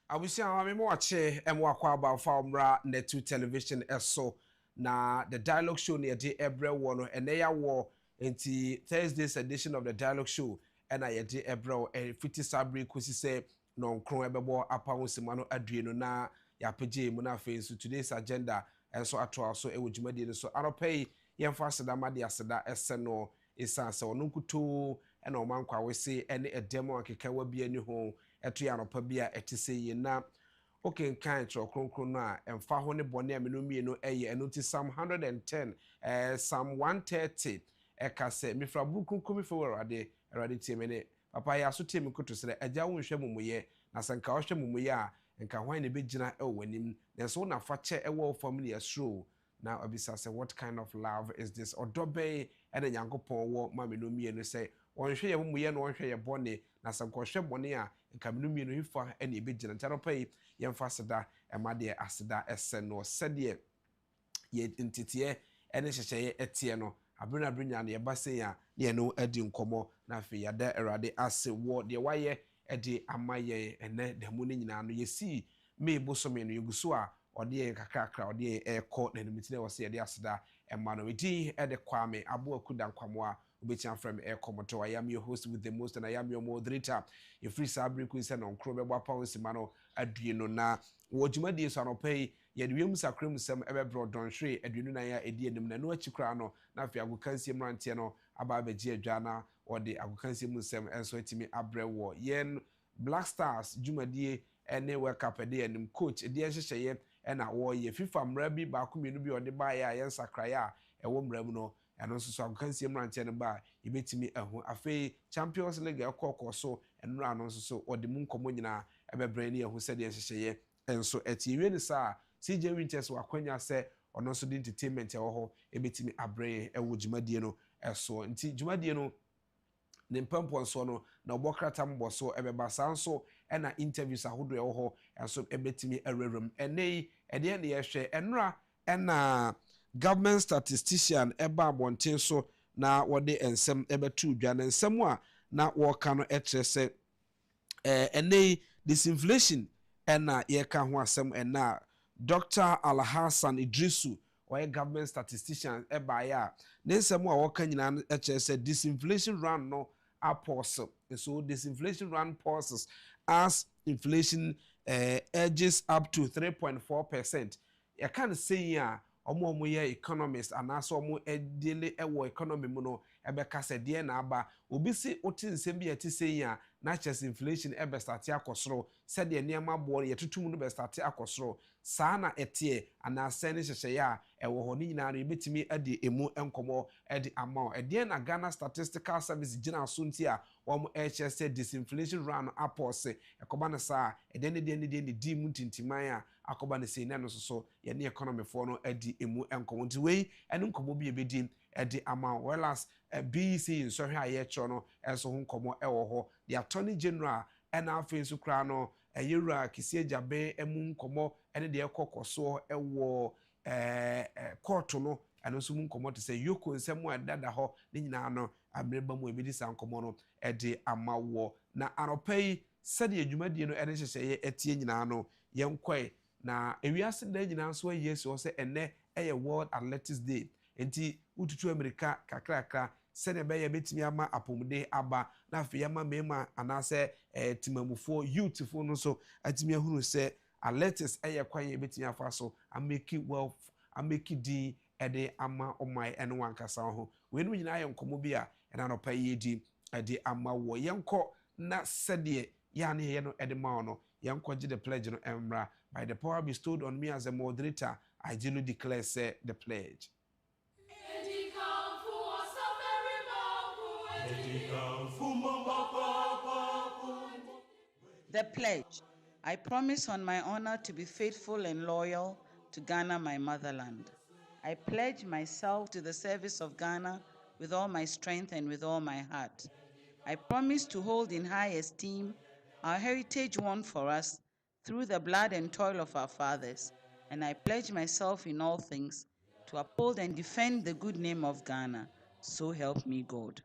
Abusia wa me mo ache emwa kwa aba fa omra netu television eso na the dialogue show ne de ebre wo no ene ya wo enti Thursday's edition of the dialogue show ena ye de ebre fiti sabre kosi se no nkron ebebo apa wonsima no adue no na ya pege mu na fe so today's agenda enso ato so e wodwumadi no so aropei yemfa aseda made aseda ese no isa se ono nkuto ena omankwa wese ene edemo akeka wa bia ni ho eto ya nopa bia etise yi na okay kan tro kronkron no a emfa ho ne bone amenomie no eye enoti Psalm 110 Psalm 130 eka se mifra bukunkum fo erade tiemene papa ya so tiemi koto sere agya wo nhwe mumuye na sanka wo hwe mumuye a nka hwan ne begina e wanim na so na fa che e wo family asro na obisa say what kind of love is this odobe ene nyankopon wo mamenomie no say onhwe ye mumuye no onhwe ye bone na sanka hwe bone a nka menomie no hifa ene begina ntaropai yemfa seda emade aseda ese no sede ye ntitiye ene hyehye etie no abrina brinya na yebase ya ne no adi nkomo na afi yada erade ase wo de waye edi amaye ene demu ne nyina no yesi me bosome no yeguso a ode kakrakra ode ekọ na nimitine wose yede aseda ema no edi ede kwame abo akuda nkwamo a obetia from ekomoto I am your host with the most and I am your moderator your free sabri ku se no nkro bebo apa wonsima no adue no na wodwumadi so anopai ye de wiem sakrem sem ebebro donhwe aduenu na ya edi enim na no akikra no na afi agokansie mrantie no aba abeji adwa na ode agokansie mu sem enso atimi abrewo yen Black Stars dwumadie ene world cup de enim coach de enhyehyeye ena wo ye FIFA mra bi ba ko mienu bi ode ba ya yen sakraya ewo mra mu no eno so agokansie mrantie no ba yebetimi ehu afi Champions League ekọkọ enura no so ode mu nkomo nyina ebebre ne ehu se de enhyehyeye enso etiwe ni sa CJ Winters wakwanya se ono so di entertainment e ho ebetimi abre ewo djumadie no eso nti djumadie no ne mpampo nso no na obokrata mboso ebeba sanso ena interviews ahodo e ho enso ebetimi ererem enei ede ne yehwe enura ena government statistician eba abonten so na wode ensem ebetu dwa na ensem a na woka no etrese enei disinflation ena yeka ho asem ena Dr. Alhassan Idrisu or government statistician eba ya nensem a woka nyina etrese disinflation run no apostle so disinflation run pauses as inflation edges up to 3.4%. You can't say ya omo ye economist anaso omo edele ewo economy mu no ebeka se de na aba obi si oti nsem bi ati sei ya na chess inflation ebe start akosoro se de niam bo ye tutum no be start akosoro saa na etie anase ne hyehye ya ewo ho ni nyina no ebetimi ade emu enkomo ade amount ede na Ghana Statistical Service gina so nti a omo HS disinflation run apose ekoba na saa ede ne di mu tintiman a akoba na sei na no so ye ne economy for no ade emu enkomo nti wei ene nkomo bi ebedi ede amount whereas BEC nsohwe a ye chro no enso ho nkomo ewo ho the Attorney General ena afi nso kra no eyura kisi Agyabe emu nkomo ene de ekokoso ewo court no eno so mu nkomo te say yoko nsemu adada ho ne nyina no abreba mu ebedi sa nkomo no ede amawo na anopai sade adwumadie no ene hyehyeye etie nyina no yenkoi na ewiase da nyina so yesu se ene eye World Athletics Day enti ututu America kakrakra sene beye betimi ama apomde aba na afi yama mema anase timamufo youthful no so atimi ahunu se athletics eye kwan betimi afa so ameki wealth ameki di ede ama omai ene wankasa ho we no nyina ye nkomo bi a ena no pa yedi ede ama wo yenko na sede ya ne ye no ede ma no yenko gi the pledge no emra by the power bestowed on me as a moderator I do declare say the pledge. The pledge. I promise on my honor to be faithful and loyal to Ghana, my motherland. I pledge myself to the service of Ghana with all my strength and with all my heart. I promise to hold in high esteem our heritage won for us through the blood and toil of our fathers, and I pledge myself in all things to uphold and defend the good name of Ghana. So help me God.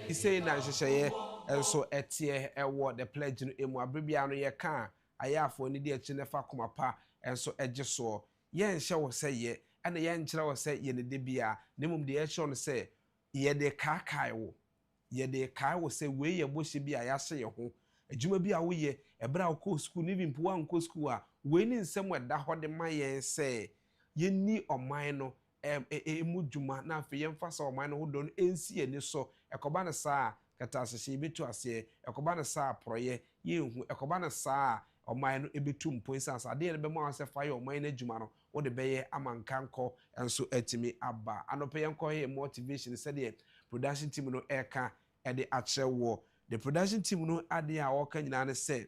He say na hyehyeye enso etie ewo the pledge no emu abrebia no ye ka ayafo ni de achi ne fa koma pa enso egeso ye nhye wo se ye ene ye nkyere wo se ye ne de bia nemum de ye hye no se ye de kakai wo ye de kai wo se we ye bohye bia ya hye ye ho adwuma bi a wo ye ebra wo ko school ni bi mpo wa nko school a we ni nsem weda ho de ma ye se ye ni oman no emu dwuma na afi ye mfa sa oman no ho do no ensi ye ni so ekoba na saa kata asese betu ase ekoba na saa proye ye hu ekoba na saa oman no ebetu mponsa asa de ne be ma se fa ye oman na dwuma no wo de beye amankanko enso atimi aba anope yenko ye motivation said the production team no eka e de achewo the production team no ade a wo ka nyina ne say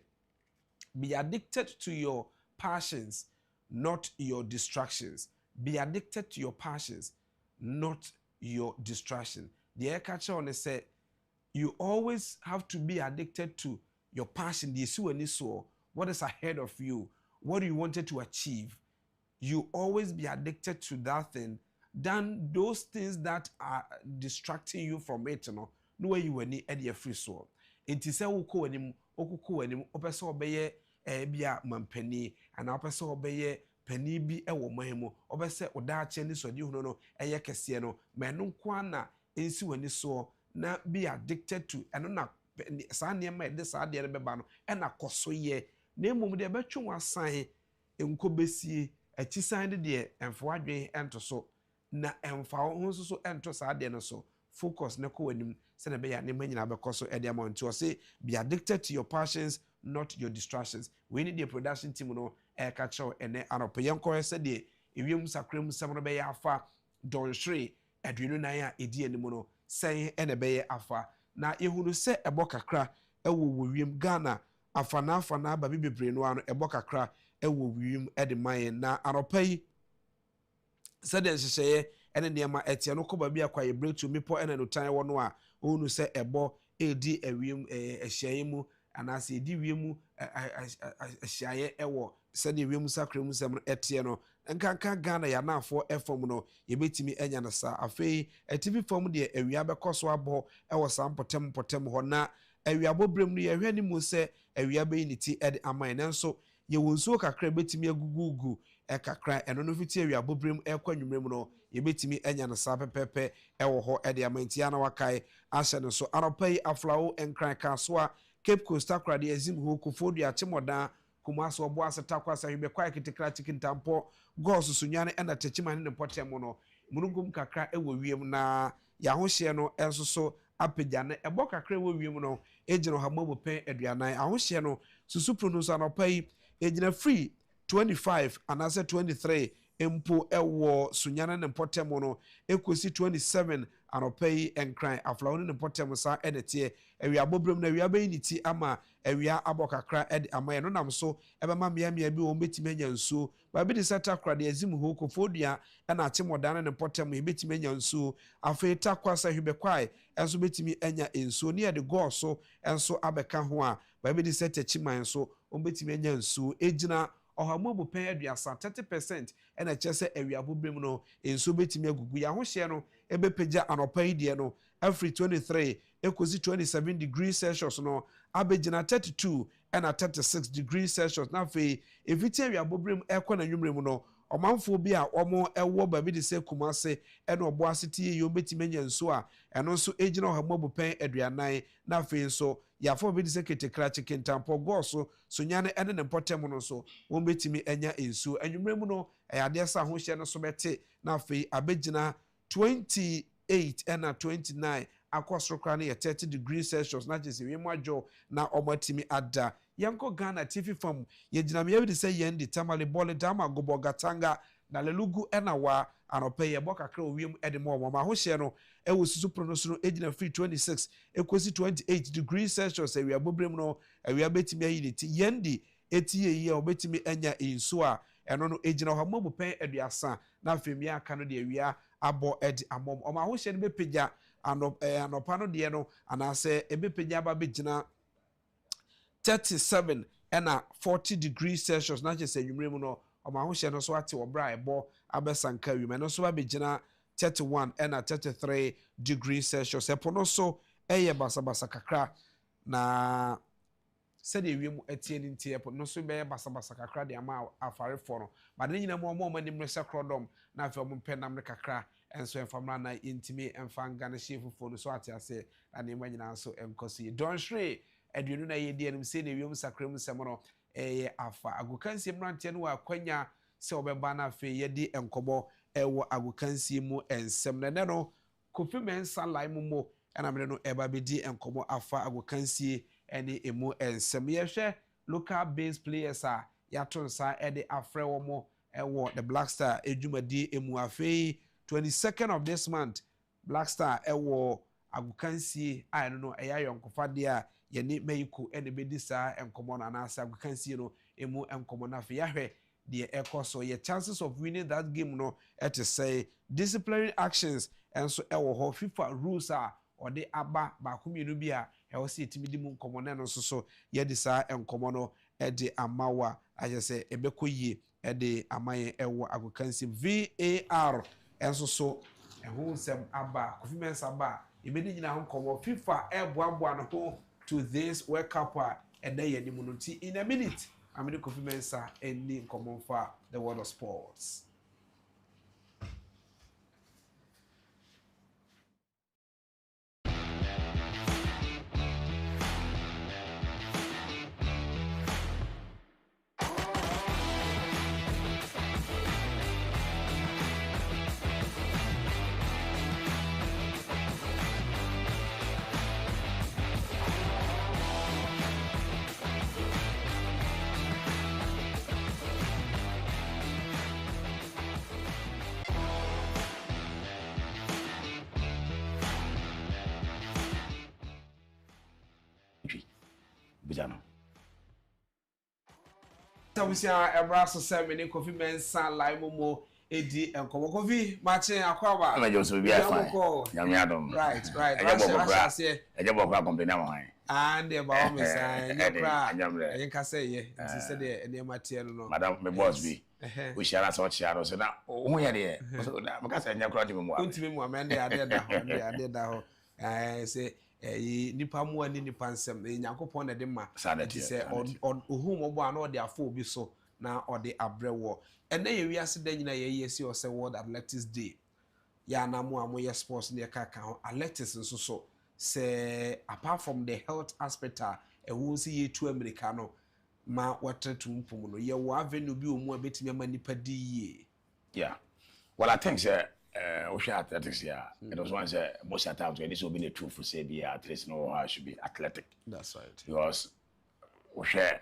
be addicted to your passions not your distractions. Be addicted to your passions, not your distraction. The air catcher on say you always have to be addicted to your passion. What is ahead of you? What you wanted to achieve? You always be addicted to that thing than those things that are distracting you from it. No way you were ni a free soul. It is a woko anim, opeso obeye bia mampani, and opeso obeye pani bi ewo mahemu obese odache ni so di hunu no eye kese no menu kwa na ensi wani so na be addicted to eno na sa niam e de sa de ne beba no e na koso ye na emum de betwe wasan enko besie achisan de emfo adwen ento so na emfa ho so ento sa de no so focus ne ko wanim se na be ya ne manyina be koso e de amount o say be addicted to your passions not your distractions. We need the production team no catch out and anope yenko said the ewiem sakrem sem no be ya afa don hwe adwenu nan a edi anim no sen ene be ya afa na ehunu se ebo kakra ewo wiem Ghana afa na ba bibebre no ano ebo kakra ewo wiem ede man na anope yi said the hyehyeye ene niam etie no koba bi akwa ye breakthrough mipo ene no tan wo no a onu se ebo edi ewiem ehyehyeye mu anase edi wiemu ahyaye ewo sede wiemu sakremu sem etie no nkanka Ghana ya nafo efom no yebetimi enya na sa afei etivi fom de awia bekoso abo ewo sam potem ho na awia bobrem no ye hwe ni mu se awia be ni ti ed aman nanso ye wonsuo kakra betimi agugugu kakra eno no fiti awia bobrem ekwanwumrem no yebetimi enya na sa pepepe ewo ho ed amantia na wakai ahye no so anopai aflawo enkran kasoa Cape Coast akra de azim ho kofodu achemoda kumaso obo aseta kwasa hwebe kwa kitekra chicken tampo gosu sunyane ena techimane ne potem no munugum kakra ewo wiem na ya ho hye no enso so apagya na ebo kakra ewo wiem no ejino ha mobo pen aduanan a ho hye no susu produce anopai ejina free 25 anase 23 empo ewo sunyane ne potem no ekosi 27 anopai enkran aflawo ne potem sa edetie awia bobrem na awia be niti ama awia abokakra ed ama no nam so ebema mia bi wo betime nya nsuo ba bi de seta kra de azim ho kofodua na achemodane ne potem e betime nya nsuo afei takwasa hwebekwai enso betime anya nsuo ne de go so enso abeka ho a ba bi de seta chiman so o betime nya nsuo ejina ohamobu pen aduasa 30% ena chese awia bobrem no ensuo betime agugu ya ho hye no ebepeja anopai de no every 23 ekozi 27 degrees Celsius no abegina 32 and 36 degrees Celsius na fe eviti awia bobrem ekwa na nwumrem no omanfo bi a omo ewo ba bi de se kumase ena obo aseti ye betime nya nso a eno nso ejina ohamobu pen aduanan na fe nso ya fo bi de se ketekra chicken tampo goso so nyane ene ne potem no so won betime enya ensu anwumrem no ayade sa ho hye no so bete na fe abegina 28 and 29 akosrokra na 30 degrees Celsius na jese wi mwadwo na omatimi ada yanko Ghana TV fam yegina me yedi se yendi tamale bole dama gobo gatanga na lelugu ena wa anope ye bokakra owiem edemo mo ma ho hye no ewo susu pronoso no ejina free 26 ekosi 28 degrees Celsius ewia bobrem no ewia betimi ayiniti yendi etiye ye obetimi enya inso a eno no ejina ho mabu pen aduasa na afemi aka no de ewia abo edi amom o ma ho hye no bepeja anopa no de no anase ebepeja ba begina 37 and 40 degrees Celsius na je se nwumrem no o ma ho hye no so ate obra ebo abesanka wi me no so ba begina 31 and 33 degrees Celsius epo no so eye basabasa kakra na said wiem etie ni ntie no so be basa kakra de ama afare for no but ne nyina mo mani mresa krodom na afa mo mpendam kakra enso enfamra na intimi enfanga na shefu fo no so ate ase na ma nyina so enkosi don hwe aduonu na ye die nim se ne wiem sakram sem no afa agokansie mrantie no akwanya se obeba na afa ye di enkobo ewo agokansie mu ensem na ne no kofi mensa lai mo na me no eba be di enkobo afa agokansie any emu ensem yehwe local based players yaton sa ede afre wo ewo the Black Star edwumadi emu afei 22nd of this month Black Star ewo agukansie no eya yonkofa de a yeni meyiku ene bedi sa enkomo na na sa agukansie no emu enkomo na afei yahwe the ekoso your chances of winning that game no to say disciplinary actions and so ewo ho FIFA rules or the aba ba kumienu bi a ewo se etimi di mu nkomo na no so ye di sa enkomo no de amawa aje se ebekoyie de amaye ewo agokansi VAR enso so eho nsem aba Kofi Mensah aba ebedi nyina ho nkomo FIFA eboaboa no ho to this World Cup and dey ani mu no ti in a minute amene Kofi Mensah eni nkomo fa the world of sports. Bijano. Tabusia ebraso se me Kofi Mensah live mo edi enkomo Kofi mache akwaba Ama Joseph bi afan Nyamiadom right Agyapong company am and the ba me say nyakra enka say ye nti se de ene matie no madam me boss bi we share so share so na hu ye de me ka say nyakra de me mo untimi mu amende ade da ho say nipa mu ani nipa nsem nyankopon na de ma nti se ohum obo ana ode afọ obi so na ode abrewo ene ye wiase da nyina ye yesi o se World Athletics Day ya na mu amoye sports ne kaka ho athletics nso so se apart from the health aspect ehun si ye tu America no ma watetu mpum no ye wo avenue bi omu abetimi ama nipa di ye. Yeah, well I think we should athletics it was once most of the times when this will be the truth for say be athletes no how should be athletic. That's right. Because we share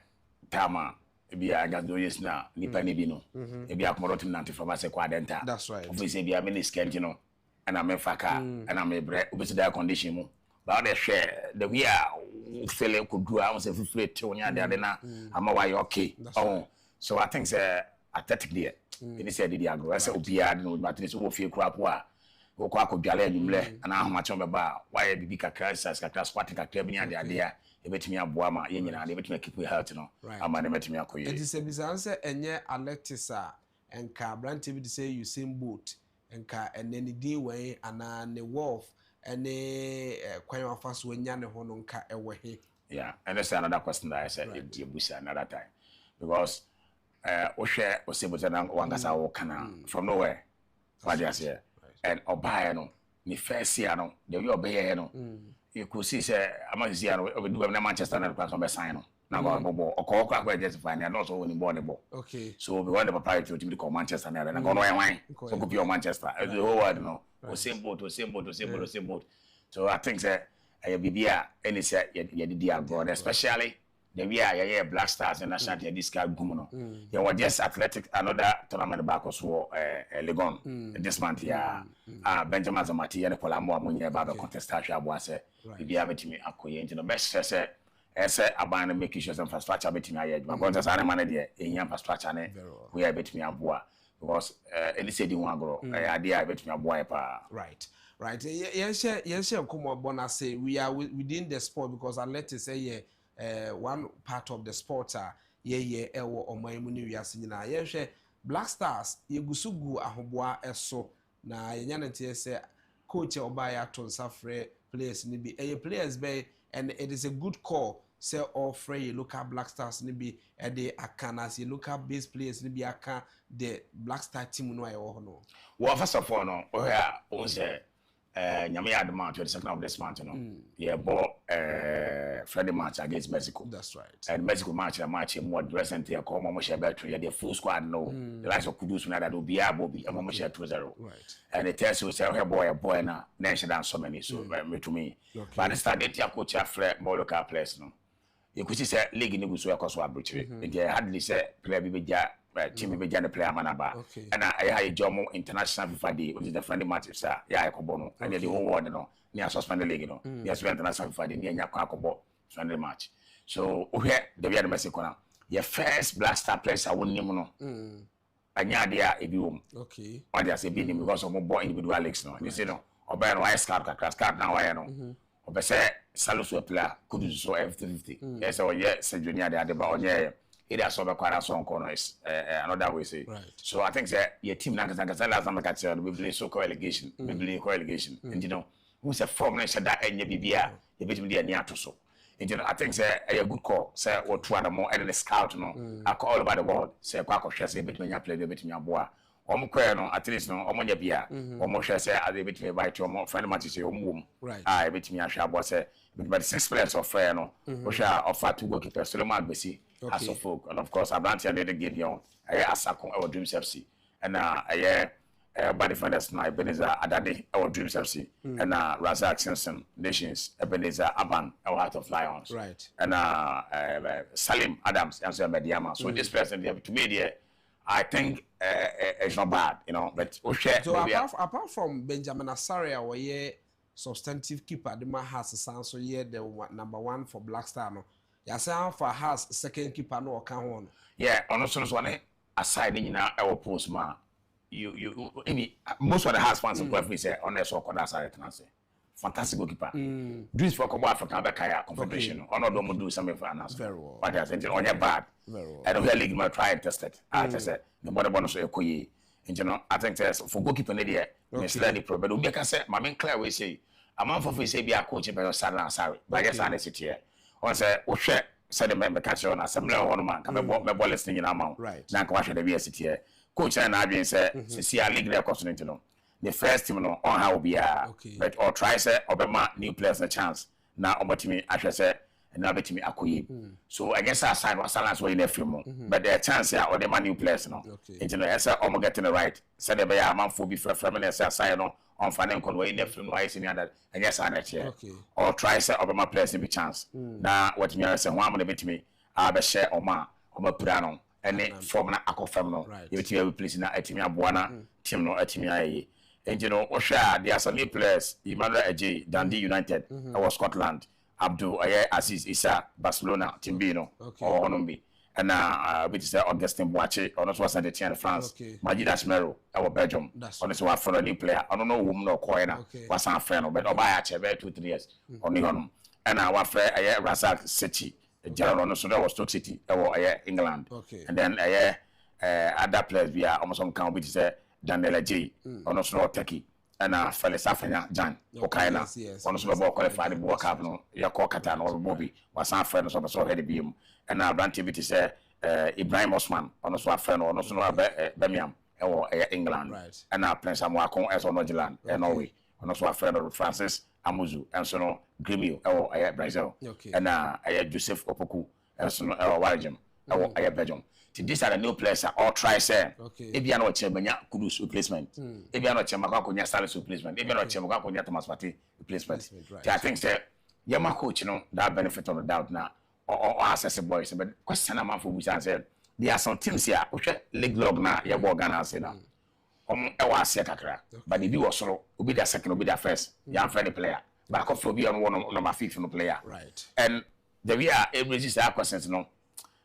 tama be a gado yes na nipa ne bi no e be akomodo tim nante from ase kwa denta. That's right. Of say be a mini skent you know and I'm faka and I'm a bre obese that condition mu but they share the we are feeling could do I say free to nya de na ama why okay. Oh so I think say athletic there ini said the agro I say obia no matter so fie krapo a wo kwa kodwale anumle ana ahomache beba why bibi kakra sas kakra squat kakra bi nya de a ebetimi aboa ma ye nyina de ebetimi keep health no ama de betimi akoye it is a bizarre enye Alexis enka brand bi say you same boat enka eneni din we ana ne wolf ene kwan afaso anya ne ho no nka ewe yeah and that's another question that I said you bush another time because o share o say but na wangasa wo kana from nowhere what you say and obaye no ni first year no the way obaye no you could see say amazing year no do na Manchester na kwa so be sign no na go bobo okọ kwa justify na no so woni ball ball okay so we want the proprietor to be call Manchester na go no wine so go be Manchester the whole world no o same boat so I think say bibia any say ye di abroad especially the way yeah Black Stars and national team this guy gumuno yeah was just athletic another tournament back also Legon this month Benjamin Zamati and Colamo amunye ba contest ahwa say bibia betimi akoye nti no best say ese abana make sure infrastructure betimi aye because as an man there infrastructure ne we are betimi aboa because any say di one agro idea betimi aboa pa right yense komo bonase we are within the sport because athletics say one part of the sport ewo oman ni wiase nyina yehwe Black Stars yegusugu ahoboa eso na yenya nte se coach obaya to nsafre players ni bi players be and it is a good call. Say offer your local Black Stars maybe the akana as your local base players maybe aka the Black Star team no I no. Well, first of all, no, we are also Nyame Adama to the second of this month, no. Yeah, bought Friday match against Mexico. That's right. And Mexico match more recently. I call Momo Bertrand, the full squad, no. The likes of Kudus, that will be a Bobby, and Momo 2-0. Right. And it tells you, say, a boy, now, nation done so many, so to me. But I started to coach a flat more local players, no. You could see, league in the Gusu, across what Bridge. And they hardly say, play Bibia. Team be jana player manaba and I jomo international FIFA day which is the friendly match sir ya akobo and the whole world no near suspend the league no yes international FIFA day near akobo friendly match so we the be Mexico now your first Black Star players are winning no anya dia ebi wom okay what they say be because of more individual leagues no you see no oba no ice card now why no oba say saluso player could do so F50 yes or yes junior they ba onye it has over quite a song corners another way say right. So I think that your team now because last time I said we play so co-allegation we play co-allegation and you know who's a form said that any BBA you bet me the near to so and you know I think that a good call say or two other more and the scout no I call all about the world say quack or say bet me you play bet me your boy no at least no omonya bia omo hwe say ade bet me by to omo friend match say omo right ah bet me ahwa boy say but 6 players of fair no we shall offer to go keeper Solomon Agbesi as of folk and of course Abrantia dey give you Asako our Dreams FC and by defenders now Ebenezer Adade our Dreams FC and Razak Simpson Nations Ebenezer Aban our Heart of Lions right and Salim Adams and so Mediama so this person to me there I think it's not bad you know but so apart from Benjamin Asaria where substantive keeper the man has so the number 1 for Black Star no ya say for has second keeper no can one yeah on so one aside you know our post ma you most of the has fans and say on so called aside say fantastic goalkeeper dreams for Combo African Bakaya Confederation on do do something for us very well but I think on your bad very well I don't hear league try and test it I said the body bonus ekoyi and you know I think for goalkeeper there Miss Lady Pro but we can say my main clear we say a man for say be a coach but sorry but yes I sit here on say o hwe said the member catch on assembly one man come me ball listening in amount right na kwa hwe the be sit here coach na adwen say see a league continent no the first team no on how be but or try say obema new players a chance na obotimi ahwe say na obetimi akoyi so I guess aside was silence we in the film but the chance ya or the new players no you know say omo getting it right said the be a man for be from say aside no on finance conway in the film why is in that I guess I net here or try say obema players in be chance na what me say one mo betimi a be share oma purano and from na akofam no you betimi replace na atimi aboana team no atimi aye and you know Osha there are some new players Emmanuel Eje Dundee United or Scotland Abdul Aziz Issa Barcelona Timbino or Onombi and which is Augustin Boache or not was the team in France Majid Asmero our Belgium on this one for a new player I don't know woman or coiner was our friend but Obaya 2-3 years only on and our friend Razak City General so that was Stoke City or England and then other players we are almost on count which is Daniel J on also Turkey and Felix Afanya Jan Okaina on also qualified the work up no ya Kokata or Bobby was our friend of so head beam and our brand activity say Ibrahim Osman on also a friend on also Birmingham or England and our playing some work on as on Northern and Norway on also a friend of Francis Amuzu and so no Grimio or Brazil and Joseph Opoku and so no Warjam or Belgium. These are the new players all try say if you are not Chemanya Kudus replacement if you are not Chemaka Salis replacement if you are not Chemaka Thomas Party replacement I think say Yama coach you know that benefit of the doubt now or access boys but question am for which answer there are some teams here which league log na ya bo Ghana say now e wa ase kakra but if you was solo obi the second obi the first ya friendly player back of obi on one number 5 no player right and the we are able to say questions no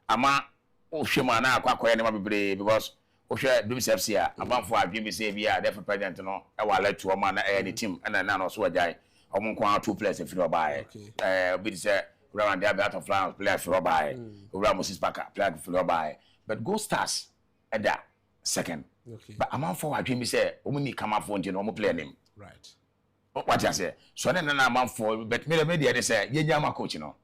ama o hwema na akwa ne ma bebre because o hwe Dreams FC a abanfo adwe bi say bia the president no e wa let to ma na the team and na no so ajai omo nko 2 players fi obae bi say Round the Out of Lions player fi obae Moses Parker player fi obae but Go Stars at that second but abanfo adwe bi say omo ni come afo nje no omo player name right What you say? So then na man for but me dey say yenyama coach no.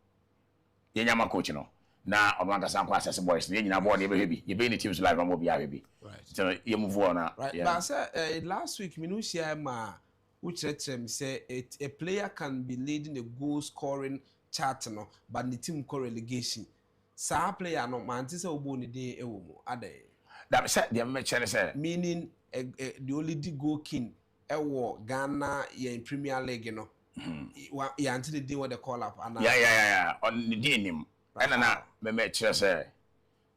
Yenyama coach no. Na Obanga Sanko access boys dey nyina board dey be you be in teams live am be abi. Right. So you move on na. Right. But say last week me no share ma which say a player can be leading the goal scoring chart no but the team co relegation. Sa player no man say obo ni dey ewo mu ade. That say the match say meaning the only goal king ewo Ghana in Premier League no. Yeah until the day what they call up and yeah on the day nim. And na me match say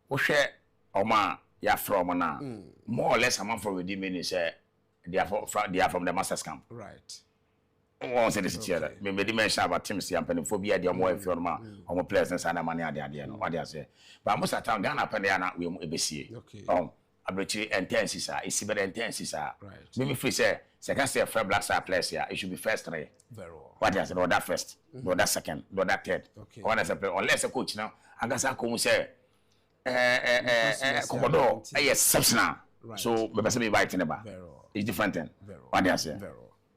wo hwe oma ya from na more or less amount for redeem meaning say they are from the masters camp. Right. One say this here. Me mention about teams here and phobia the more if you no players and sana money ade no what they say. But most of the time Ghana pen na we ebesi. Okay. Abrechi intense sir. It's better intense sir. Right. Me free say second say for black star players here it should be first three. Very well. What they say or that first, or that second, or that third. Okay. One as a player unless a coach now I guess I come say Commodore exceptional. Right. So me say me right in the bar. It's different thing. What they say.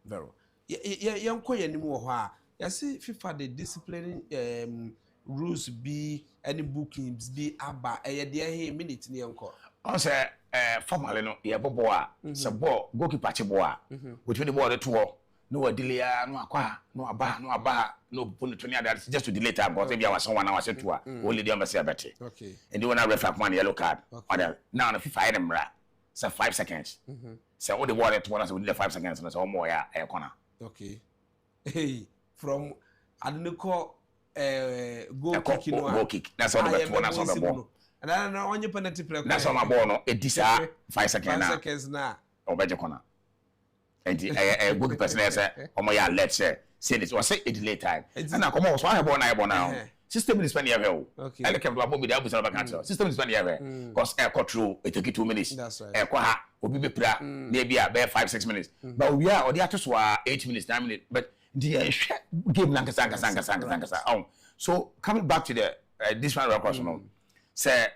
Very. Yeah, koye ni mu ho a. Ya see FIFA the disciplining rules be any bookings be aba e de he minute ni enko. On say formally no ye bobo a se ball goalkeeper che ball a between the ball the two no delay no akwa no aba no put to near that just to delay time because if you was someone now say two only the say better. Okay. And you want to refer one yellow card. Okay. Now the FIFA them say 5 seconds. So all the ball at one so within the 5 seconds and so more ya e corner. Okay. Hey, from I don't call goal kick. That's all the one on the ball. And I don't know on your penalty play. That's on my ball no. It is 5 seconds now. 5 seconds now. Obeje corner. And the good person say, "Oh my God, let's say this was say it delay time." And now come on, so I ball now. System is spending here. Okay. And the camera will be there with cancel. System is spending here. Because air cut through it take 2 minutes. That's right. Air qua will be pra maybe about 5-6 minutes. But we are or the others were 8 minutes, 9 minutes. But the game nankasa. So coming back to the this one question no. Say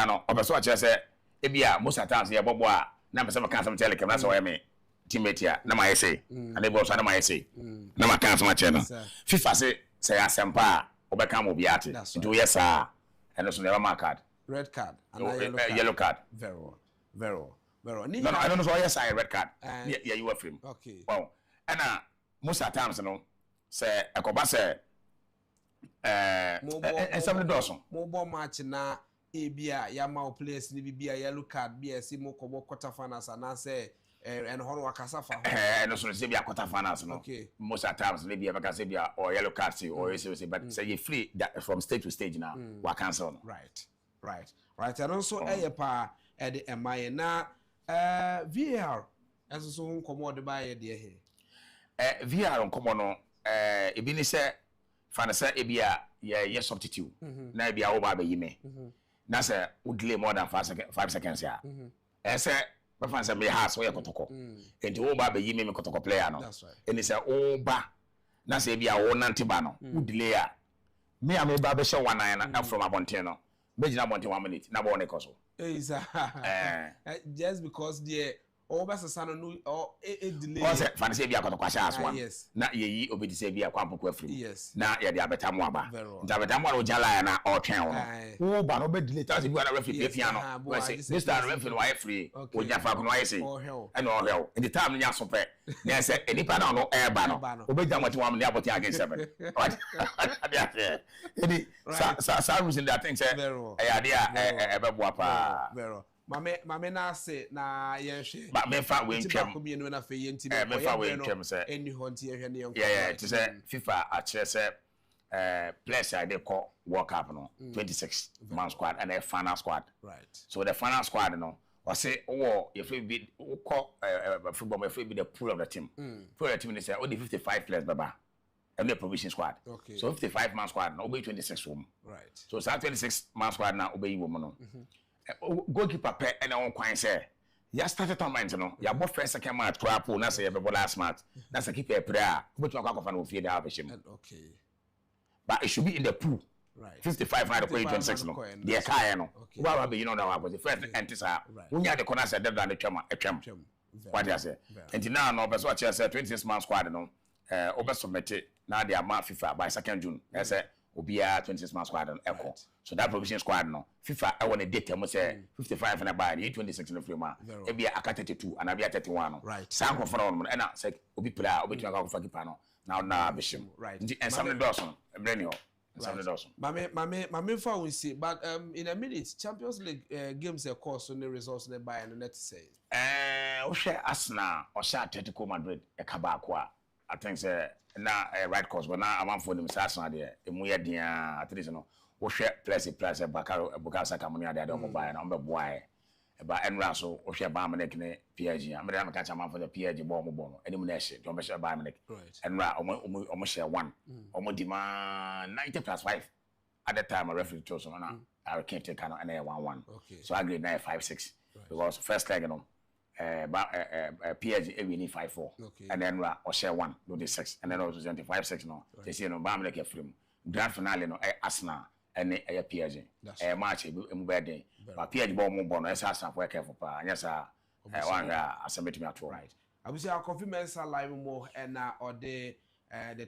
no, obeso acha say ebia most of times here bobo a na person can some tell camera so me teammate here na my say and they boss na my say na my can some acha no. FIFA say asempa obeka mo biate do yes sir and so never mark card red card and yellow card very well no I don't know so yes I red card yeah you were free okay wow and most of times no say akoba say somebody does mobile match na ebia ya ma players ni bibia yellow card BSC mo kobo quarter finals and say and hono wakasa fa no so say bia quarter finals no okay most of times maybe ever can say bia or yellow card or you say but say you free that from stage to stage now wa cancel no right and also pa e de emaye na VAR as so nkomo de ba ye de he VAR nkomo no ebi ni say fanasa ebia ye substitute na ebia wo ba yime na say would delay more than 5 seconds ya say be fanasa me has wo ye kotoko enti wo ba yime me kotoko player no eni say wo ba na say ebia wo nante ba no would delay ya me am ba be show 19 na from abonten no be gina abonten 1 minute na ba ne koso just because the over sasano no or a delay say fancy bia kotoko sha as one na yeyi obedi say bia kwampoko afri na ye dia beta mo aba nta beta mo o jala na o twen wo ba no be delay ta say bia na referee pia no we say this time referee no why free o nya fa ko no why say and o hell in the time nya so pe na say enipa na no e ba no obedi amoti wa me aboti against 7 what edi sa rules in that thing say e ya dia e be boa pa Mame na say na ye hwe ba me fa we ntwam ko na fe ye nti me fa we ntwam say any honti ye hwe ne yon it is FIFA a chere say players I dey call World Cup no 26 man squad and a final squad right so the final squad no or say oh you fit be call football me fit be the pool of the team pool of the team is say only 55 players baba and the provision squad okay so 55 man squad no be 26 woman right so 26 man squad na obey woman no goalkeeper pe and on kwan say ya started tournament no ya bo first second match crap na say ya be last match na say keeper prayer but you akwa no fit dey have him okay but it should be in the pool right 55 and 26 no the car no wa ba be you know that was the first enter say unya the corner say that the twam What you say? And now no person what you say 26 man squad no over submit now they are FIFA by 2nd June. I say obia 26 man squad echo. So that provision squad no FIFA I want a date mo say 55 and by 26 in the free man. E be aka 32 and I be 31 no. Right. San ko for no and say obi player obi tun aka for keeper no. Now bishim. Right. And some Dawson Brenio. Mame fa we see but in a minute Champions League games a course on the results they buy and net say. O share Arsenal or share Atletico Madrid e ka ba ko I think say na right course but now I'm for them Arsenal there. E mu ye dia at least no. O share place Bakaro Saka money there don buy na be boy. E ba enra so o share ba Munich ne PSG. I'm dey catch am for the PSG ball mo no. Any mu na share. Don be share ba Munich. Enra omo share 1. Omo demand 90+5. At the time, a referee chose on I can't take an 1-1. Okay. So I agreed 9-5-6 because first leg, you know, PSG winning 5-4, okay. And then or share 1, do the 6, and then also 25-6. No, they say no, Bam like a film. Grand finale, no, Arsenal and a PSG. Match a bad but PSG ball more bonus. Arsenal for careful. Yes, I want to submit me at all right. I will say our confirmation live more and or the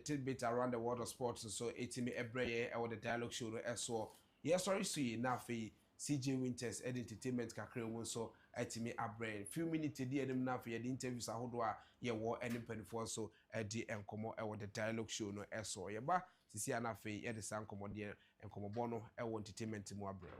tidbit around the world of sports so etimi every or the dialogue show so yes sorry see na fe CJ Winters entertainment kakra won so etimi abrain few minutes dey dem na fe the interviews ahodo a ye wo any penifo so di enkomo e the dialogue show no so ye ba sisi na fe ye de san enkomo de enkomo bo no e wo entertainment mu abrain.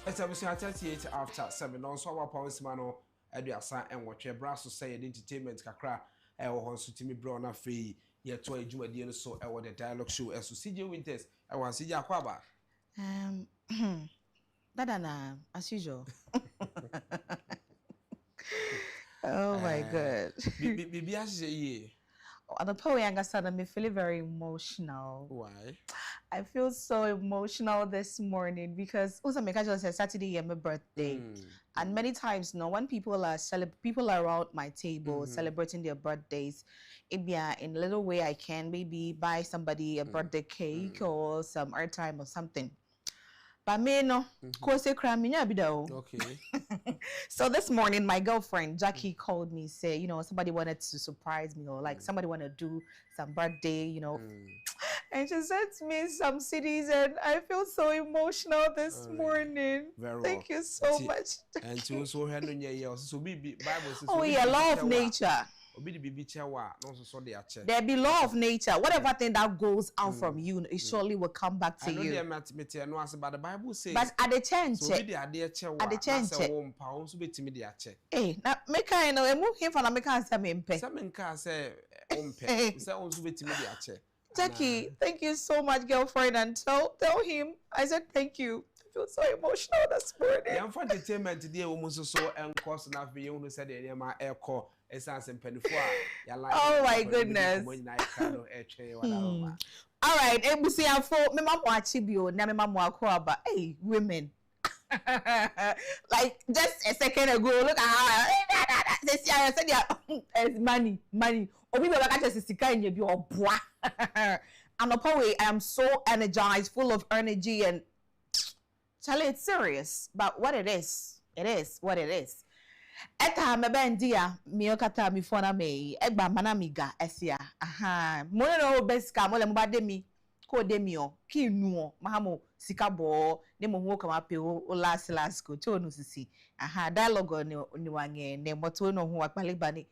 It's a 38 after 7 on so our power mano aduasa and watch brasso say entertainment kakra e wo hon so timi bro na fe ye to adwumadi no so e wo the dialogue show so CJ Winters e wan CJ akwaba Dada na as usual. Oh my god. Bibi ashe ye. On the power younger son, I'm feeling very emotional. Why? I feel so emotional this morning because also my casual said Saturday is my birthday, and many times when people are around my table celebrating their birthdays, it be in a little way I can maybe buy somebody a birthday cake or some airtime or something. But me no, okay. So this morning, my girlfriend Jackie called me, say, somebody wanted to surprise me or like somebody want to do some birthday, and she sent me some CDs, and I feel so emotional this morning. Thank you so much. And to also so Bible says, oh yeah, law of nature. There be law of nature. Whatever thing that goes out from you, it surely will come back to you. But the Bible says, but at the chance, hey, now make I know. Move him from America and say, Jackie, thank you so much, girlfriend, and tell him I said thank you. I feel so emotional this morning. Yeah, for entertainment today, almost so and cost enough for you to say the name air call. Oh my goodness. All right, Ebusi afo me mama achibio na me mama akwa ba hey women. Like just a second ago, look at how they said it's money. Obi be like just sika in bi obwa. And I am so energized, full of energy, and Charlie, it's serious. But what it is what it is. Eta me bendia mi okata mi fona me egba mana mi ga esia aha mo no beska mo le mo bade mi ko de mi o ki nu o mahamo sika bo ne mo ho kama pe o last ko to no sisi aha dialogue ni wange ne moto no ho akpale bani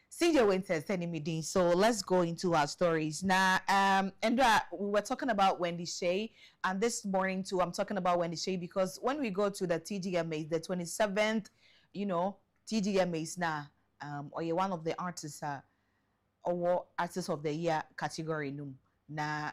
CJ Winter sending me din. So let's go into our stories. Now, Andra, we were talking about Wendy Shea, and this morning too, I'm talking about Wendy Shea because when we go to the TGMAs, the 27th, TGMAs now, or you're one of the artists, or artist of the year category, no. Now,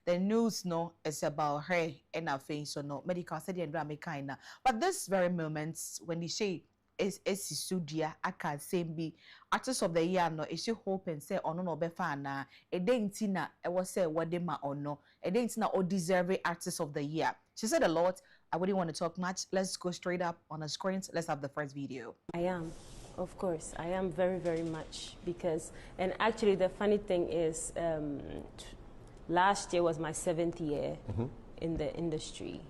the news no is about her and her face, so no medical study and drama kind. But this very moment, Wendy Shea is Sudia aka same be artist of the year no is she hope and say ono no be fan na e dey ntina e was say what ma ono e dey ntina o deserve artist of the year. She said a lot. I wouldn't want to talk much. Let's go straight up on the screens. Let's have the first video. I am, of course, I am very, very much because, and actually the funny thing is, last year was my 7th year in the industry.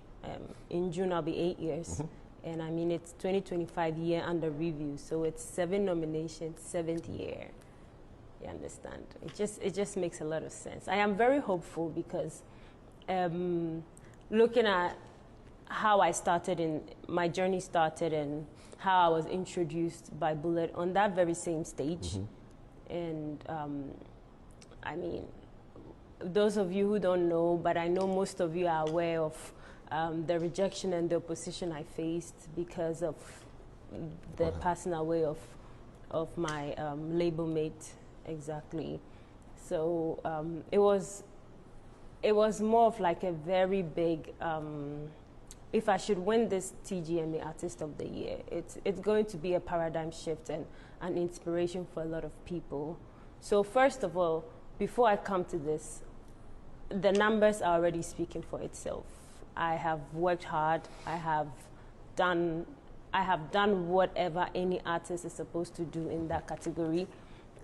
In June I'll be 8 years. And I mean, it's 2025 year under review, so it's 7 nominations, 7th year. You understand? It just makes a lot of sense. I am very hopeful because looking at how I started in my journey started and how I was introduced by Bullet on that very same stage, and I mean, those of you who don't know, but I know most of you are aware of. The rejection and the opposition I faced because of the passing away of my label mate, exactly. So it was more of like a very big. If I should win this TGMA Artist of the Year, it's going to be a paradigm shift and an inspiration for a lot of people. So first of all, before I come to this, the numbers are already speaking for itself. I have worked hard. I have done whatever any artist is supposed to do in that category.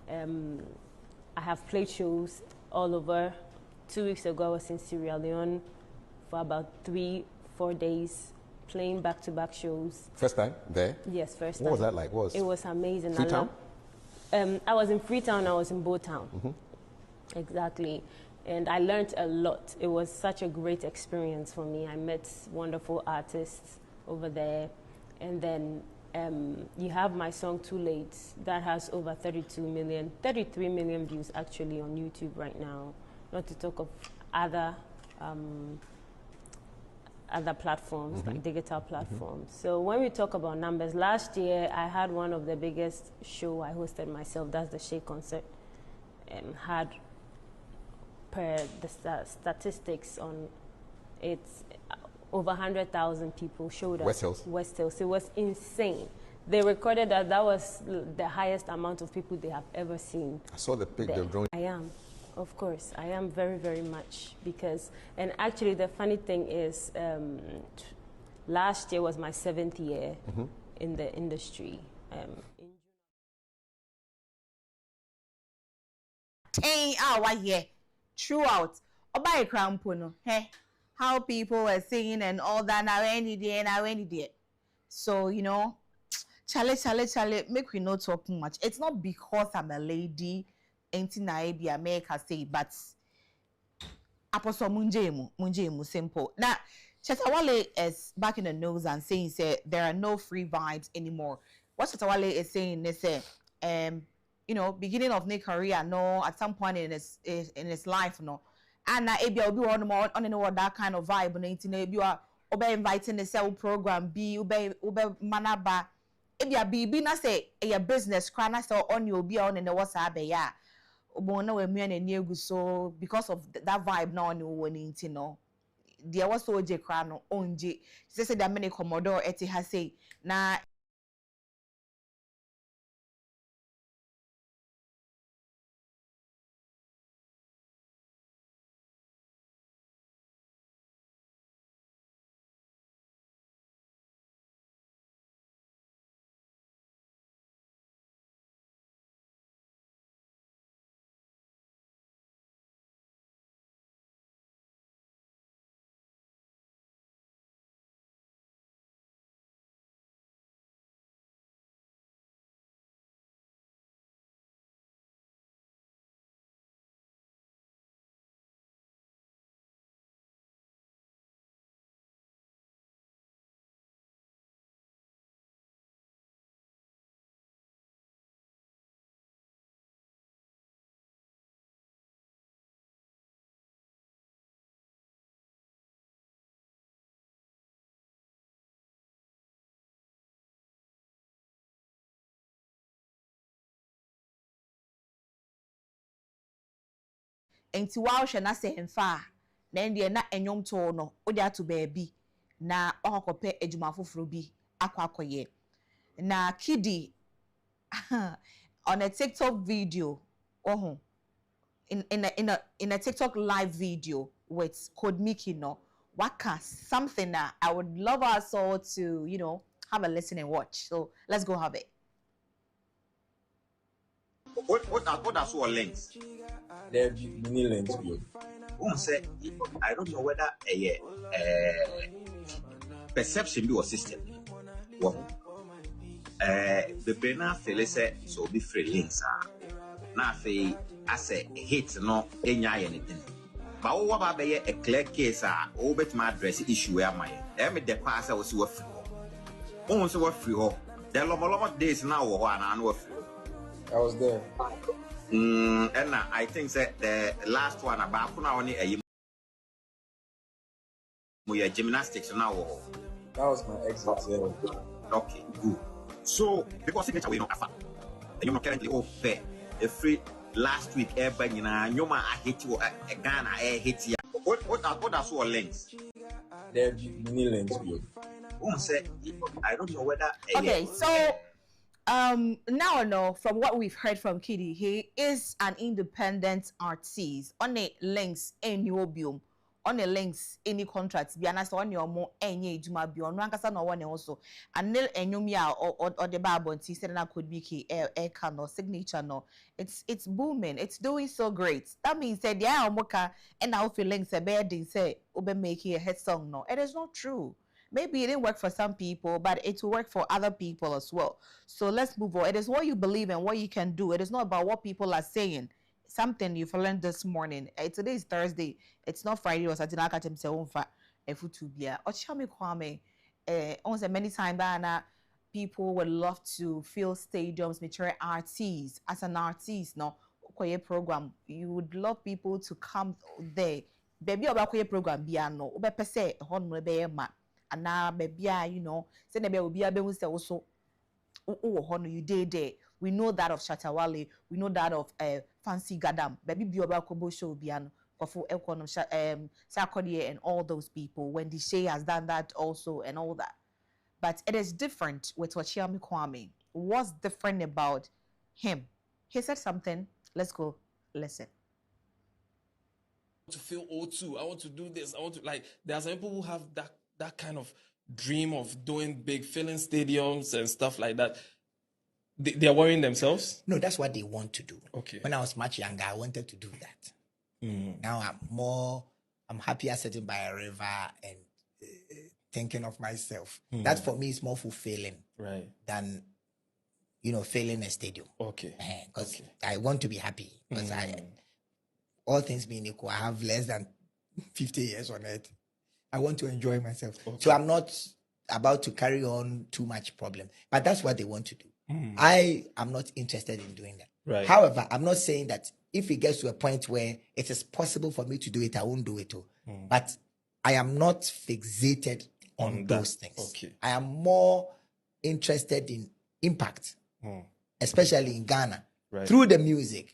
I have played shows all over. 2 weeks ago, I was in Sierra Leone for about 3-4 days, playing back-to-back shows. First time there? Yes, first time. What was that like? It was amazing. Freetown? I was in Freetown. I was in Bowtown. Exactly. And I learned a lot. It was such a great experience for me. I met wonderful artists over there. And then you have my song Too Late that has over 33 million views actually on YouTube right now. Not to talk of other platforms, like digital platforms. So when we talk about numbers, last year I had one of the biggest show I hosted myself. That's the Shea concert. Had per the statistics on it's over 100,000 people showed up. West Hills. West Hills. It was insane. They recorded that was the highest amount of people they have ever seen. I saw the pic. The drone. I am, of course, I am very, very much because, and actually the funny thing is, last year was my 7th year in the industry. Throughout, Oba Ekrampono, how people were singing and all that. Now any day. So Chale, make we not talk much. It's not because I'm a lady, ain't be America say, but Apostle Munjemu, simple. Now, Chetawale is back in the news and saying say there are no free vibes anymore. What Chetawale is saying is beginning of Nick career, no, at some point in his life, no. And maybe I'll be on that kind of vibe, and you are inviting the cell program, ube manaba. If you be na say a business, crana so on you'll be on in the WhatsApp, yeah. So because of that vibe now, there was so J crano on J. She said that many Commodore eti has say na enti wa hwe na se hemfa na ndie na enyom to no odi ato baabi na okokope adwuma foforo bi akwakoye na Kidi on a TikTok video in a TikTok live video with Code Mickey no waka something that I would love us all to, you know, have a listen and watch. So let's go have it. What are so links? There be many links beyond. Say, I don't know whether a perception be or system. The brain feel so be free links now fe as a hit no anything. But what about a clear case or bet my address issue where my the pass I was worth. Almost worth free. There are a lot of days now one and worth. I was there. And I think that the last one about only a gymnastics now. That was my exit. Yeah. Okay, good. So because signature we not offer. You know currently fair. A free last week everybody you know I hate you Ghana I hate you. What are so links? There be many links beyond. Say I don't know whether okay, so now I know from what we've heard from Kidi, he is an independent artist. On the links any obium, on the links any contracts. Be honest, on your more any juma be on Rankasa no one also. And nil enyumia or the babo and said na could be air no signature no. It's booming. It's doing so great. That means said yeah moka and now feel links a bed say ube make a hit song no. It is not true. Maybe it didn't work for some people, but it will work for other people as well. So let's move on. It is what you believe and what you can do. It is not about what people are saying. Something you've learned this morning. Today is Thursday. It's not Friday or Saturday. I can't say Kwame. Also many times people would love to fill stadiums, mature artists. As an artist, no, program, you would love people to come there. Baby, about program, biano, obe say, and now baby, you know, say maybe will be able to also you did there. We know that of Shatawale, we know that of Fancy Gadam, baby Bioba Kobo show biano, Kofu Elkonom Sarkodie and all those people. When the Shay has done that also and all that. But it is different with Wachiami Kwame. What's different about him? He said something. Let's go listen. To feel O2, I want to do this, I want to there are some people who have that kind of dream of doing big filling stadiums and stuff like that. They are worrying themselves? No, that's what they want to do. Okay. When I was much younger, I wanted to do that. Now I'm happier sitting by a river and thinking of myself. That for me is more fulfilling than, filling a stadium. Okay. Because I want to be happy. Because all things being equal, I have less than 50 years on earth. I want to enjoy myself. Okay. So I'm not about to carry on too much problem. But that's what they want to do. I am not interested in doing that. Right. However, I'm not saying that if it gets to a point where it is possible for me to do it, I won't do it too. But I am not fixated on those things. Okay. I am more interested in impact, especially in Ghana, through the music,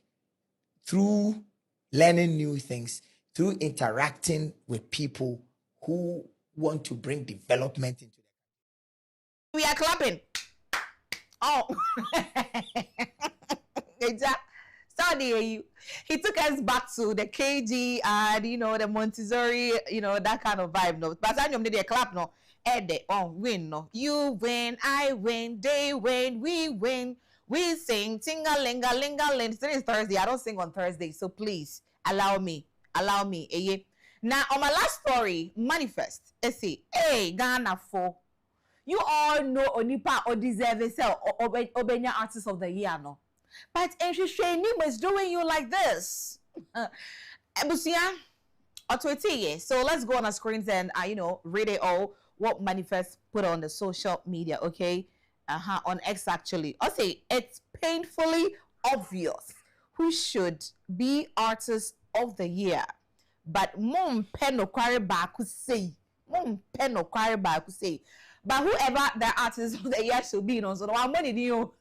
through learning new things, through interacting with people who want to bring development into the country. We are clapping. Oh. Sorry, he took us back to the KG and, the Montessori, that kind of vibe. No, but I need a clap. No, win. No, you win, I win, they win, we win. We sing ting-a-ling-a-ling-a-ling. Today is Thursday. I don't sing on Thursday, so please allow me. Now, on my last story, Manifest. Let's see. Hey, Ghana for. You all know Onipa or deserve it, or Obenya Artist of the Year, no? But Enshishe is doing you like this. Ebusia, so let's go on our screens and, read it all, what Manifest put on the social media, okay? On X actually. I'll say it's painfully obvious who should be Artist of the Year. But mom pen no quarry back who say. But whoever the Artist of the Year should be, so no money you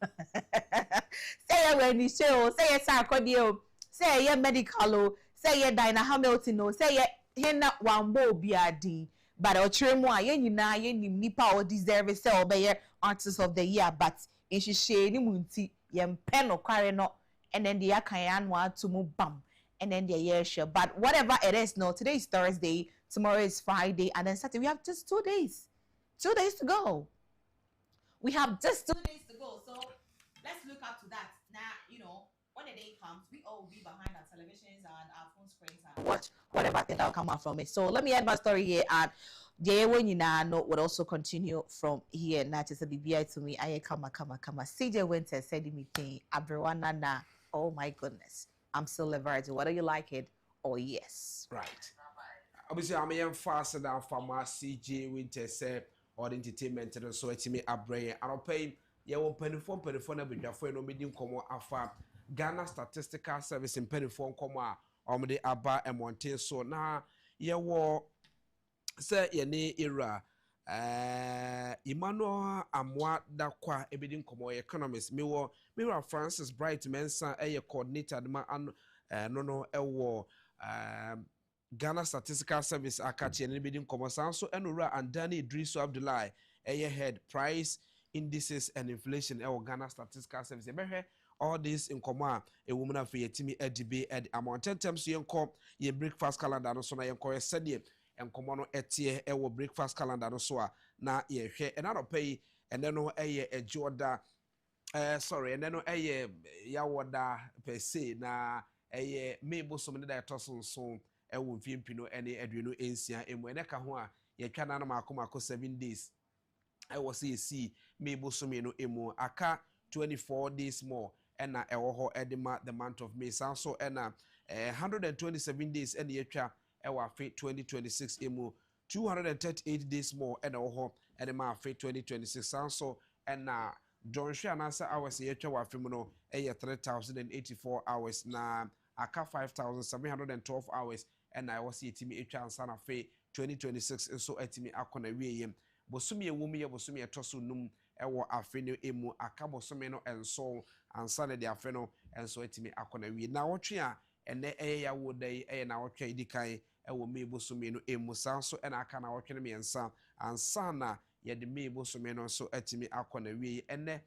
say when you show, say a sarcodio, say a medical, say ye Dinah Hamilton no say ye hena wambo biadi but ochiremu a ye nyina ye nim nipa o deserve say obeye artist of the year but in she ni munti ye mpe no kware no and then the akan anwa to mu bam and then the year sure but whatever it is no today is Thursday, tomorrow is Friday, and then Saturday we have just 2 days. 2 days to go. We have just 2 days to go. So let's look up to that. Now, you know, when the day comes, we all will be behind our televisions and our phone screens and watch whatever thing that will come out from it. So let me end my story here, and Jay would also continue from here. Not just a BBI to me. I come. CJ Winter said me thing. Abrewana na. Oh my goodness. I'm still a virgin. Whether you like it or yes. Right. Obviously, I'm a faster than farmer CJ Winter said or the entertainment and so it's me a brain. And I'll pay you will penny phone na be your friend no medium come afa Ghana Statistical Service in penny phone come on the aba and monte so na ye wo say ye ne era Emmanuel Amwa Dakwa ebedin come economist me Francis Bright Mensa coordinator ma no ewo Ghana Statistical Service akachi and bidding commerce so enura and Danny Idrisu Abdullah head price indices and inflation Ghana Statistical Service all this in command a woman of yetimi edibe ed amount 10 times yenko ye breakfast calendar no so na yenko sedie and common etie breakfast calendar no so na ye hwe and not pay and then no a joda sorry and then no yawoda per se na mebo so many that so ewo mfimpino ene aduonu ensia emu ene ka ho a ye twa na makoma 7 days ewo see mebo so me no emu aka 24 days more ena ewo ho edema the month of May so ena 127 days ene ye twa ewo afi 2026 emu 238 days more ena ewo ho edema afi 2026 so ena John Shea anasa hours ye twa wa afi mu no 3084 hours na aka 5712 hours and I was yetimi etwa ansa na fe 2026 so etimi akona wieyem bosumi ewumi ye bosumi etoso num ewo afe no emu aka bosumi no enso ansa na de afe no enso etimi akona wie na wotwe a ene ya wodai na wotwe idikan ewo me bosumi no emu sanso ena aka na wotwe no miensa ansa na ye de me bosumi no so etimi akona wie ene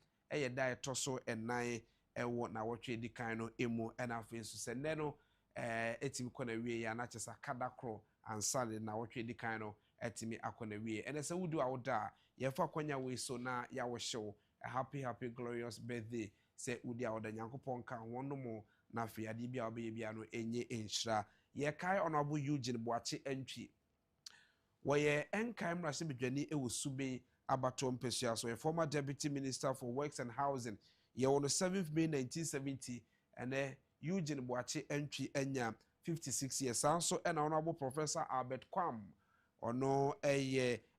da etoso enan ewo na wotwe idikan no emu ena afe so se ne no etimi kona wie ya na chesa kadakro ansale na wotwe di kan no etimi akona wie ene se wudu awoda ye fa kwanya we so na ya wo hyew a happy glorious birthday se wudi awoda nyankopon ka wono mo na fe ade bia obe bia no enye enhira ye kai honorable Eugene Boache Antwi wo ye enkai mrase bedwani ewo sube abato mpesua so a former deputy minister for works and housing ye on the 7th May 1970 and Eugene Boache Antwi enya 56 years also and honorable Professor Albert Kwam ono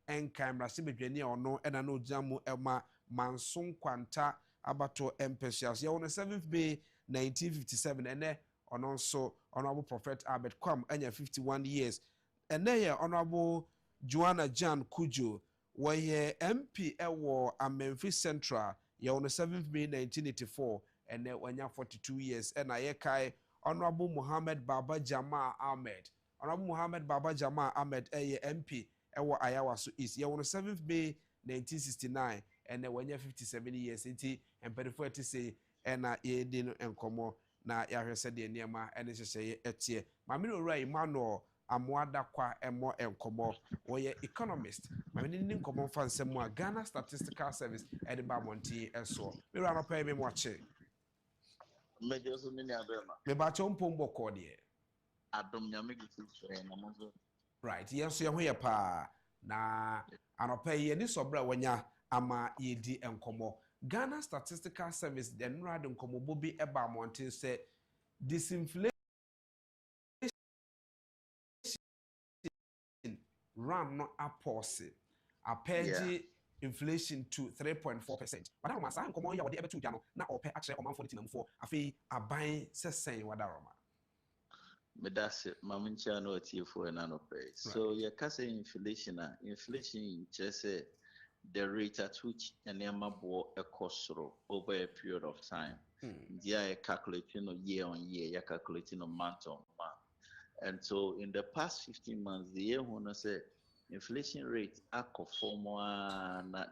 enkai mrase bedwani ono ena no jamu ema manson kwanta abato mpesua so ye on the 7th May 1957 and ono so honorable Prophet Albert Kwam enya 51 years and honorable Joanna Jan Kujo where MP ewo Memphis Central ye on the 7th May 1984 and when 42 years and kai honorable Muhammad Baba Jama Ahmed honorable Muhammad Baba Jama Ahmed MP ewo Ayawa so is ye on the 7th May 1969 and when 57 years enti empedifo to say and ye din enkomo na ya hwese de niema ene hyehye etie mamiro rai Emmanuel Amwada kwa emo enkomo woye economist mamini ni nkomo fa nsem a Ghana Statistical Service ediba monti eso miro anopa me moache meje so ni adema me ba chompo mboko de adom nyame gitu na mozo right yes ye ho ye pa na anopa ye ni sobra wanya ama yedi enkomo Ghana Statistical Service the nrad nkomo bobi eba monti se disinflation ran no apose apage inflation to 3.4%. But I'm saying come on ya wode ebetu no na ope akere oman 40 afi aban sesen wadaroma. Medase mamuncha no atiefo na no pay. So ya kase inflation just say the rate at which an emabo ekosro over a period of time. Yeah, calculating year on year, you're calculating month on month. And so in the past 15 months, the year when I say inflation rate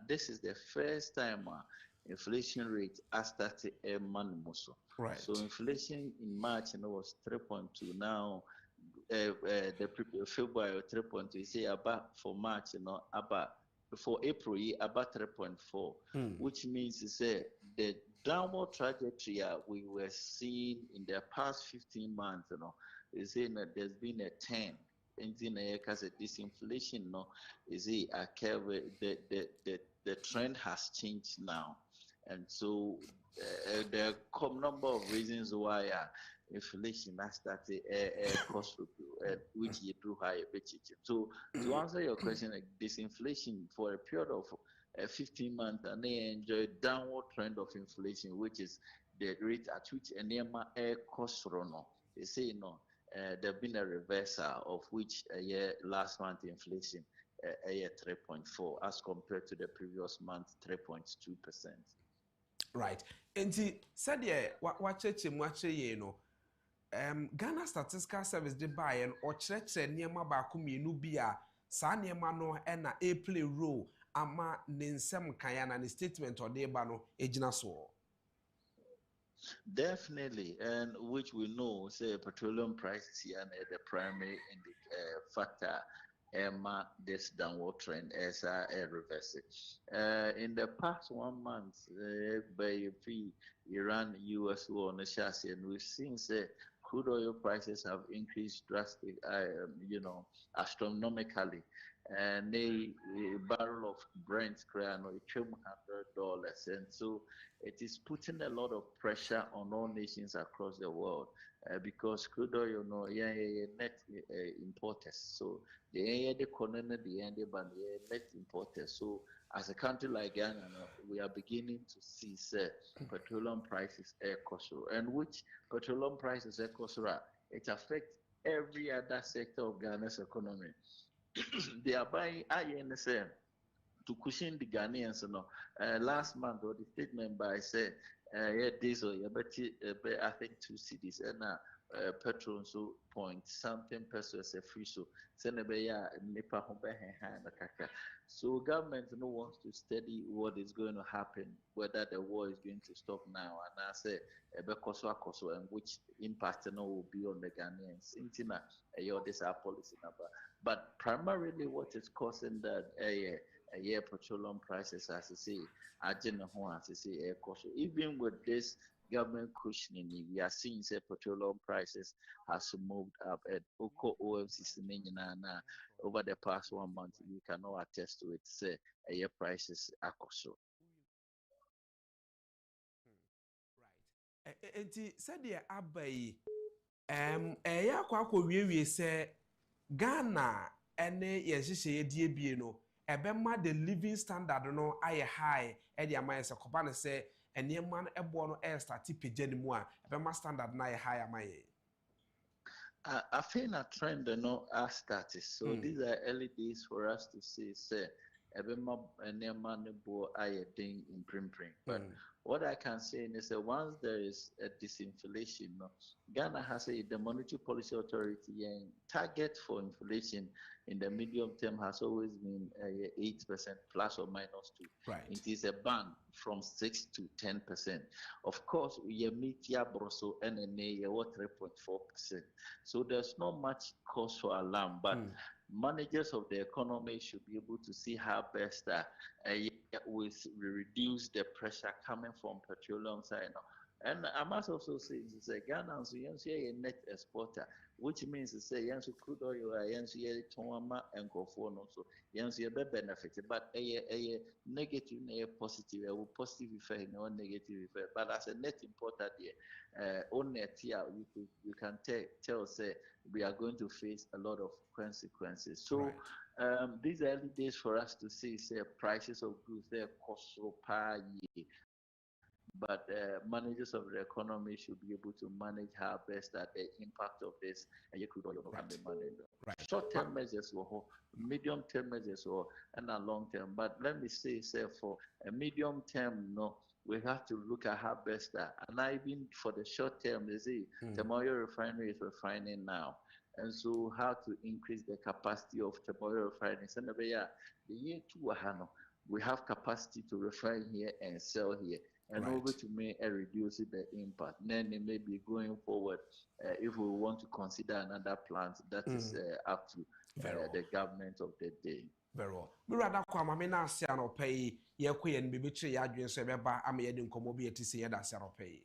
this is the first time inflation rate has started a month also. Right. So inflation in March was 3.2. Now February 3.2. You say about for March, about for April, about 3.4, which means to say the downward trajectory we were seeing in the past 15 months, is saying that there's been a 10. Because disinflation, is a curve. The trend has changed now, and so there are a number of reasons why inflation has started cost review, which you do higher. So to answer your question, disinflation for a period of 15 months, and they enjoy downward trend of inflation, which is the rate at which air cost run. They say there's been a reversal of which last month inflation 3.4 as compared to the previous month 3.2%. Right. Enti said wacheche mwache Ghana Statistical Service de buy or church niema ba mienu bi a saa niema no na play role ama ne nsem kan na ne statement or de ba no ejina so. Definitely, and which we know, say petroleum prices here and the primary factor, this downward trend as a reverse. In the past 1 month, by Iran, US war on the chassis, and we've seen say crude oil prices have increased drastically, astronomically. And a barrel of Brent crude oil $100, and so it is putting a lot of pressure on all nations across the world because crude oil, net importers. So the net importers. So as a country like Ghana, we are beginning to see petroleum prices and which petroleum prices it affects every other sector of Ghana's economy. They are buying INSM to cushion the Ghanaians. Last month, or the statement by said, diesel, I think 2 cities, and petrol so point something pesos a free so so government wants to study what is going to happen, whether the war is going to stop now, and I say and which impact will be on the Ghanaians. This our policy number. But primarily what is causing that petroleum prices, as I say, air cost. Even with this government cushioning, we are seeing say petroleum prices has moved up at OMCC over the past 1 month. We cannot attest to it. Say air prices are cost. Right. Enti said the abai akwa say Ghana ene yehye die bie no ebema the living standard no aye high e de amaye se koba ne se enema no ebo no e start page ni mu a ebema standard na aye high amaye. I think a trend has started. So these are early days for us to see say ebema enema no bo aye ding in print. But what I can say is that once there is a disinflation, Ghana has the Monetary Policy Authority and target for inflation in the medium term has always been 8% plus or minus 2. Right. It is a band from 6 to 10%. Of course, we meet Yabroso NNA 3.4%. So there's not much cause for alarm, but managers of the economy should be able to see how best we reduce the pressure coming from petroleum side. And I must also say, Ghana is a net exporter, which means to say, yes, crude oil, yes, Toma and Gofon also, yes, you benefit, but a negative, a positive, a positive effect, no negative effect. But as a net importer, on a tier, you can tell, say, we are going to face a lot of consequences. So, these early days for us to see, say, prices of goods, their cost so per year. But managers of the economy should be able to manage how best that the impact of this crude oil can be managed. Short-term measures or medium-term measures and a long-term. But let me say for a medium-term, we have to look at how best that. And even for the short-term, they say the oil refinery is refining now. and so how to increase the capacity of temporary refining. And the year 2 we have capacity to refine here and sell here, and over to me reduce the impact. Then it may be going forward if we want to consider another plant that is up to the government of the day. Very well. Me rather kwa mama na ase anopai ye koye ni bibichire ya adwen so ebeba ama ye di nkomo bi etisi ye da ase anopai.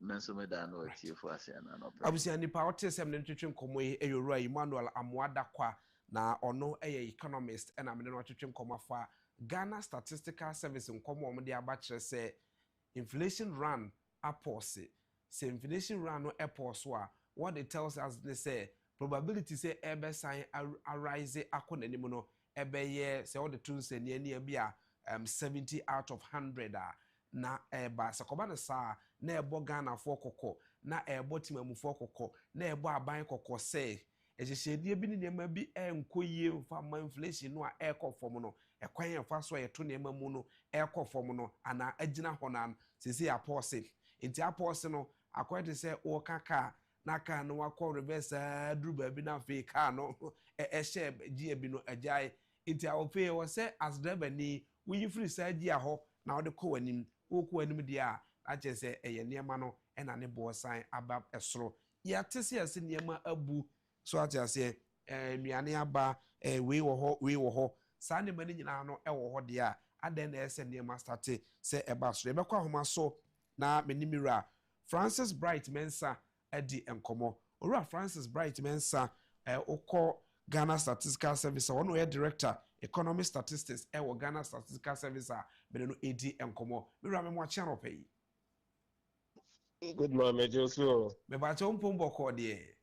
Menso me da no ati fo ase na anopai. Abusia nipa otisem ne ntwetwe nkomo yi eyowura Emmanuel Amuada kwa na ono eye economist na me no twetwe nkomo afa Ghana Statistical Service nkomo omde abachire se inflation run apose. Se inflation run no epose a what it tells us they say probability say ebe sign arise akọ nanim no ebeye say all the tools and near be 70 out of 100 na eba sakoba na sa na ebo Ghana for kokọ na ebo timamu for kokọ na ebo aban kokọ say ehyehyedie bi ne nema bi enkoyie mfa ma inflation no a ekọ fom no ekwan emfa so yeto nema mu no ekọ fom no ana agina honan sisi apose enti apose no akwete say o kaka na ka no wakọ reverse druba bi na fe ka no ehye gie bi no ajai enti awofie wo say as driver ni wi free sa gie ho na wo de kọ wanim wo kọ wanim dia a che say eye nema no ena ne bo san aba esoro ya tese ase nema abu so ati say nnuane aba we wo ho sa ne mani nyina no wo ho de a aden na ese nema start say eba so ebekọ ahoma so na menimira Francis Bright Mensa edi enkomo ora Francis Bright Mensa okọ Ghana Statistical Service ono ye director economic statistics wo Ghana Statistical Service be no edi enkomo mira me mo channel pay. Good morning, Joshua. Me ba che mpombo ko de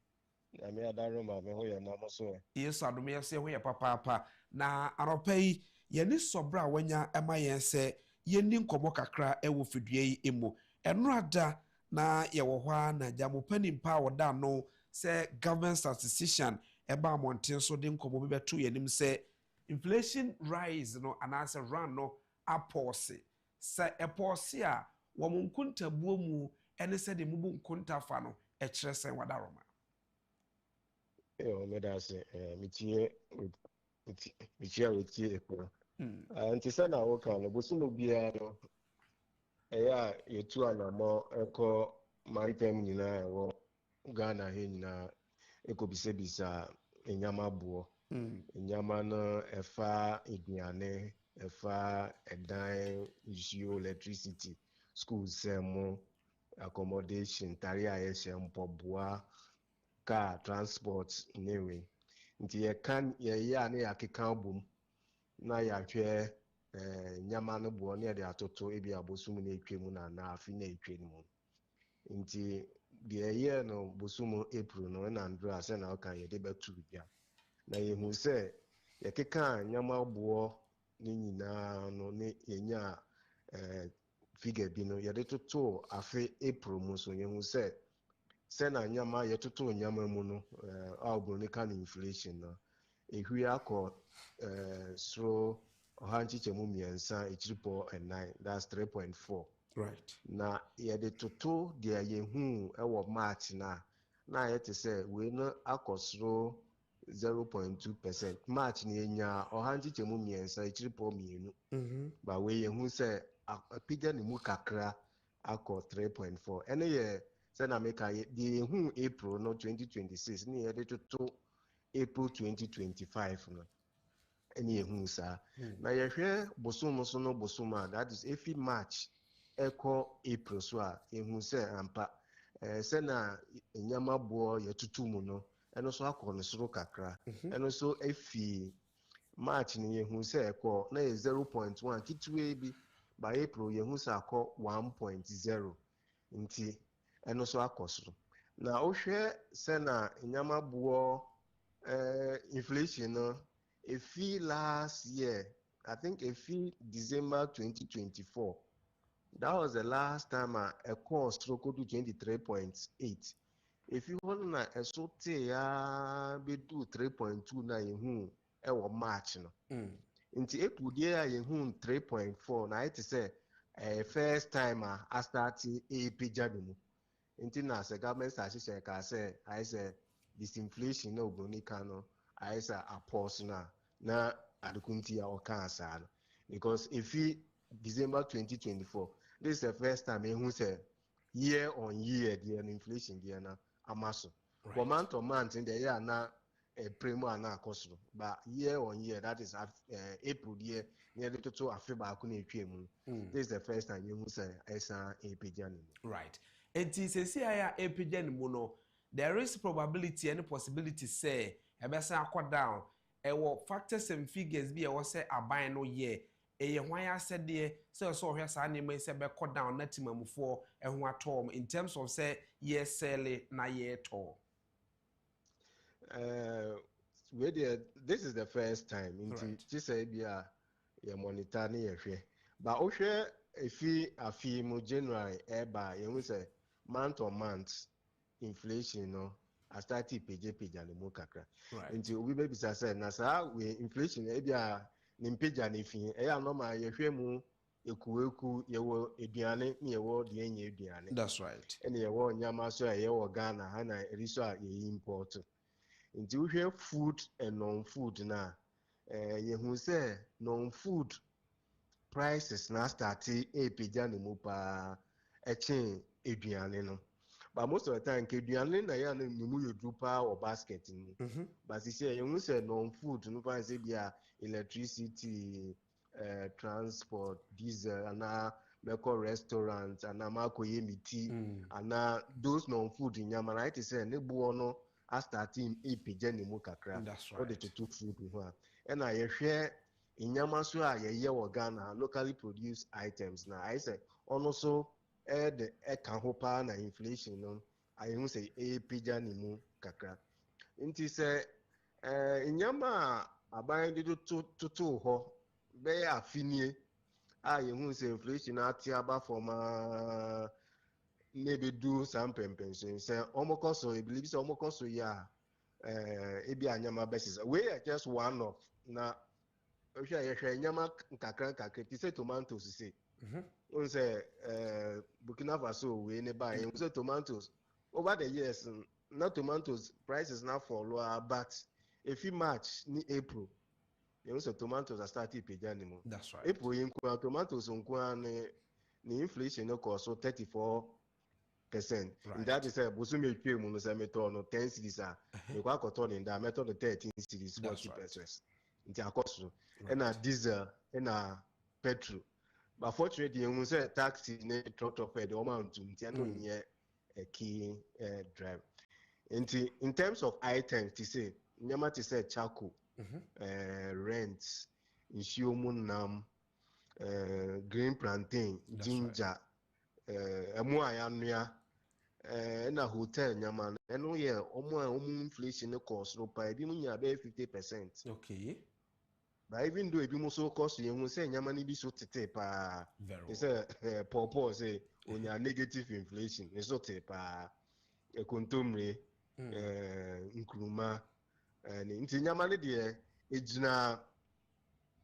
na me adaro ma me ho ye na mo so yes adome ye se ho ye papa na aropai ye ni sobra wanya ema ye se ye ni nkomo kakra wo fidue yi emo eno ada na ye wo hwa na jamopani mpa woda no se government statistician eba monten so de nkomo be beto ye nim se inflation rise no anase run no apose se epose a wo munkunta buo mu ene se de mubu nkunta fa no e kire sen wadaroma me da se mitie ko anti sana wo kan no bosumo bia no eya yetu anamo eko maritime nyina wo Ghana he nyina ekobisebisa enyama buo enyama no efa eduane efa edan issue electricity school semo accommodation tari ayeshe mpoboa car transport anyway nti ye kan ye ya na yakeka obum na ya hwe nyama no buo na de atoto ebi abosum na etwemu na afi na etwemu nti de ye no bosum April no na ndro ase na okan ye de betu bia na ye hu se ye keka nyama buo ni nyina no ne yenya figure bi no ye de toto afi April mu so ye hu se na nyama ye toto nyama mu no album ne kan inflation no ehwi akọ sro ohanchichemu miensa echiripo and 9 that's 3.4 right na ye de toto de ye hu ewo March na ye te say we no akosro 0.2%. March ni enya ohanchichemu miensa echiripo mienu ba we ye hu say apija ni mu kakra akọ 3.4 ene ye say na make ye hu April no 2026 ni ye de toto April 2025 no any ehunsa na yehwe bosom so no bosoma that is every March eko April so a ehunsa ampa se na enyama bo yetutumu no eno so akọ no soro kakra eno so efi March ni ehunsa eko na 0.1 kitwe bi by April yehunsa akọ 1.0 nti eno so akọ soro na ohwe se na enyama bo inflation if last year, I think if December 2024, that was the last time a cost stroke to 23.8. If you want na esote ya be do 3.2 na yehu e wo March no. Nti epudie ya yehu 3.4 na it say first time I start e pejadu mu. Nti na se government assistant ka say I say disinflation no obonika no aisa a pause na adukunti ya okansa no because if December 2024 this is the first time who say year on year the inflation there na amaso for month on month in the year na primo na akosoro but year on year that is April year nearly to afeba ku na etwemu this is the first time you say esa epejani right enti sesi aya epejani mu no there is probability and possibility say ebesa akọ down ewo factors and figures bi e wo say aban no ye eye hwan asede say so hwe sa na me say be kọ down na timamufo eho atom in terms of say ye sell na ye to this is the first time in this area you monitor na ye but o hwe afi mu January eba you say month on month inflation no I started page and the kakra until we baby say na sa we inflation ebia ni page and ifi e normal ye hwe mu ekueku ye wo eduane na ye wo de enye eduane that's right and ye wo nyama so ye wo Ghana ha na eriso a ye import until we hear food and non-food na ye hu say non-food prices na start page and mu pa echen eduane no. But most of the time, keduane na ya na mu yodrupa or basket ni. But say you say non-food, no pan say bia electricity, transport, diesel, and meko restaurant, and mako yemiti, and those non-food in Yamana. It say ne buono a starting page ni mu kakra. That's right. Or the to food one. And I share in Yamasu a ye Ghana locally produced items. Now I say also. The hopa na inflation no I say pija ni mu kakra nti se nyama aban de to ho be afinie a say inflation ati aba from maybe do some pension say omokoso I believe say omokoso ya ebi anyama basis we are just one of na hwe nyama kakra ti say tomatoes say we say Burkina Faso we nearby we say tomatoes over the years not tomatoes prices now fall but if you March ni April you say tomatoes are starting page anymore. That's right. April in tomatoes on ni inflation no cost so 34%. And that is a busume pay mu no say meto no 10 cedis a me kwa koto in that meto the 13 cedis 40 pesos. Nti akoso and diesel and petrol. But fortunately, you say taxi ne trot of the amount to ntia a key drive. In terms of items, to say nyama to say charcoal, rent, insumunam, green plantain, ginger, emuayanua, and a hotel nyama. And we are almost inflation cost no pa ebi munya be 50%. Okay. But even though ebi so cost you say nyama ni bi so tete pa they say popo say onya negative inflation e so tete pa ekontomre nkruma nti nyama ne de ejina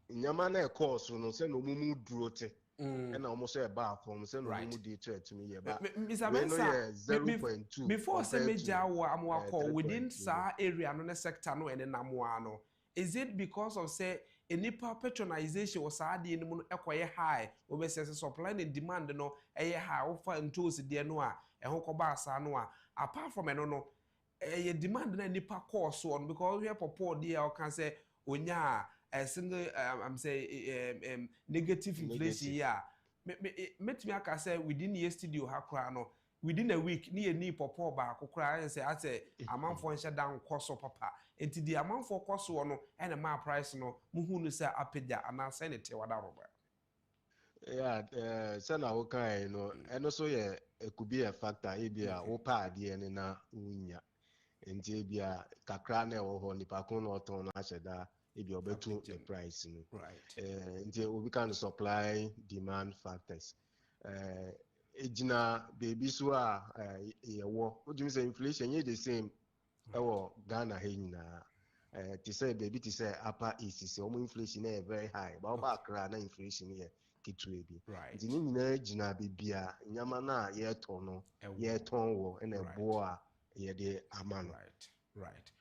nyama na cost no say no mumu duro te and almost say ba from say no mumu dey to me here but Mr. Bensa 0.2 before say meja wo amwa call within sa area no sector no ene namwa no. Is it because of say a nipa patronization was adi in mun ekoye high we say supply and demand no eye high offer into de no a ehon ko ba asa no a apart from no demand na nipa course on because we popo there can say onya a single I'm say negative inflation yeah met me aka say within the studio ha no within a week ni popo ba kokra say ate amanfo nhyɛ dan koso papa enti di amanfo koso no ene ma price no muhu no say apagya ana say ne te wada roba yeah say na wo kan no eno so ye could be a factor e bia wo pa ade ne na unya enti bia kakra na wo ho nipa kon no ton na hyeda e bia obetu the price no right enti we can supply demand factors ejina baby so a yewo what do you say inflation ye the same ewo Ghana he nyina to say baby to say upper east say inflation is very high but ba kra na inflation here kitwe bi nti ni nyina ejina bibia nyama na ye to no ye ton wo na ebo a ye de ama no Right.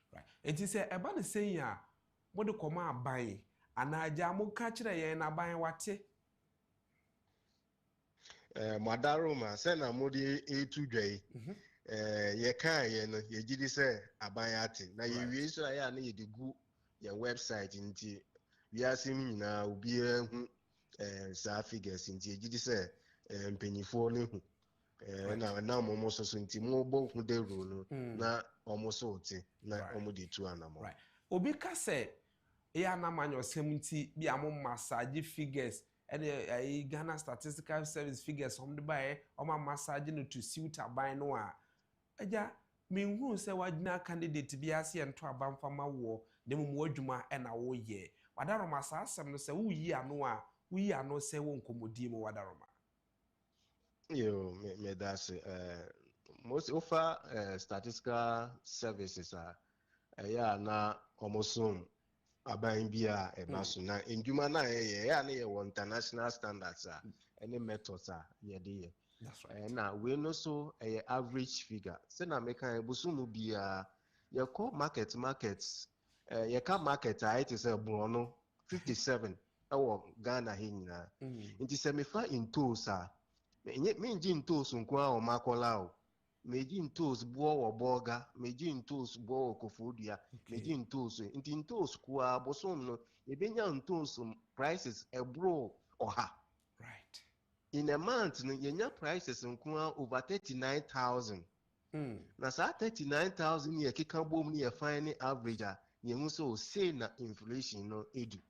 It is a bad saying, what do come out buying? And I jam catch it and I buy what? Madaroma, send a modi A2J. Ye can, ye did say a buy at it. Now you wish I need to go your website into we are seeing now be sa figures into you say penny for na almost so nti mo bo hu de ru no na almost so ti na omo de tu anamo right obi ka say e anamanyo semti bi am massage figures and Ghana Statistical Service figures on the buy o ma massage no to suit aban no a aja me hu say wagina candidate bi ase ento aban fama wo de mo adwuma e na wo ye wadaroma sa asem no say wo yi ano say wo nkomodi mo wadaroma yo me that's most offer statistical services yeah na almost aban bia e baso na ndwuma na ya na ye international standards any methods ye dey. That's right. Na we no so average figure. Say na make an busumu bia ye call markets ye ka market it is a brono 57 Ghana he nyina. Nti se me fa in tools me nji in tools nko a o makola o. Meji in tools bo wo boga, meji in tools bo akufo-addo, meji in tools nti in tools kwa bosum no e benya in tools prices e bro oha. Right. In a month, your prices over 39,000. Now, 39,000 you can boom near finding average. You also say na inflation no edu.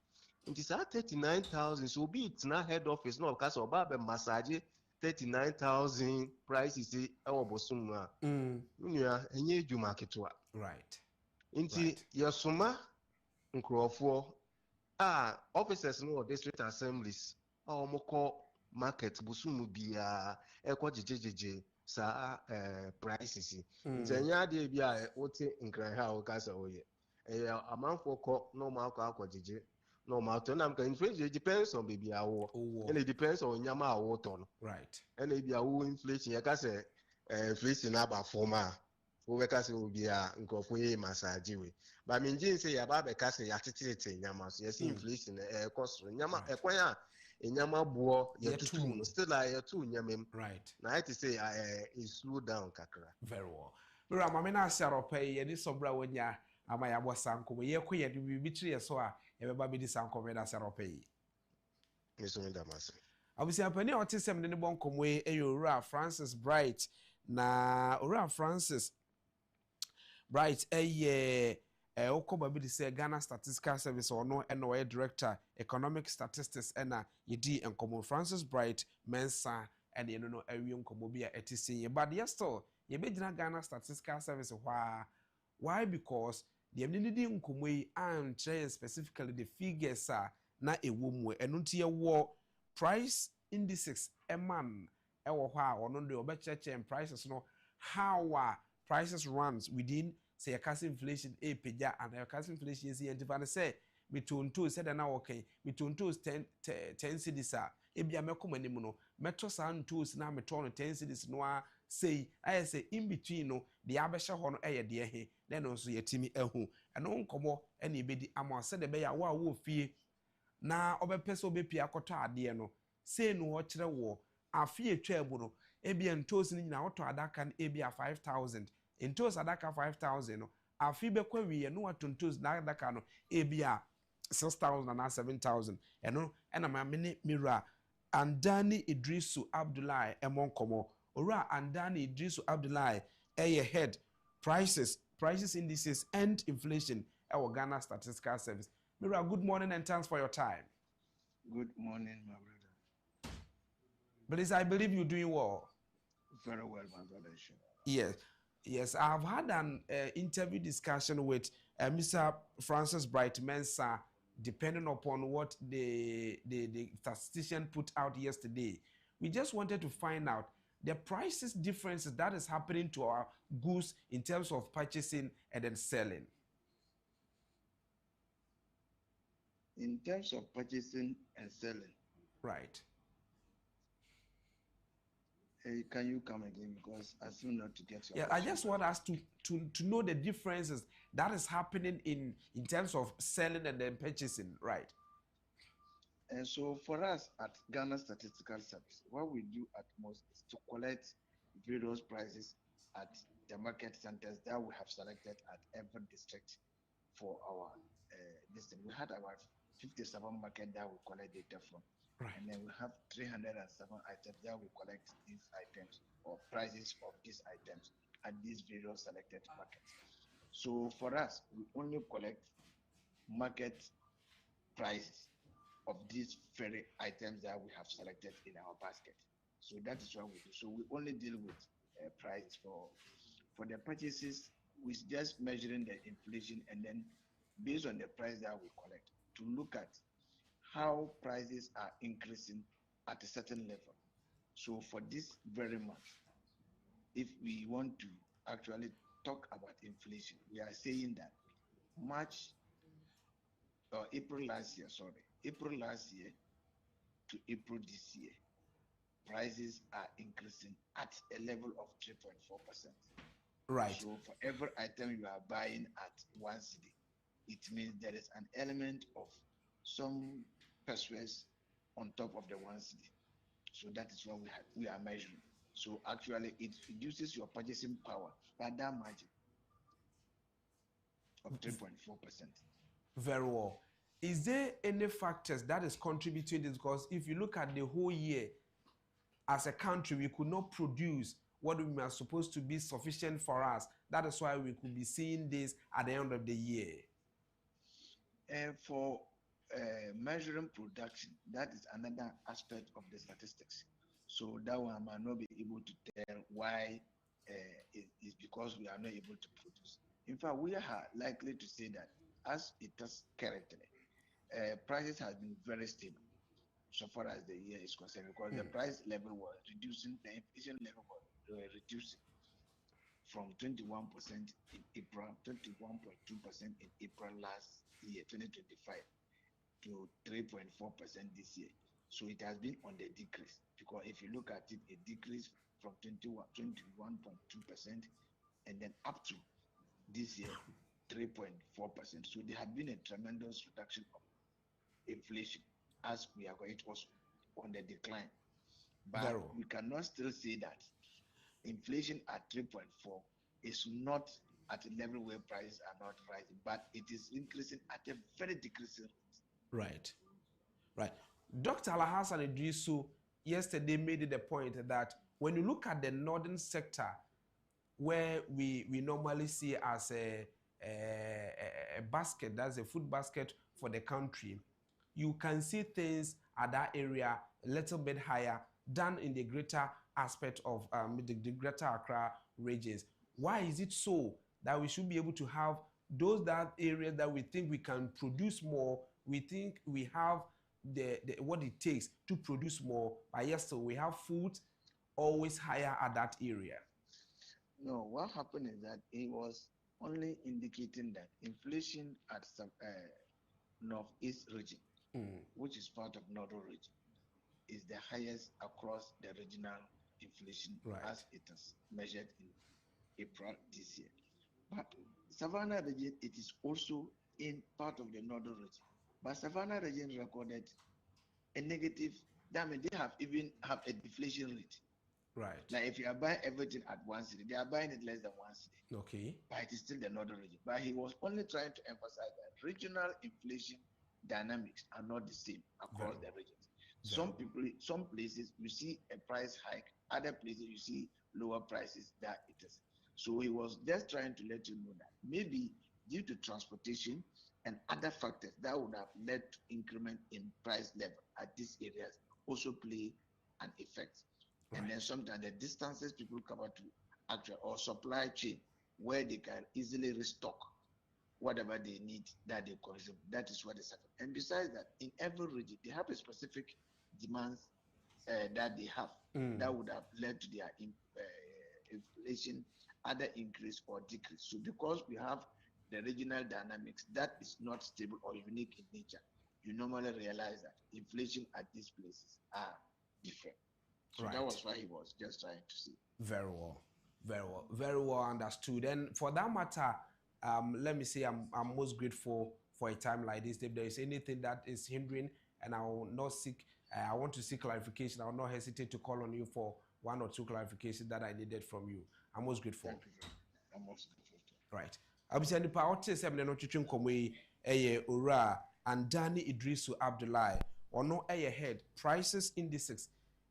It is 39,000. So be it na head office no because of Baba massage 39,000 prices our bosuma. Yeah, enye ju marketwa. Right. Inti your suma nkrofo officers no district assemblies moko market busumu bia ekwo jejejeje sa prices ntanya de bia wote nkran ha o kasa oye amanfo ko no ma akọ jeje no ma to nam kan inflation depends on baby awo and it depends on nyama awo to no right and e bia awo inflation ya kasa inflation aba forma wo be kasa obi a nkofo ye massage we ba minjin say ya ba be kasa ya titete nyama so yes inflation cost nyama ekwan a nyama buo ya tutu no still ya tu nyama right na I to say it slow down kakra very well mira mama na asiaropa ye ni sobra wonya ama ya bosa nkomo ye ko ye de bitire so a ye beba bi di sankomo na asiaropa yi eso nda mase abusi apani otisem ne bon komo e Owura Francis Bright na Owura Francis Bright okoba bi say Ghana Statistical Service ono eno director economic statistics ena yedi enkomo Francis Bright mensa ene no awie nkomo bi a etisi but yes still ye begina Ghana Statistical Service why because the emnidi nkomo yi am train specifically the figures na ewo mu eno ntie wo price indices eman ewo ha ono de obecheche prices no how prices runs within say a inflation peja and a inflation is and say between two said na okay between two 10 cities ebia mekom anim no meto san tools na meto no 10 cities no say I say in between no the abehye ho no de he then no so yetimi ahu eno nkomo ene ebedi ama say de be ya wo fie na obepese obepia akoto ade no say no ho kire wo afie etwa ebu no ebia ntos ni nyina oto adaka na ebia 5000 ntos adaka 5000 no afi bekwa wiye no watontos na adaka no ebia 6000 na 7000 eno ena ma mene mira Andani Idrisu Abdullahi emonkomo ora Andani Idrisu Abdullahi head prices indices and inflation our Ghana Statistical Service. Mira, good morning and thanks for your time. Good morning, my brother. Please, I believe you're doing well. Very well, my brother. Yes. I've had an interview discussion with Mr. Francis Bright Mensa, depending upon what the statistician put out yesterday. We just wanted to find out the prices differences that is happening to our goods in terms of purchasing and then selling. In terms of purchasing and selling. Right. Hey, can you come again because I seem not to get your Yeah, I question. just want us to know the differences that is happening in terms of selling and then purchasing, right? And so for us at Ghana Statistical Service, what we do at most is to collect various prices at the market centers that we have selected at every district for our district. We had about 57 market that we collect data from. Right. And then we have 307 items that we collect these items or prices of these items at these various selected markets. So for us, we only collect market prices of these very items that we have selected in our basket. So that is what we do. So we only deal with prices for the purchases. We just measuring the inflation and then based on the price that we collect to look at how prices are increasing at a certain level. So for this very month, if we want to actually talk about inflation, we are saying that March or April last year, April last year to April this year, prices are increasing at a level of 3.4%. Right. So for every item you are buying at 1 city, it means there is an element of some pesos on top of the 1 city. So that is what we are measuring. So actually, it reduces your purchasing power by that margin of 3.4%. Very well. Is there any factors that is contributing this? Because if you look at the whole year, as a country, we could not produce what we are supposed to be sufficient for us. That is why we could be seeing this at the end of the year. And for measuring production, that is another aspect of the statistics. So that one I might not be able to tell why it's because we are not able to produce. In fact, we are likely to say that as it is currently, prices have been very stable so far as the year is concerned because the price level was reducing, the inflation level was reducing from 21% in April, 21.2% in April last year, 2025, to 3.4% this year. So it has been on the decrease because if you look at it, it decreased from 21.2% and then up to this year, 3.4%. So there had been a tremendous reduction of inflation as we are going, it was on the decline. But we cannot still say that inflation at 3.4 is not at a level where prices are not rising, but it is increasing at a very decreasing rate. Right. Right. Dr. Alhassan Idrisu yesterday made it a point that when you look at the northern sector, where we normally see as a basket, that's a food basket for the country, you can see things at that area a little bit higher than in the greater aspect of the greater Accra regions. Why is it so that we should be able to have those that areas that we think we can produce more, we think we have the what it takes to produce more, but yes, so we have food always higher at that area? No, what happened is that it was only indicating that inflation at some northeast region, which is part of northern region, is the highest across the regional inflation as it is measured in April this year. But Savannah region, it is also in part of the northern region. But Savannah region recorded a negative, that means they have even have a deflation rate. Right. Like if you are buying everything at 1 city, they are buying it less than 1 city. Okay. But it is still the northern region. But he was only trying to emphasize that regional inflation dynamics are not the same across the regions. Some places you see a price hike, other places you see lower prices than it is. So he was just trying to let you know that maybe due to transportation and other factors that would have led to increment in price level at these areas also play an effect. And then sometimes the distances people cover to actual or supply chain where they can easily restock whatever they need that they consume. That is what is happening. And besides that, in every region, they have a specific demands that they have that would have led to their inflation, either increase or decrease. So because we have the regional dynamics that is not stable or unique in nature, you normally realize that inflation at these places are different. So that was what he was just trying to say. Very well. Very well understood. And for that matter, let me say I'm most grateful for a time like this. If there is anything that is hindering and I will not seek, I want to seek clarification, I will not hesitate to call on you for 1 or 2 clarifications that I needed from you. I'm most grateful. Thank you very much. I'm most grateful. Right. Abisa nipa ote se me no twetwe nkomo yi eye owura Andani Idrisu Abdullahi ono eye head prices indices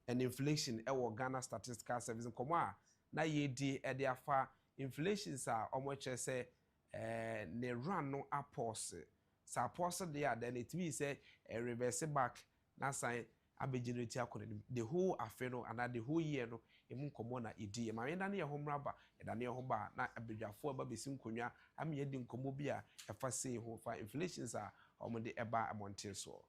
and inflation ewo Ghana Statistical Service nkomo a na ye di e de afa inflations a omo che se ne run no apose sa apose de a then it means say reverse back na sign abegenerate akọ the whole affair no and the whole year no emu nkomo na idi ma yenda na ye homraba eda na ye ho ba na abedwafo ba besim konwa am ye di nkomo bi a efa sei ho fa inflations a omo de eba amonte so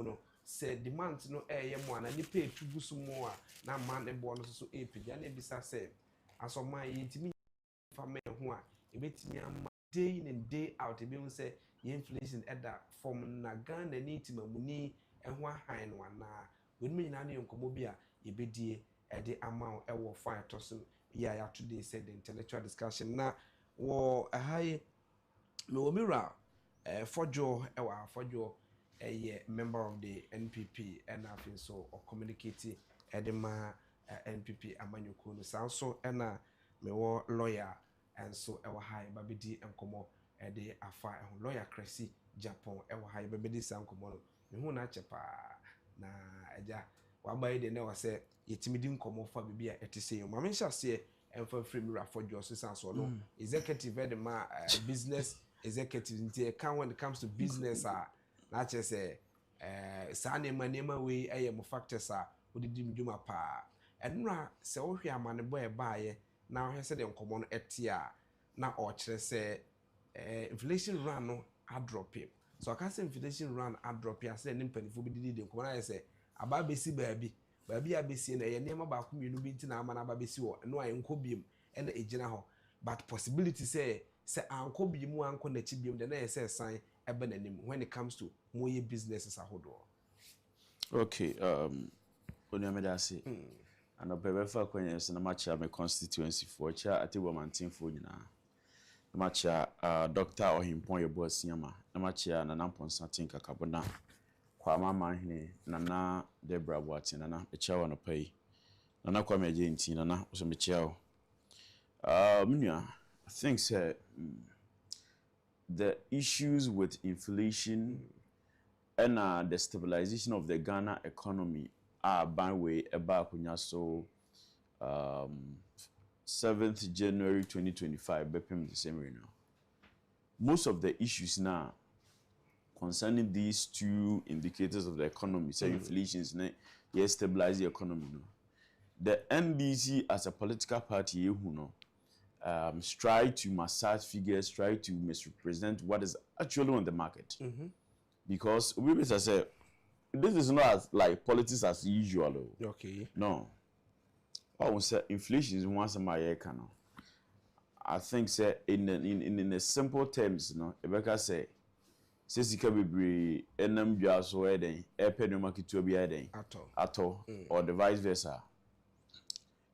no say demand no mo ana ni pay tubu so mo a na man e bo no so e pija na bisa say asoma yintimi fama ho a ebetimi am day in and day out e be won say inflation edda from na Ghana ni timamuni ho ahan no ana wonu nyina na nkomo bi a yebedie ede amount e wo fire tosin ya today said the intellectual discussion na wo ahai me wo mira fojo e wa fojo member of the NPP and I feel so or communicate edema NPP amanyoko no sanso na me wo lawyer and so e wa high babidi enkomo de afa lawyer Kencity Agyapong e wa high babidi sankomo no me hu na chepa na eja wa bayi de na wa se yetimidi nkomo fa bibia etise yo mama ncha se emfa free mira for jo sanso no executive edema business executive nti can when it comes to business na che say sa nema we mo factors odidi mdwuma pa enra se wo hwe amane boy baaye na wo se de nkomo no etia na o kire se inflation run no a drop him so I can say inflation run a drop ya say ne mpanifo bi didi de nkomo na say aba besi baabi abesi na ye nema ba ko mienu bi ntina ama na aba besi wo no ayi nko biem na ejina ho but possibility say anko biemu anko na chi biem de na ye say sign ebe na nim when it comes to moye businesses ahodo. Okay, only amedasi and obebefa kwenye se na macha me constituency for cha atibo mantin for nyina na macha Dr. Ohimpon yebo asiama na macha na namponsa tinka kabona kwa mama hene nana Debra Boati nana echawa no pai nana kwa meje nti nana so mechiao I think the issues with inflation and the stabilization of the Ghana economy are by way about so 7th January 2025 BPM the same right now. Most of the issues now concerning these two indicators of the economy, say inflation is yes, stabilize the economy. No. The NDC as a political party, you know, try to massage figures, try to misrepresent what is actually on the market. Because we say this is not as like politics as usual. Okay. No. I would say inflation is once a my canal. I think say in the simple terms, you know, Rebecca say sika bebre enam dwa so eden epe no market to be eden ato or the vice versa.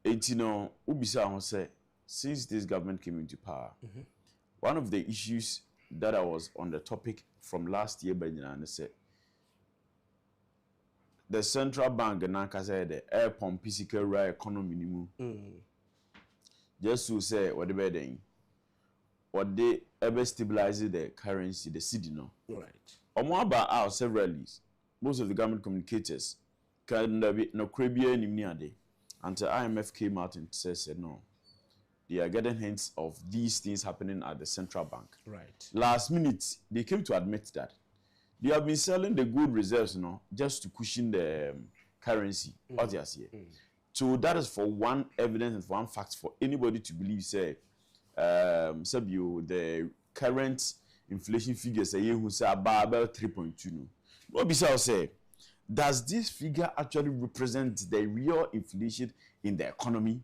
Enti no ubisa ho say since this government came into power, one of the issues that I was on the topic from last year, but said the central bank and the air pump physical right economy. Just to say what the bedding, what they ever stabilize the currency, the cedi no. Right. Or more about our several most of the government communicators can be no crabia in day until IMF came out and said no. They are getting hints of these things happening at the central bank. Right. Last minute, they came to admit that they have been selling the gold reserves, you know, just to cushion the currency. So that is for one evidence and for one fact for anybody to believe, say, the current inflation figures say who say about 3.2. No, what besides say, does this figure actually represent the real inflation in the economy?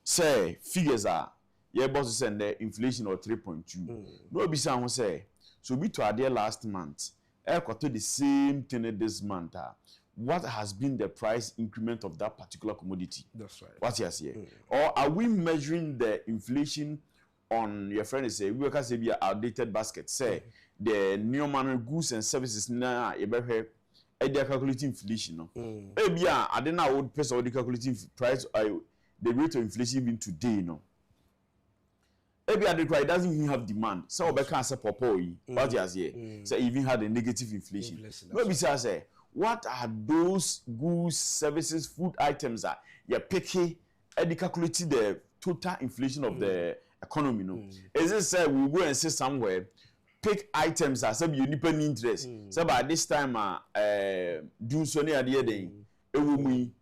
Say figures are yeah boss send the inflation of 3.2. No be say say so be to adhere last month. To the same thing this month. What has been the price increment of that particular commodity? That's right. What's yes here? Or are we measuring the inflation on your friend say we can say be outdated basket? Say the new manner goods and services now you better they calculating inflation. No, maybe I don't know what person would calculating price. The rate of inflation even today, no. Maybe it doesn't even have demand. So we can't say popoi. What you say? So even had a negative inflation. Maybe say, what are those goods, services, food items that you're picking and calculating the total inflation of the economy? No, is it say we go and say somewhere pick items that some unique interest. So by this time, do so near the day, it will mean.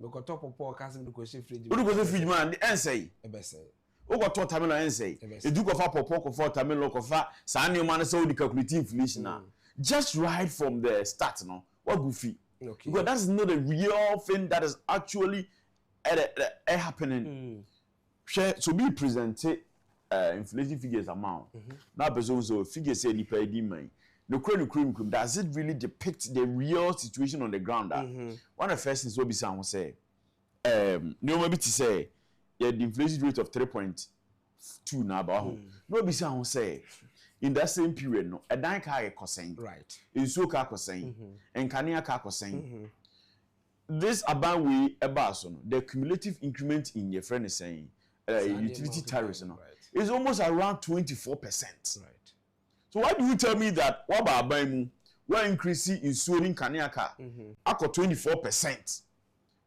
Because top of Paul Cassim question fridge. Who goes to fridge man? Answer. Who got taught Tamil answer? The Duke of Apple for Tamil Locofa, Sani man so the calculating inflation. just right from the start, no, what goofy. Okay. Because that's not a real thing that is actually happening. So be presented inflation figures amount. Now, person so figures say the per demand. No cream. Does it really depict the real situation on the ground? One of the first things will be someone say, no maybe to say, yeah, the inflation rate of 3.2 now about no be someone say. In that same period, no, a dime car cosine, right? In so car cosine, and cania car cosine. This about we about the cumulative increment in your friend is saying, utility tariffs, no, is almost around 24%. Right. So why do you tell me that what about buying we're increasing in swelling cania car? I got 24%.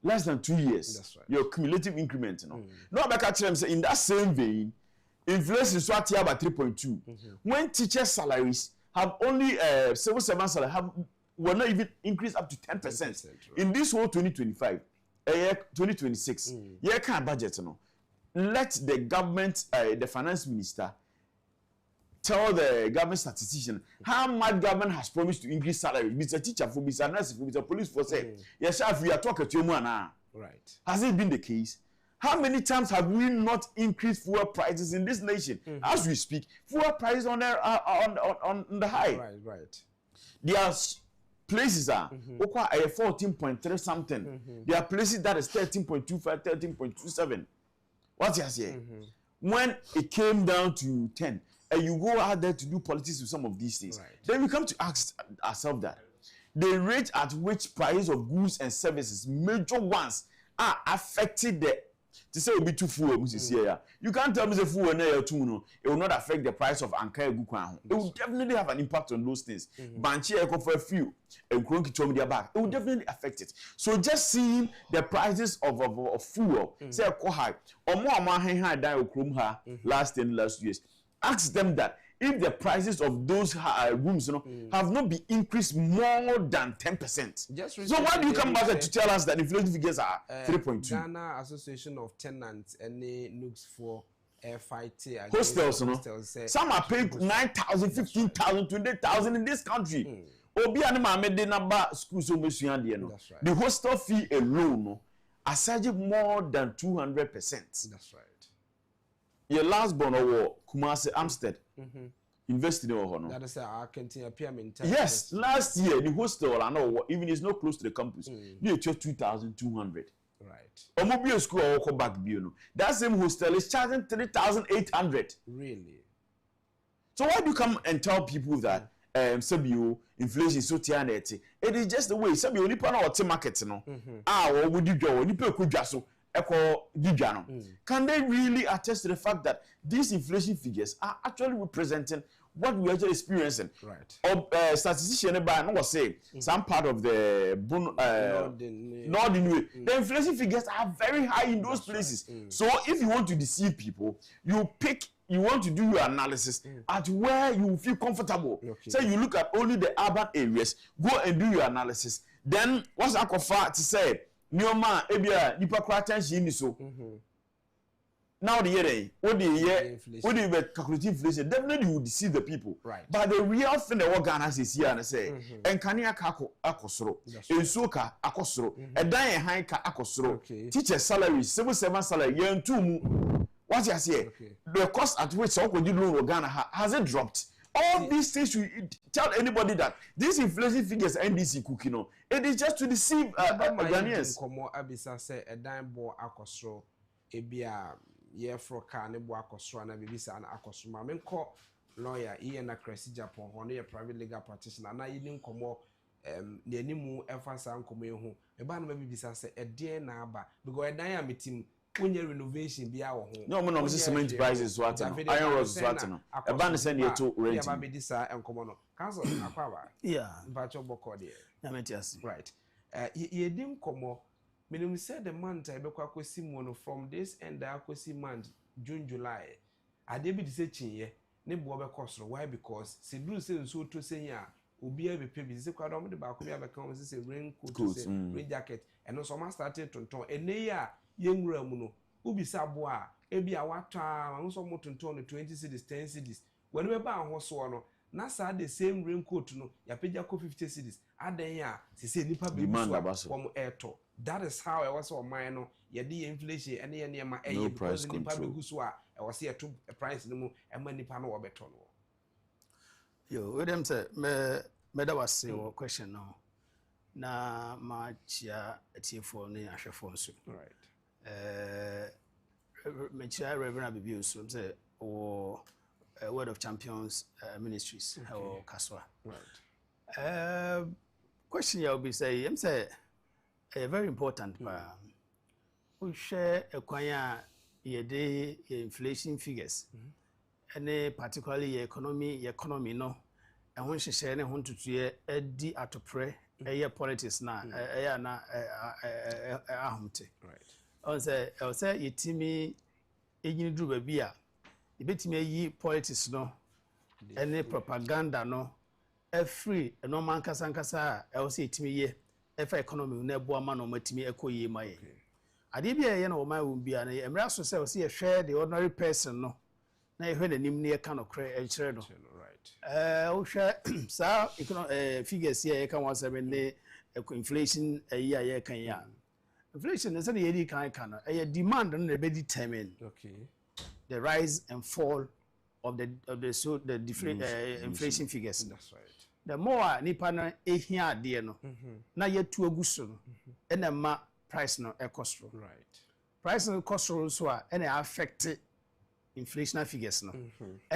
Less than 2 years. That's right. Your cumulative increment, no. No, I catch them say in that same vein. Inflation is what here by 3.2. When teacher salaries have only civil servant salary will not even increase up to 10%. Right. In this whole 2025, 2026, yeah, can't budget no. Let the government, the finance minister, tell the government statistician how much government has promised to increase salary. Mr. Teacher for Mr. Nurse for Mr. Police for say, yes, if we are talking to you now. Right. Has it been the case? How many times have we not increased fuel prices in this nation? As we speak, fuel prices on the high. Right. There are places are 14.3 something. There are places that is 13.25, 13.27. What's your say? When it came down to 10, and you go out there to do politics with some of these things, then we come to ask ourselves that the rate at which prices of goods and services, major ones, are affected the to say it will be too full, you can't tell me the full and it will not affect the price of Anka Gukwan. It will definitely have an impact on those things. Banchi Eco for a few and Kronki told me back. It will definitely affect it. So just seeing the prices of fuel, say a high or more high than last years. Ask them that if the prices of those rooms have not been increased more than 10%. So why do you come back to tell us that inflation figures are 3.2? Ghana Association of Tenants and looks for fighting hostels, some are paying 9,000, 15,000, 20,000 in this country. Obi anima me de number schools the hostel fee alone are charging more than 200%. That's right. Your last born or Kumasi Amstead. Invested in Ohono. That is our Kencity. Yes, last year the hostel I know even is not close to the campus. Near 2,200. Right. Omobile school or come back biono. That same hostel is charging 3,800. Really? So why do you come and tell people that Sabio inflation is so tianeti? It is just the way Sabio nipa na ote market no. Or would you go nipa kudwaso. Can they really attest to the fact that these inflation figures are actually representing what we are actually experiencing? Right. Or statistician was saying some part of the northern way, the inflation figures are very high in those places. Right. So if you want to deceive people, you want to do your analysis at where you feel comfortable. Okay. So you look at only the urban areas, go and do your analysis. Then what's akufo-addo to say? Nioma ebia nipa kwata nshi so now the year what the calculating inflation definitely would deceive the people. Right. But the real thing that what Ghana says here and say and kania ka akosoro ensuka akosoro edan han ka akosoro teacher salary civil servant salary yen two what you say the cost at which some could loan Ghana has it dropped? All these things you tell anybody that these inflation figures NDC cooking it is just to deceive Ghanaians. Komo abisa say a dime bo akosro ebia ye fro car ne bo akosro na bibisa na akosro ma menko lawyer na Agyapong hono ye private legal practitioner na yini komo ne animu emfasa nkomo ehu e ba na bibisa say e de na aba because e dan ya metim onye renovation bia wo ho no no cement prices what iron rods what no e ba na send you to rent ya ba be disa enkomo no council akwaba yeah bacho boko de na metias right ye dim komo minimum said the month I be kwakosi mu no from this end akosi month June July ade bi dise chinye ne bo be kosoro why because se duru se nso to senya obi e be pe bi se kwado mo de ba ko bi abeka mo se raincoat se rain jacket and so ma started tonton ene ya yenwura mu no ubisa boa ebi a watwa nso mo tonton no 20 cedis 10 cedis when we ba ho so no na saa the same raincoat no ya pagya ko 50 cedis adan ya se se nipa be demand eto. That is how I was on mine no ye the inflation and ye ma because nipa be so a e was here to price no mu e ma nipa no obeto no. Yo, with them say me that was say question now. Na ma chia etiefo ne ahwefo nso. Right. Me chia Reverend Bibi so say Word of Champions Ministries or Kaswa. Right. Question you will be say very important we share a kwanya ye inflation figures and particularly economy no and when she share ne ho tutuye edi atopre politics na na ahomte. Right. On say yetimi enyini dru ba bia ibetimi yi politics no any propaganda no free no man kasa say yetimi ye efa economy na ebo ama no matimi ekoye maye ade bia ye na o ma wo bia na emra so say ye share the ordinary person no na ye hwe nanim ne ye ka no kre e kire no. Right. O share sa figures here ye kan 17 ne inflation ye kan ya inflation is the kan no e demand no be determine the rise and fall of the inflation figures. That's right. The more nipa na ehia ade no na yetu aguso no na ma price no ekostro. Right. Price no kostro so a na affect inflationary figures no.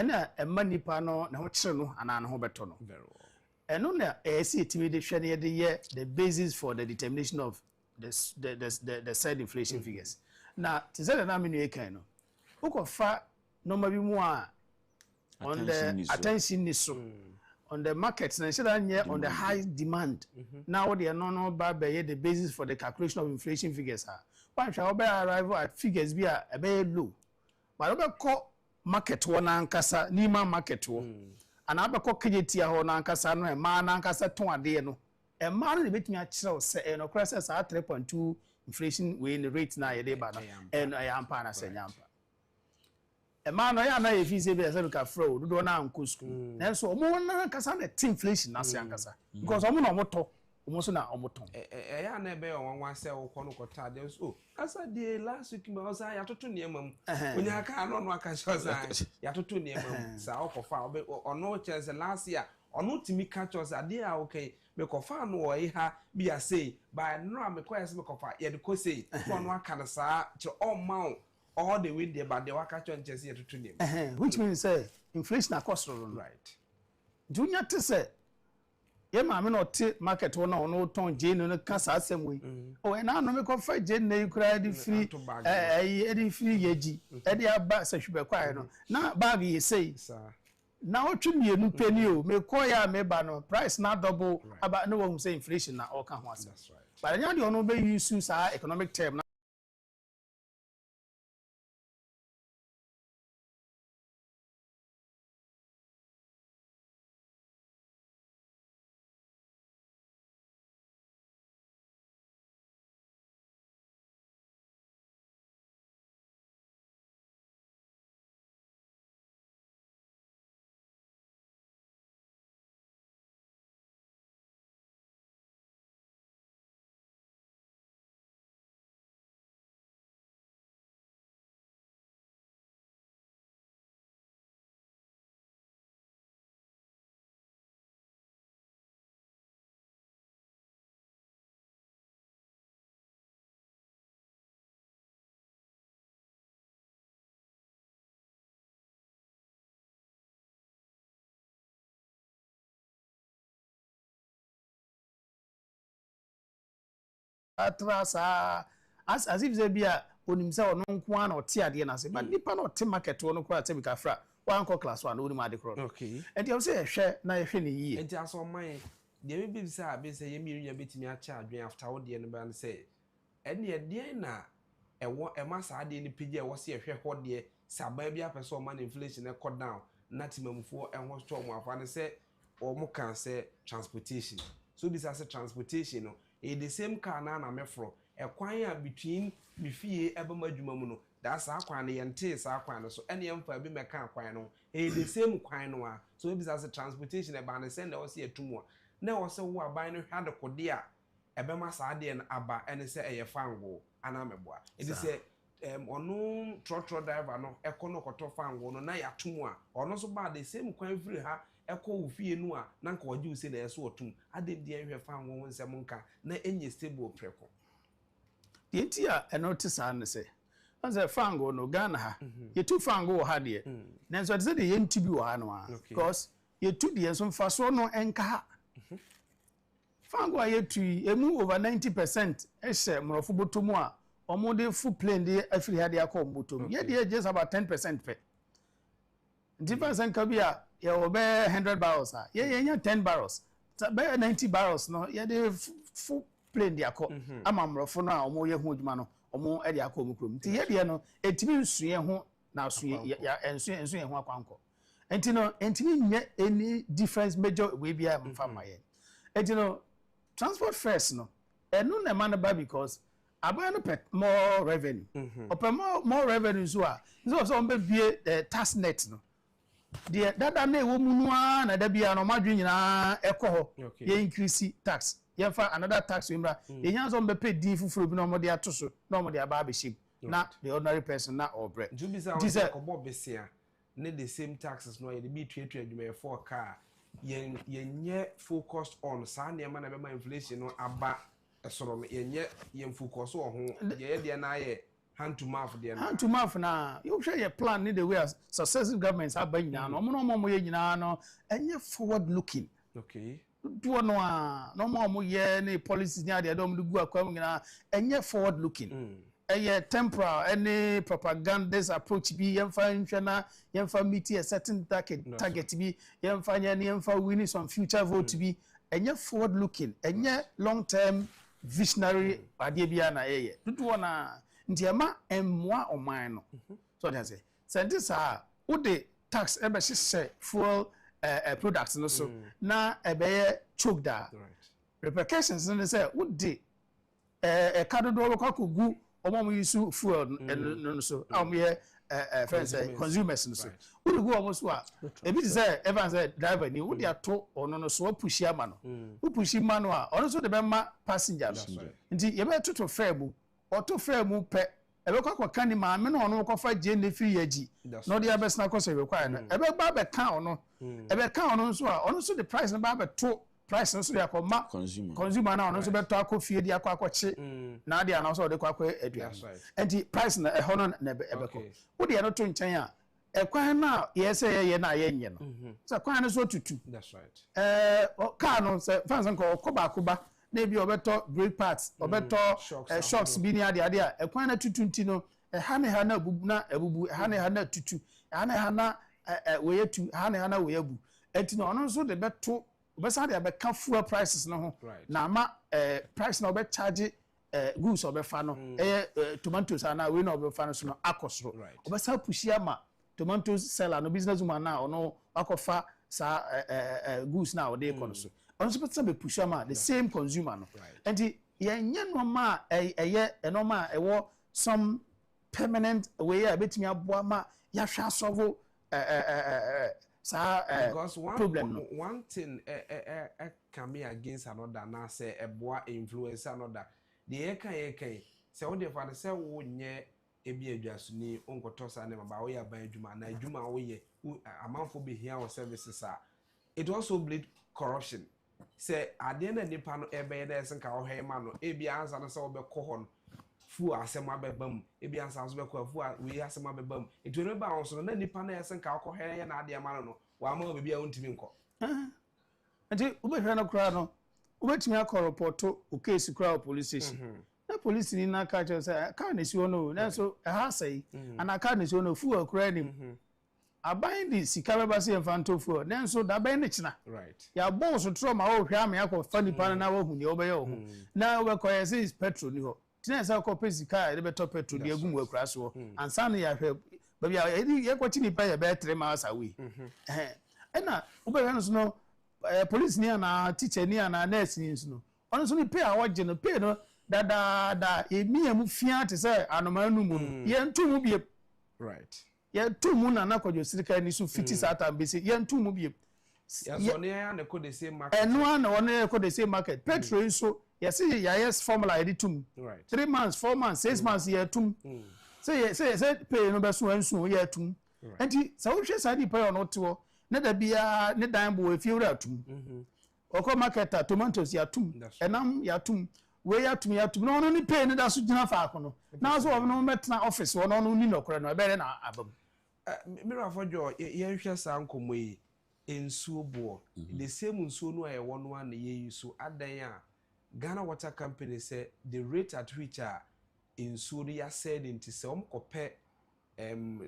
Na emma nipa no na ho kire no ana ho beto no. Very well. Eno na see timi de hwe na ye the basis for the determination of the said inflation figures. Now, to say that I'm in a kind of book of normal more on the attention is so on the markets and on the high demand. Now they are no by the basis for the calculation of inflation figures are. One shall arrive at figures be a very low. But over call market one ankasa, Nima market one. And I call Kencity or Nankasa no man ankasa to a day no. A man bit me at say and of course 3.2 inflation we in the rate na ye dey ba no and I am pa na say nyampa e man no ya na if you say be say ka fro do na anko school na so omo na kasa na inflation na say ankasa because omo na omo to omo so na omo ton ya na ebe onwan say wo kono kota dem so asa dey last week me osa ya toto ne mam onya aka no no aka so sa ya toto ne mam sa okofa ono chance last year ono timi catch us ade a okay me kofa no o ha bi say by no me koyes me kofa ye de ko say no aka na sa che all mount all the way there but they waka chon chese ye tutu name which means say inflation across right junior to say ye ma me no te market wo na ono ton je no ka sa asem we o e na no me kofa je na ikura di free e di free yeji e di aba sa hwebe kwai no na bag ye say now twemi enu peni o me koya me ba no price na double aba no wo say inflation na all kan ho asem that's right but anya de ono be use sa economic term na atrasa as if they be a onim say ono nko an ote ade na say but nipa na ote market wo no kwa te bika fra one call class one onim ade kro okay and you say hwe na hwe ne yi enti aso man de be say abi say yemi nya betimi a cha adwen after wo de no ban say ene de na ewo ema sa ade ni pigi e wo se hwe ho de saba bi apese o man inflation e cut down na timamfo enho storm afa ne say o mo kan say transportation so this as a transportation no the same car na mefro e kwan ya between me fie eba madwuma mu no that's our kwan yente sa kwan so ene yemfa bi meka kwan no the same kwan no a so bi as a transportation e ba ne send o se etumu a na wo se wo aban no hwa de kode a ebema sa de na aba ene se eye fango ana meboa it is say ono trotro driver no ekono koto fango no na yatumu a ono so ba the same kwan free ha eko wo fie nu a na nka oje use na yeso otum adem de enhwe fango wo nsem nka na enye stable preko yenti a eno te sa ne se anze fango no Ghana ha yetu fango wo ha de nanso de se de yenti bi wo ha no a because yetu de enso mfa so no enka ha fango a yetu emu over 90% ehye mrofo botomu a omo de full plane de afiri ha de akọ botomu ye de just about 10% pe difference enka bi a ye obe 100 barrels a ye nya 10 barrels be 90 barrels no ye de full plane de akọ ama mrofo no a omo ye hu adwuma no omo e de akọ omukrom nti ye de no etimi nsue ho na asue ya ensue ho akwanko enti no entimi nye any difference major we bia mfa maye enti no transport fares no enu na man ba because aban no pet more revenue open more revenue so a so be bie tax net no de dada na ewo mu no a na da bia no madwe nyina ekoho ye increase tax ye fa another tax wimra ye nya so be pay din fufuro bi no mo de atoso na mo de aba abeshim na the ordinary person na obre jubisa ko bob besia ne the same taxes no ye be tuatua adwuma for car yenye focused on sa na ma na be ma inflation no aba esoro no yenye yen focus on ho ye de na ye hand to mouth de na hand to mouth na you share your plan need the way as successive governments aba nyina no mo ye nyina no enye forward looking okay do no a no mo ye ne policies nya de dom gu akwam nyina enye forward looking temporal any propagandist approach bi yemfa nhwena yemfa meet a certain target bi yemfa nya ne yemfa winning some future vote bi enye forward looking enye long term visionary ade bia na yeye dudu na ndiema emwa oman no so they say this wo de tax ebe hye fuel products no so na ebe choked repercussions no say wo de kadodo ko gu omo use fuel no so ye friends consumers no so we go almost wa e bi say ever say driver ni we dey to ono no so push ama no we push ma no a ono so de be ma passenger no nti ye be to fair mu auto fair mu pe e be kwa kan ni ma me no ono kwa fa je ne free yaji no dey be sna ko so be kwa no e be ba be kan ono e be kan ono so a ono so the price no ba be to price no so dey akoma consumer na ono so be to akofie dey akwakoche na dey na so dey kwakwa adua enti price na e hono na be ko wo dey no to nchen a e kwan na ye say ye na ye nye no so kwan no so tutu that's right car no say fans ko ba na bi obeto brake parts obeto shocks bi ni ade a e kwan na tutu nti no ha ne ha na abubu na abubu ha ne ha na tutu ha ne ha na we yetu ha ne ha na we abu enti no ono so de beto obesa de be ka fuel prices no ho na ma price na obe charge goods obefa no tomatoes na we na obefa no so no akosro obesa pushia ma tomatoes seller no business woman na ono akofa sa goods na ode ko no so ono so better be pushia ma the same consumer no and yenye no ma eye no ma ewo some permanent way betimi aboa ma ya hwa solve because one thing can be against another na say a boy influence another the can say what the father say wo nye ebi adwasuni onkoto sa na ba wo ya ban adwuma na adwuma wo ye amanfo be here or services it also bleed corruption say ade na nipa no ebe na esenka wo hwe ma no ebi ansa no say wo be ko hon fu asema bebam ebi ansa so be ko fu we asema bebam etwere ba won so na nipa na esenka wo hwe ya na ade ma no wa ma obi bia wontimi nko enti ubehwe no kra no ubetimi akọ report o case kra police station na police ni na ka che say ka na si ono na so ha sai ana ka na si ono fu akra ni aban di sika beba se enfanto fu na so da ban ni china right ya bon so tro ma wo hwe am yakọ fani pa na wo hu ni obeye wo na we ko ye petrol ni ho tina sa ko pesika e be to petrol di agum akra so ansa na ya hwe baby ye ko chini pa ye be 3 miles away na ubehwe no so no police ni na teacher ni na nurse ni so no ono so ni pay a wage no pay no da emi emu fia te say anoma nu mu ye ntu mu bie right ye ntu mu na nakojo sirika ni so fiti sata be say ye ntu mu bie yes on ya na ko the same market enu na one ko the same market petrol so ye say yes formula e tum right 3 months 4 months 6 months ye tum say pay no be so ansu ye tum enti sa wo hwe sa di pay ono to na da bia ne dan bo efie wura tum oko market tomatoes ya tum enam ya tum we ya tum na ono ni pay ne da so gina fa akono na so ono metna office ono ni nokore no be na abam mira fojo ye hwe sa nkomo yi ensuo bo the same nsuo no aye wono an ye yusu adan a Ghana Water Company say the rate at which ensuo ya said into se omkope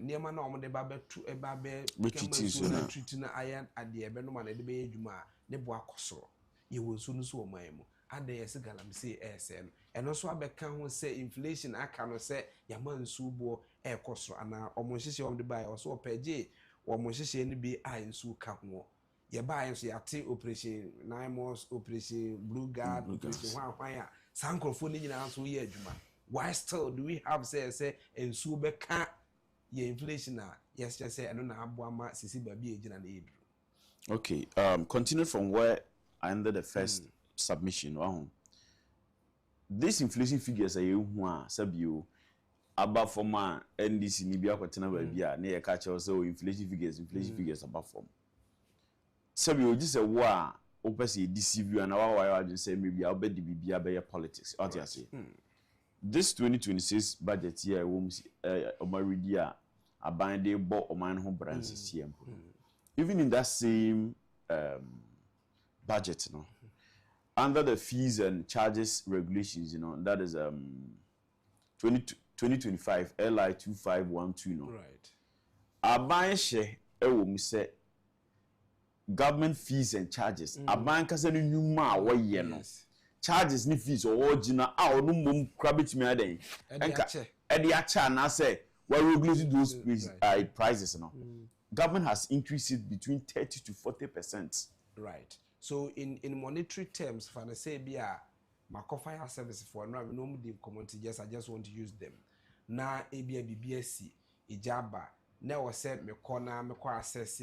niema na omde ba betu e ba be kema treat na ayan ade ebe no ma na de be adwuma ne bo akosoro ye wonsu no so o man mu ade yes galam say ese no eno so abeka ho say inflation aka no say yama nsu bo e kosoro ana omonhihye omde ba o so opeje omonhihye ni bi a nsu ka ho ye ba yen so yate operation 9 months operation blue guard operation hwan a sankrofo ni nyina so ye adwuma why still do we have say nsu be ka ye inflation yes just say I don't know how sisi baby ejina na edru. Okay, continue from where I ended the first submission. This inflation figures are you sabio above from NDC ni bia kwatena ba bia na ye ka che so inflation figures above from sabio just say wa opese deceive you and why just say maybe I'll bet the bibia be politics what you say. This 2026 budget year omaridia abande bo oman ho branches here. Even in that same budget, under the fees and charges regulations, that is 2025 LI 2512, right? Aban she say government fees and charges. Aban kasa ni nyuma wa ye no. Charges ni fees or original no mum crabit me aden. Edi acha na say we regulate those prices government has increased it between 30 to 40%. Right. So in monetary terms, for the say bia fire service for no the community I just want to use them. Na ebia BBSC ijaba na was said me corner me kwa assess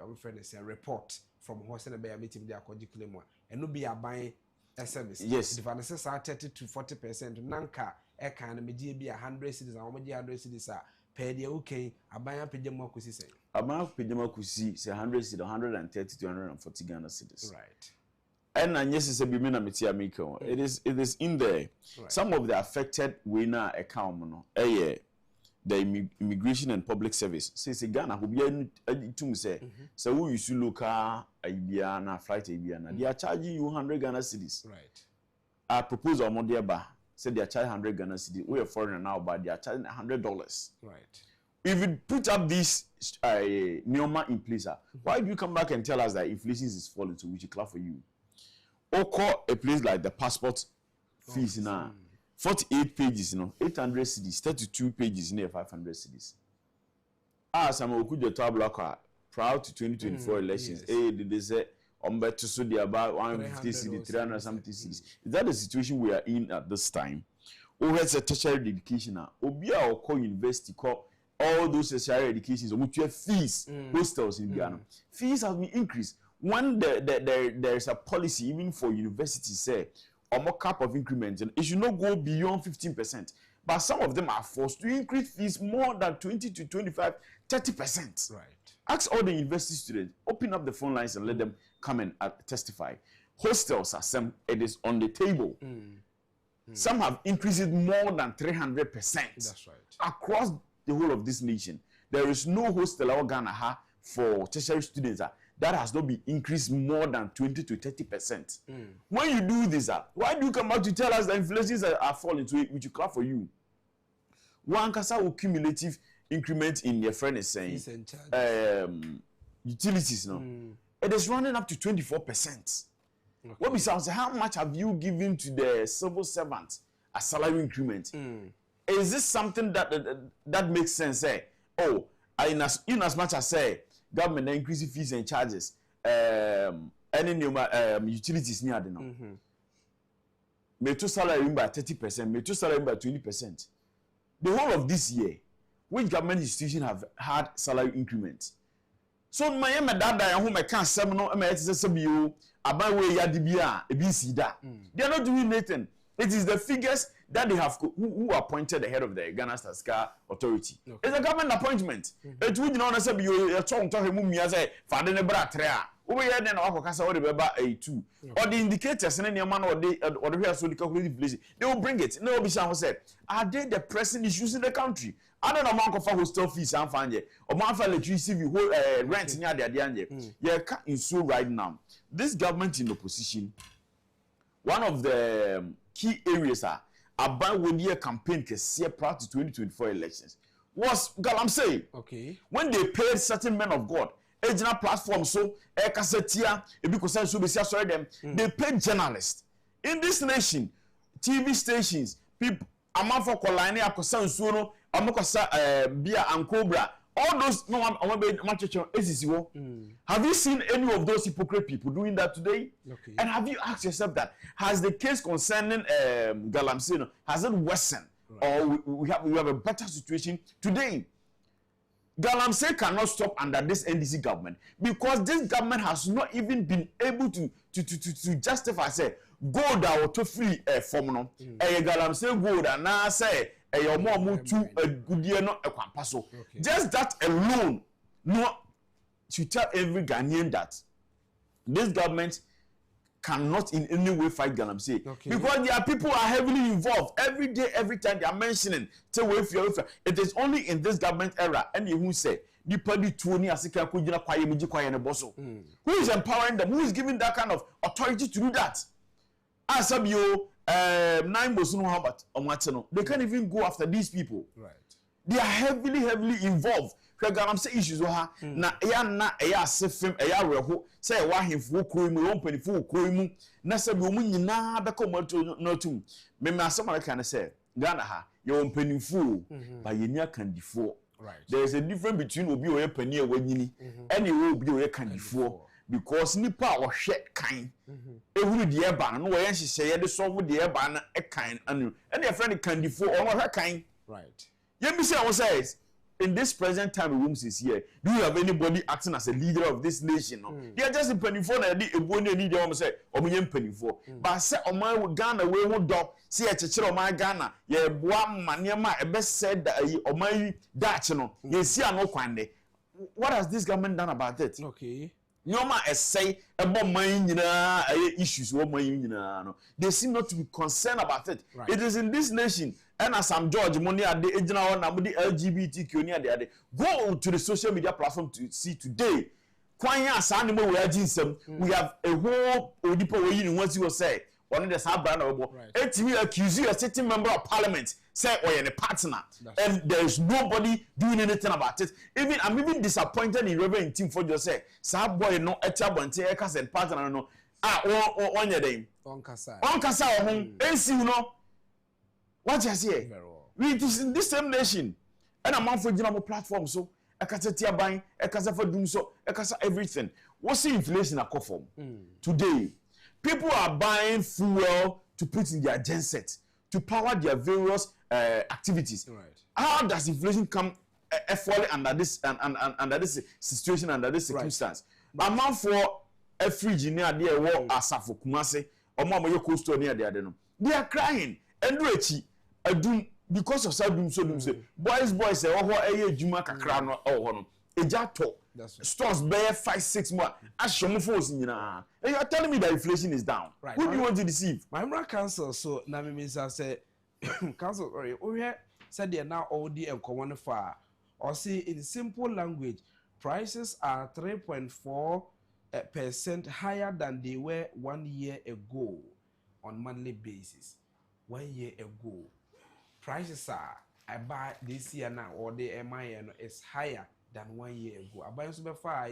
our friend is a report from Hosen Bay meeting their claim one and no be a buying a service. Yes. If I say 30 to 40% nanka e can me be 100 cities and 100 cities per the okay abaya pejama kusi say abaya pejama kusi say 100 cities 130 to 140 Ghana cedis, right? And yes is a bimina metia make it is in there. Right. Some of the affected winner account the immigration and public service say Ghana who be to say so who you local Ibiana flight Ibiana they are charging you 100 Ghana cedis, right? I propose on Mondiaba said they are charging 100 Ghana cedis. We are foreigner now, but they are charging $100. Right. If you put up this NEOMA in place, why do you come back and tell us that inflation is falling? So we should clap for you. Or call a place like the passport fees now, 48 pages, 800 cedis, 32 pages, 500 cedis. Some of the tabla proud to 2024 elections. Yes. They say. To so they about 150 cedis, 300 something cedis. Is that the situation we are in at this time? Or has a tertiary education now? Obia or call university, call all those tertiary educations, which have fees, hostels in Ghana. Fees have been increased. When there is a policy, even for universities, say, or more cap of increments, and it should not go beyond 15%. But some of them are forced to increase fees more than 20 to 25, 30%. Right. Ask all the university students, open up the phone lines and let them come and testify. Hostels are some, it is on the table. Some have increased it more than 300%. That's right. Across the whole of this nation. There is no hostel or Ghana for tertiary students that has not been increased more than 20 to 30%. When you do this, why do you come out to tell us that inflations are falling? So we should clap for you. One can cumulative increment in your friend is saying utilities it is running up to 24%. Okay. What besides how much have you given to the civil servants a salary increment? Is this something that makes sense? In as much as say government increasing fees and charges, any new utilities near the may to salary by 30%, may to salary by 20%. The whole of this year, which government institutions have had salary increments? So my dada who my can't seminal MSSBU about where Yadibia ABCda. They are not doing anything. It is the figures that they have who appointed the head of the Ghana Statistical Authority. Okay. It's a government appointment. It would not say you are talking to him as a father nebra. Over here, then our Casa or the A2 or the indicators and any man or the so the calculated place. They will bring it. No, Bishan said, are they the pressing issues in the country? I don't know amount of hostel fees and find it or man for electricity rent near the Adianje. Yeah, in so right now. This government in opposition, one of the key areas are about when year campaign prior to 2024 elections was Galamsey. Okay. When they paid certain men of God, agent platform so Kasetia, because so them, they paid journalists in this nation, TV stations, people amount for Colani, Akosan Suno, Amokosa Bia and Cobra. All those no have you seen any of those hypocrite people doing that today? Okay. And have you asked yourself that has the case concerning Galamsey has it worsened, right, or we have a better situation today? Galamsey cannot stop under this NDC government because this government has not even been able to justify say gold or to free formula. Galamsey gold and now say just that alone, no, to tell every Ghanaian that this government cannot in any way fight Galamsey. Okay. Because there are people who are heavily involved every day, every time they are mentioning. It is only in this government era, and you who say, who is empowering them? Who is giving that kind of authority to do that? As you. They can't even go after these people. Right. They are heavily involved. Galamsey issues na sefem reho say wa hemfo kroimu ompanifo kroimu na se bi omu nyina be komato notum me asema can say Ghana ha ye ompanifo ba ye nya kandifo. Right. There is a difference between obi oye pani e wanyini and obi oye kandifo. Because nipa or shed kind, every dear ban, no way she say the solve the air ban a kind, and their friend can default or her kind. Right. Let me say, says in this present time, rooms is here. Do you have anybody acting as a leader of this nation? No, they are just in penny for the one need to say, or me penny for. But say, oh my Ghana, we would dog, see a church of my Ghana, ye one man, a best said that or my Dutch, you see, I know quande. What has this government done about it? Okay. Nyoma say about my issues no. They seem not to be concerned about it. Right. It is in this nation, and as I'm George Money at the LGBTQ near the go to the social media platform to see today. Kwanya Sanimo we have a whole Odipo way once you say one of the Sabran or accuse you a sitting member of parliament. Say or a partner, and there is nobody doing anything about it. I'm even disappointed in Reverend Tim for just say, "Sab boy no etabonte ekas and partner no on your name on kasa home AC no what you say we it is in this same nation and I'm on for general platform so ekasa tia ban ekasa for doom so ekasa everything what's the inflation akofom today people are buying fuel to put in their genset to power their various activities. Right. How does inflation come fall under this under this situation, under this circumstance? Right. Amount for a fridge near there war asafo kumase or mama your coastal near the other. They are crying and rechi adum because of sadum so dum say boys say oh juma kakra no oh ejato stores bear 5-6 more ashomo nyina and you are telling me that inflation is down. Right. Who do you want to deceive? My council so na me say council sorry we said they now all the and common far or say in simple language prices are 3.4% higher than they were 1 year ago on monthly basis. 1 year ago prices are I buy this year now or the MIN is higher than 1 year ago. I buy super far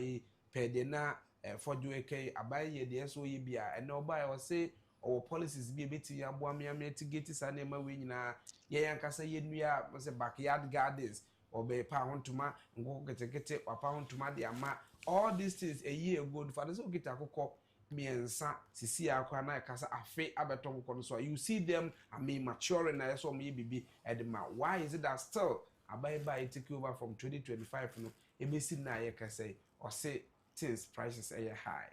per day na for JK I buy ye the SOE bia and no buy or say our policies be a bit ya boamia mitigate sanema we na ye yankasa ye nua say backyard gardens or be pound to ma go get or pound to ma the ama all these things a year ago for the so get akoko miensa sisi akwa na kasa afe abeton ko so you see them I mean maturing na so me bibi edema why is it that still abai take over from 2025 no emesi na ye kase or say things prices are high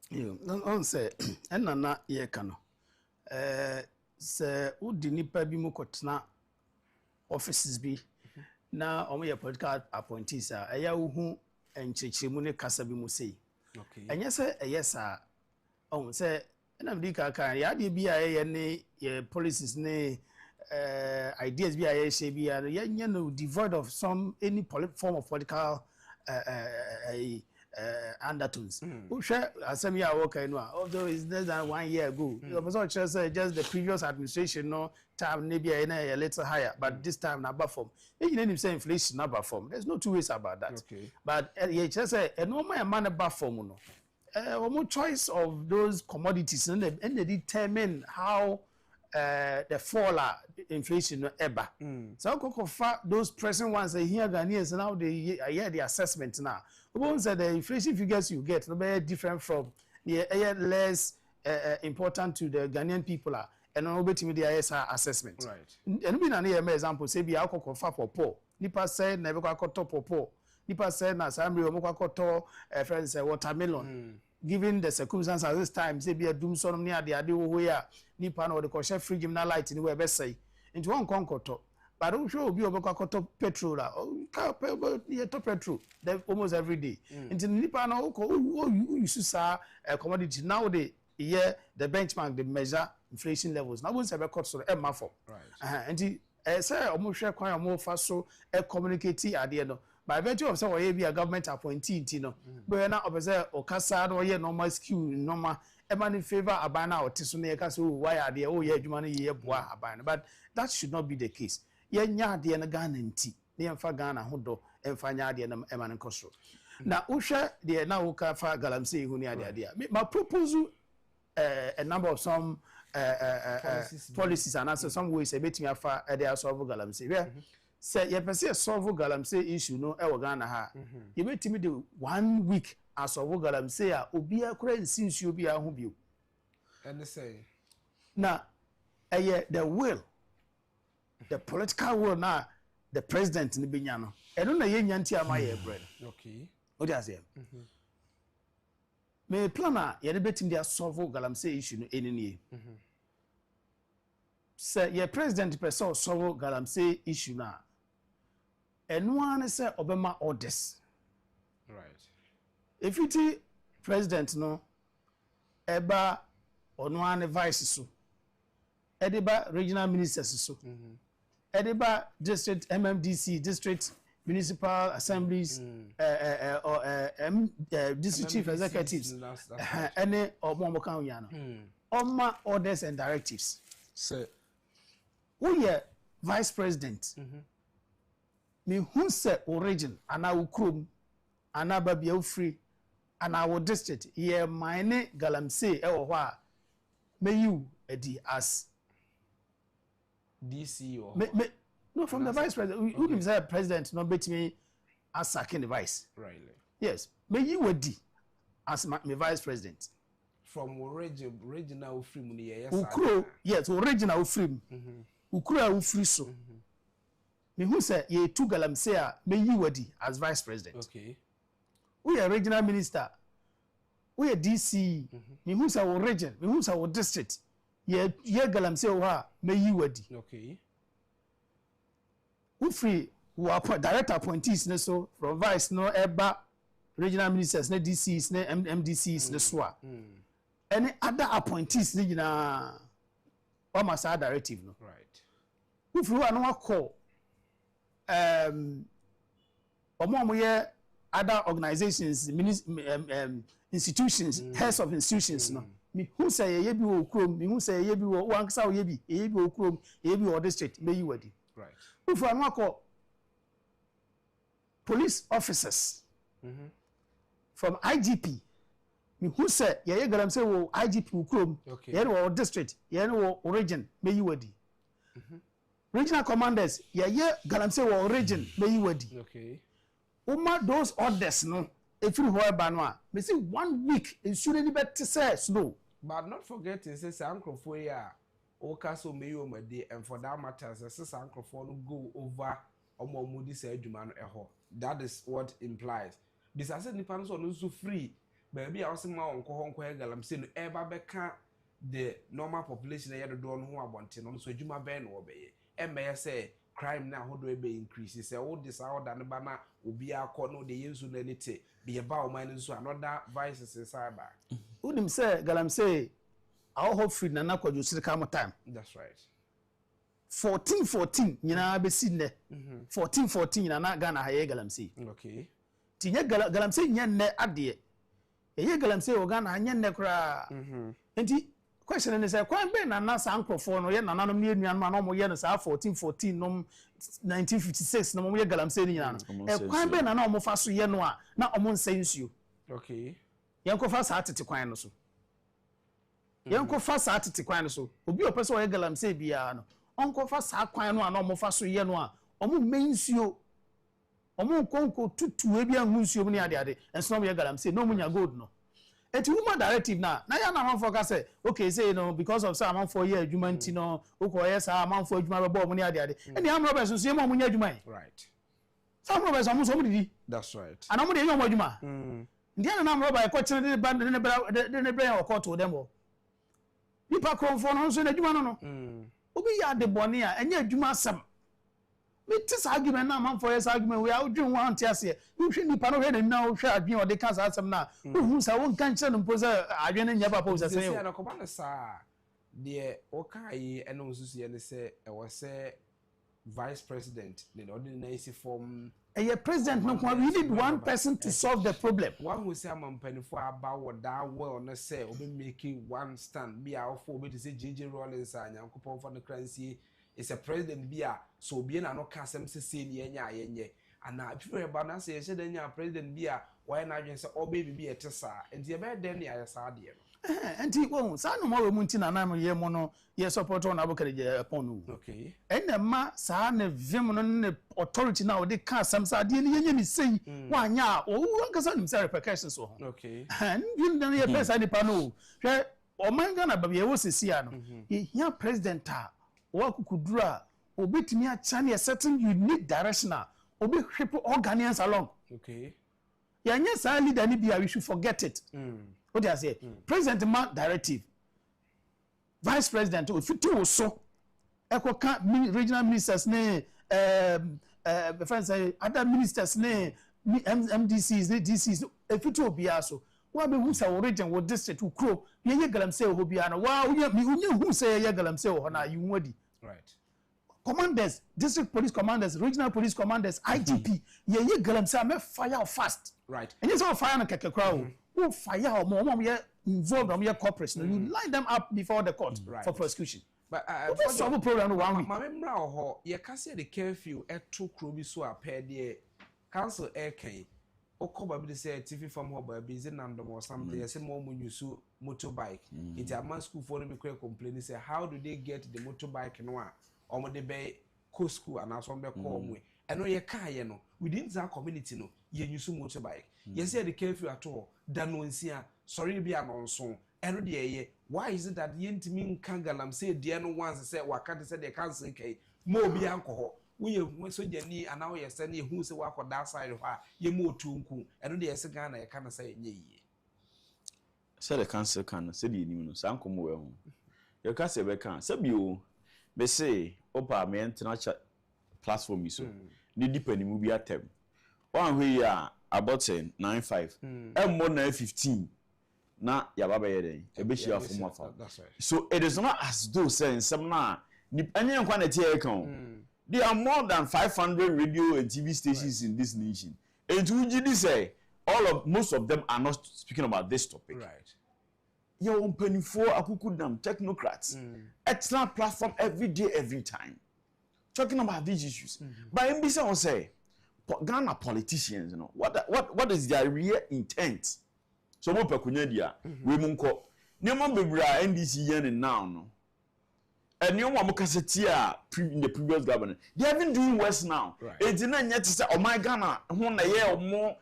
you on say enana ye ka no se udi nipa bi mu kotena offices bi na omo ye political appointees a eya hu enchechemu ne kasa bi mu sei okay enye se eyesa on se na mdi ka ya de bi a ne ye policies ne ideas bi a ye she bi a ye no devoid of some any form of political undertones. Asem ya work no although it's less than 1 year ago. The person say just the previous administration no time maybe a little higher, but this time na perform. You know him say inflation na perform. There's no two ways about that. Okay. But you just say a normal man perform no. One choice of those commodities and they determine how the fall inflation ever. So kokofa those present ones here Ghanaians now they hear the assessment now. Once the inflation figures you get no be different from less important to the Ghanaian people and no betimi the ISR assessment. Right. And we na example say be akokofa popo. Nipa say na be kwakoto popo. Nipa say na samri o kwakoto friends say watermelon. Given the circumstances at this time, say be a doom son near the idea where nipa no the kosher fridge na light in we be say into one concoto. But don't show be over petrol top petrol almost every day. Into nipa no you say commodity now the year the benchmark the measure inflation levels. Now once be cut so e ma for. Right. And say omo hwe kwan omo fa so e communicate ade no. By virtue of say we be a government appointee no but na obese okasa no ye normal skill normal e man in favor abana otiso na ye ka say why ade o ye adwuma no ye boa abana but that should not be the case ye nya ade na Ghana nti na ye mfa Ghana hodo e mfa nya ade na e man nkosoro na uhwe de na wo ka fa galamsey hu ni ade my proposal a number of some policies and also some ways e betimi afa e dey solve galamsey say ye person solve galamsey issue no e wo Ghana ha ye betimi de 1 week as solve galamsey a obi akura nsinsu obi ahu bio and say na the will the political will na the president ni benya no eno na ye nyanti amaye bread okay o dey say me plan a ye de betimi de solve galamsey issue no enini say ye president person solve galamsey issue na eno an say obema orders right if it president no eba ono an vice so ediba regional ministers so ediba district MMDC district municipal assemblies or district chief executives any omo kan ya no orders and directives say who ye vice president me who say origin ana ukrom ana babia ufri ana wo district ye mine galamsey e wo ho a me you edi as DC or no from the vice president who is the president no bet me as sacking the vice right yes me you edi as my vice president from original film ni yes ukro yes original film ukro a ufri so me who say ye two galamsey a me you edi as vice president okay we are regional minister we are DC me who say origin me who say district ye galamsey o ha me you edi okay we free who appoint direct appointees ne so from vice no eba regional ministers ne DCs ne MDCs ne so any other appointees ne gina almost a directive no right we free one call omo ye other organizations institutions heads of institutions no me who say ye bi wo krom me who say ye bi wo wankasa wo ye bi wo krom ye bi wo district me yi wadi right if one call police officers from IGP me who say ye galamsey wo IGP wo krom ye wo district ye wo region me yi wadi regional commanders ye galamsey wo region me yi wadi okay those orders no if you hold banwa, me see 1 week in shouldn't be to say snow. But not forgetting, says Uncle Foya, or Castle Mayo Madi, and for that matter, says Uncle Phone go over or moody said Juman eho. That is what implies. This I said the panels are also free. Baby, I was in my uncle Honko I'm saying ever beka the normal population I had to do on who I wanted on so Juma Ben or be. And may I say, crime now, how do be increases? All this out than the banner will be our corner, the use of anything. Be about mine so another vices inside back. Udim say, Galam say, I'll hope free Nana could you see come time. That's right. 14, you know, be seen there. 14, and not Ghana Haye Galam say. Okay. Tinya Galam say, yan ne adie. Ye Galam say, Ogana, and yan necra. And the question is, quite ben and Nasa uncle for no yen, and I'm near me and my normal yen is 14, 1956, no more Galam say, Yan. Quite ben and almost fast yenwa, not almost saying you. Okay. Yanko fast at it quite so. Yanko fast at it quite so. Obi a person Galam say, Biano. Uncle fast a quite no, and almost fast yenwa. Omu means you. Omu konko tutu ebi anguns you many other, and some Galam say, no munya good no. Et woman directive na ya na man for say okay say you know because of some amount for year adwuma you know okoye sa amount for adwuma be bo money ade and the amro person so mo munya adwuma right some robbers am so mo didi that's right and am dey yom adwuma ndi na am robber e ko kire de band de ne brain o court dem o nipa kronfo no so na adwuma no obi ya de bone a enye adwuma asam me this argument na man for yes argument we are doing one tiase you hwe nipa no hwe na na hwe adwen o de kan asam na hu sa won kan kire no pose adwen na nya papa pose say say na ko ba na sa de o kai eno nsusu ye ne say e wo say vice president the ordinary form a president no we need one person to solve the problem one who say am panifo about what that well na say obi making one stand be out for obi to say JJ Rollins anyankopon for the currency is a president bia so be na no kasem se ni enya yenye ana people ba na say she den nya president bia why na adwen say obi bi etesa enti e be den ya sa de no enti wo sa no mo we mu ntina na ye mo no ye support on abokare Agyapong no okay ene ma sa na vim no ne authority na o de ka asem sa de ne yenye ni sei wanya o wankasa nim say repercussions so okay and you know ye person ni pa no hwe o manga na ba ye wo sesia no ye hia president a wa kukudura obetimi a chane a certain unique direction obi hwepo organize along okay yanya sa leader ni bia we should forget it what do I say president man directive vice president o fitu so ekoka regional ministers ne friends say other ministers ne MDCs ne DCs fitu obia so wa be hu sa region wo district ukro ye galam say obia na wa unye hu say ye galam say ho na you wadi right commanders district police commanders regional police commanders IGP ye galam say me fire fast right and you say fire na keke crowd who fire or more ye involved on your corporates you line them up before the court for prosecution but for some program 1 week ma memra ho ye ka say the curfew eto kro bi so apɛ de council aircan okoba bi say TV from ho ba bi ze nandom or something say mo munyusu motorbike it a man school for no be complain say how do they get the motorbike no a omo de be co school and aso be call mu eno ye ka ye no within that community no ye nyusu motorbike ye say the curfew at all dano nsia sorry bi anonso eno de ye why is it that ye ntimi nka galam say de no once say waka say the council kai mo bi anko we so jani and now you send who say work on that side of her ye mo tunku eno de yes Ghana ye kan say nye yi say the council can say the new no sanko mo we ho you can say be kan say bi o be say opa me international platform so ni deep ani mu bi atem one way ya about 95 and more than 15 na ya baba ye den e be shia for mo fa so it is not as though saying some na ni anya nkwa na tie kan there are more than 500 radio and TV stations in this nation and to say most of them are not speaking about this topic right you on penny for akukudam technocrats excellent platform every day every time talking about these issues but MBC will say Ghana politicians, you know, what is their real intent? So mo pekunya dia, we munko. Nioma bebra NDC yen now no. And nioma mo kasetia in the previous government. They have been doing worse now. It didn't yet say oh my Ghana, who na ye or more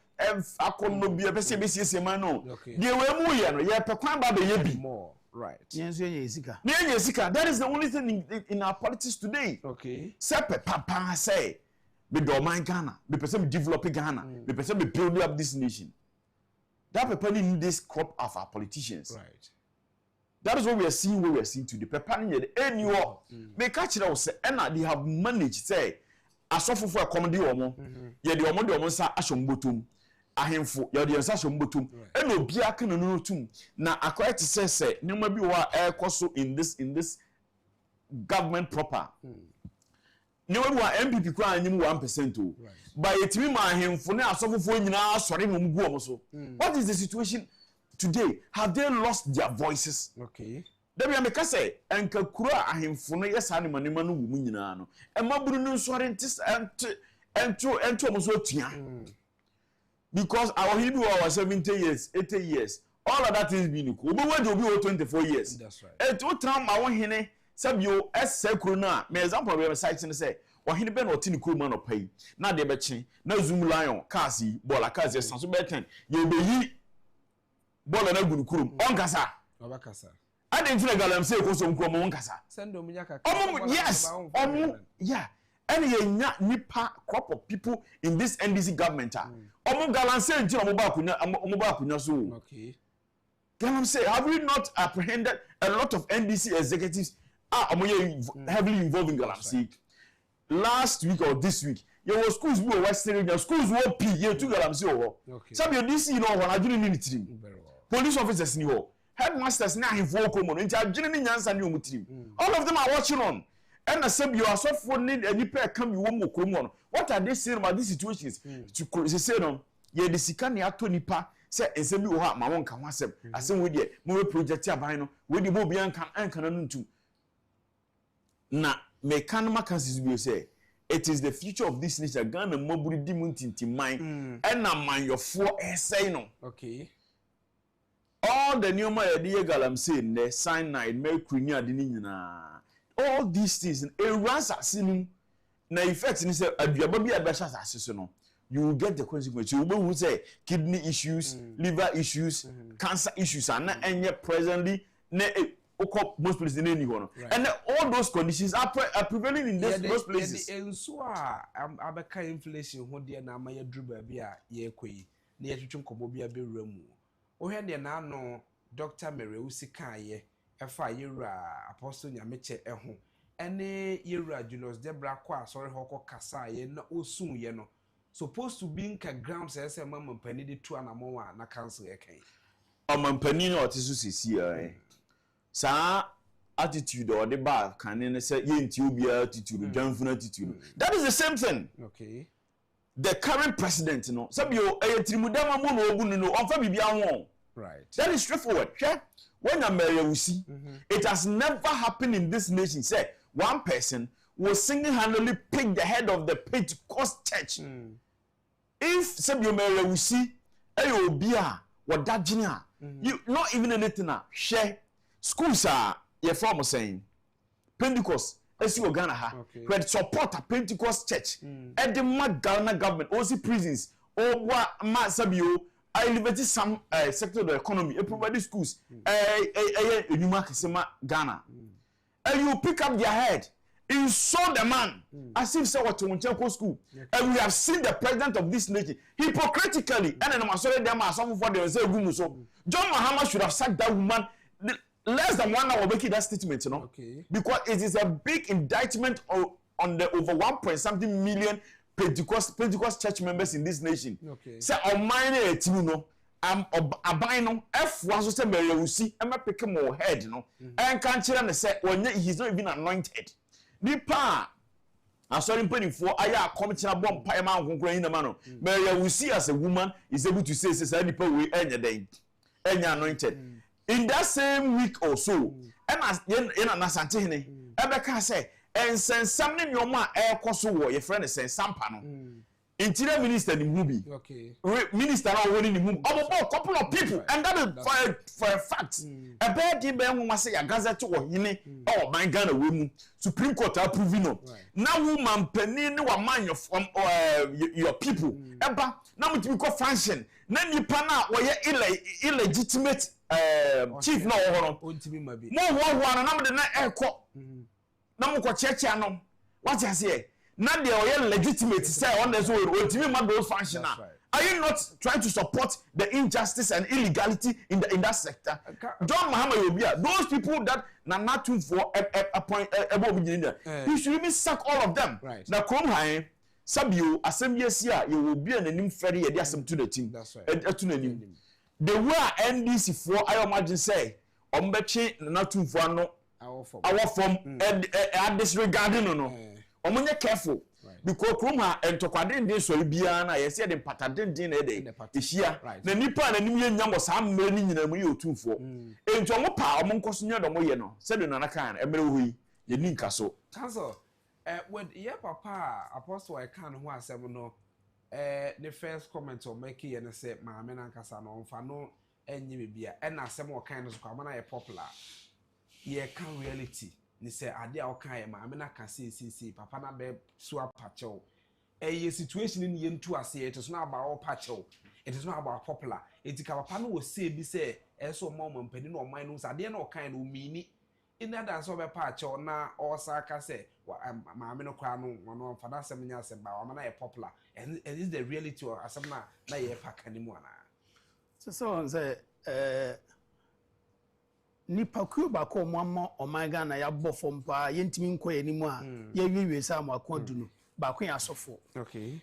akono bia pese be siesie man no de we mu ye no ye pekwan ba be ye bi more right yenso ye sika ne ye sika. That is the only thing in our politics today. Okay, Say papa say me do man Ghana, me person me develop Ghana, me person me build up this nation. That people need this crop of our politicians. right. That is what we are seeing. What we are seeing today. People need any war. Me catch it out say, and they have managed say, asofo for a comedy omo. Ye the omo sa ashombotum. Ahemfo ye the sa ashombotum. And obi aka no tum. Na akwai to say nyoma bi wa ekoso in this government proper. Nyoma bi wa MPP kwa anyim 1% o. By etimi ma ahemfo na asofo fo nyina asore no mgu omo so. What is the situation today? Have they lost their voices? Okay. Debi ameka say enka kura ahemfo no yesa ne manema no wu nyina no. Emaburu no nsore ntis ento omo so atua. Because our Hebrew was 70 years, 80 years. All of that is being cool. But when do we 24 years? That's right. And to tram my one hene sabio corona. Me example we website and say what hene ben or tin cool man of pay. Now they betching, now zoom lion, kasi, bola kasi, sanso beten. You be yi bola na guru kurum. Onkasa. Obakasa. I didn't feel like I'm saying koso mkromo onkasa. Send Dominyaka. Yes. Yeah. And ye nipa crop of people in this NDC government. Omo galanse nti omo ba kunya so. Okay. Galamse, have we not apprehended a lot of NDC executives heavily involved in Galamse? Last week or this week, there was schools who were Western, schools who P, you took Galamse over. Some of DC, you know, when I didn't need it. Police officers, you know, headmasters now in Volcom, and all of them are watching on. And I said, you are so funny, and you pay a come you won't. What are they saying about these situations? To say, no, ye the Sikani Atonipa. Say ensembi wo ha ma won kan wasem asem we de mo project aban no we de mo bia kan no ntu na me kan makansis bi say it is the future of this nation. Ghana moburi di muntintiman and na man your for say no. Okay. All the new my idea Galamse ne cyanide mercury ni ade ni nyina all these things e runs asinu na effect ni say aduaba bi abesha asase no. You will get the consequences. You will say kidney issues, liver issues, cancer issues, and presently most places in anyone. And all those conditions are prevailing in those places. And so, abeka inflation. Who dear na maya druba bia ye kwe near to Chumcomobia be remu. O had the nano Dr. Mary Usikaye, a 5 year apostle Yameche eho. Any year Julius Debra Qua, sorry, Hoko Kasaye, no soon yeno. Supposed to be in grams as a mamma penny de 2 and more na council again. Penny or Tissusi, sa attitude or the bar can say you be attitude, joyful attitude. That is the same thing. Okay. The current president, you know, some you a Trimudama Mono, on Fabian. Right. That is straightforward. When America will see, it has never happened in this nation. Say one person will single-handedly pick the head of the Pentecost church. If Sabio Mary we see, Ayobia, what that junior, you not even anything, share schools are your former saying Pentecost, as you Ghana ha, where support a Pentecost church, and the mad Ghana government, also prisons, or what Sabio, I liberty some sector of the economy, and provide schools, you mark Ghana, and you pick up their head. You saw the man as if so what to school, and we have seen the president of this nation hypocritically. And then I'm sorry, them are some for them say so. John Mahama should have sacked that woman less than 1 hour making that statement, you know, because it is a big indictment on the over 1.something million Pentecost church members in this nation. Say on mine, you know. Abino F was to say you see, I'm a pick more head, you know, and can't say when he's not even anointed. Nipa, I'm sorry, putting for I committing a bomb pie man who in the man. Mary, we see as a woman is able to say, says any people we end a day, and anointed. In that same week or so, and as in a Nasantini, Rebecca say, and send something your man air cost war, your friend is saying some panel. interior minister ni mubi minister na woni ni mum a couple of people and that is for a fact a bad di be nwoma say ya gazette wo hine oh my Ghana we mu Supreme Court approving no na woman pani ne wa man from your people eba na mutimi ko function na nipa na wo ye illegitimate chief na wo no ontimi mabi mo wo na me de na ekọ na mo ko cheche anom what you say na de o legitimate say on the so ontimi ma those function are you not trying to support the injustice and illegality in that sector? John Muhammad Obia, those people that na not too for appoint he should even sack all of them. Now come high Sabio assembly here you will be an name ferry e asem to the team. That's right. The way NDC for I imagine say ombechi na too for no our form and disregarding no. Omonye careful because kroma entokwade ndin so bia na ye se de pataden din na de ehia na nipa na nim ye nyambo sa mmere ni nyina mu ye otumfo ento mo pa mo nkoso nya do mo ye no se de na kan emere ho yi ye ni nka so cancel with ye papa apostle I can ho asem no the first comment o make ye na say maame na nkasa no mfa no enye bibia e na asem o kan no so kwa na ye popular ye kan reality ni say ade a okan ye maame na ka see papa na be so apachew a situation in ye ntu ase it is not about apachew it is not about popular it ka papa no wo say bi say so mom mpani no man no ade na okan no mini in that dance over pachew na o sa ka say maame no kwa no fada asem nya asem ba wa na ye popular and it is the reality or asem na ye paka ni mu ana so on say nipa ku ba ko mo omanga na ya bofo mpa yentimi nko yanimu a ye wiwe sa mo akodu no ba ko ya sofo okay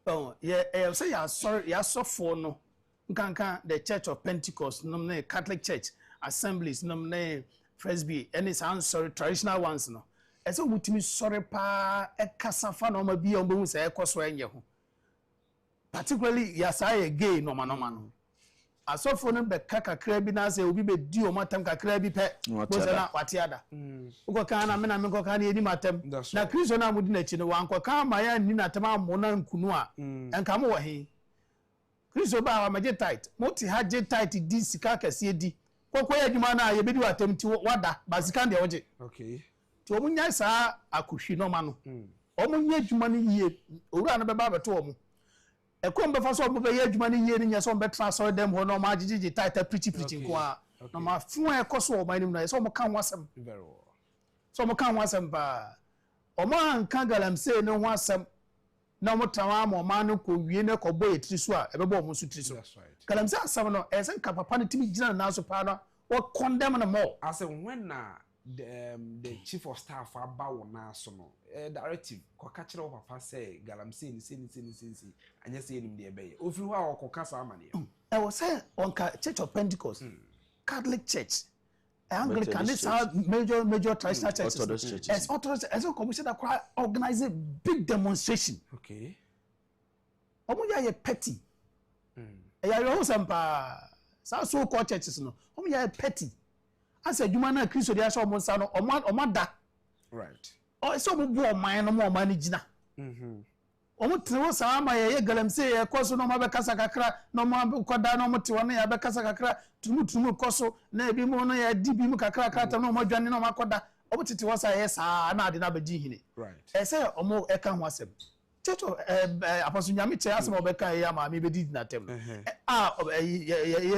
oh ye say ya sofo no nkanka the Church of Pentecost no na Catholic Church assemblies no na Presby and it's answer traditional ones no eso mutimi sore pa e kasafa no ma bi o bo say ekoso enye ho particularly ya say gay no no asofo no be kakakra bi na say obi be di o matam kakra bi pe bo se na watiada uko kan na me na me ko kan ni matam na Kristo na mudi na chi no wanko kan ma ya ni na tam amona nkunu a enka mo wo he Kristo ba wa maje tight moti ha je tight di sika kase di kokko ya djuma na ye be di watam ti wada ba sika de oje okay ti o munya sa akuhwi no ma no o munya djuma ni ye owura na be ba beto o mu ekom be fa so mo be ye adwuma ni ye ni nya so be transfer dem ho no ma gigigi tight preaching ko a no ma fun e ko so o ma nim na so mo kan wasem very well so mo kan wasem ba o ma anka galamse ne ho asem na mo tawa mo ma no ko wie ne ko boy etri so a e be bo mo so tri so galamse asem no e sen ka papa ne timi gina na so pa no o condemn no more as when na the chief of staff about na so no directive ko ka kire o papa say galamse ni si anya say nim de be ofiri ho a ko kasa amane e wo say on Church of Pentecost Catholic Church Anglican this are major traditional churches as Orthodox as a commission that organize a big demonstration okay omo ya petty ya yo sampa so called churches no omo ya petty as a human na Kristo dia so omo nsa no omo da right o so omo bu oman no mo oman ni gina omo trewo sa ma ye galamse ye koso no ma be kasa kakra no ma koda no mo te wona ya be kasa kakra tumu koso na ebi mo no ya di bi mu kakra kata no mo dwane no ma koda omo tete wo sa ye sa na ade na be gi hine right e say omo e ka ho asem Church of Apostle Nyame che asem obeka ya ma me be di na tem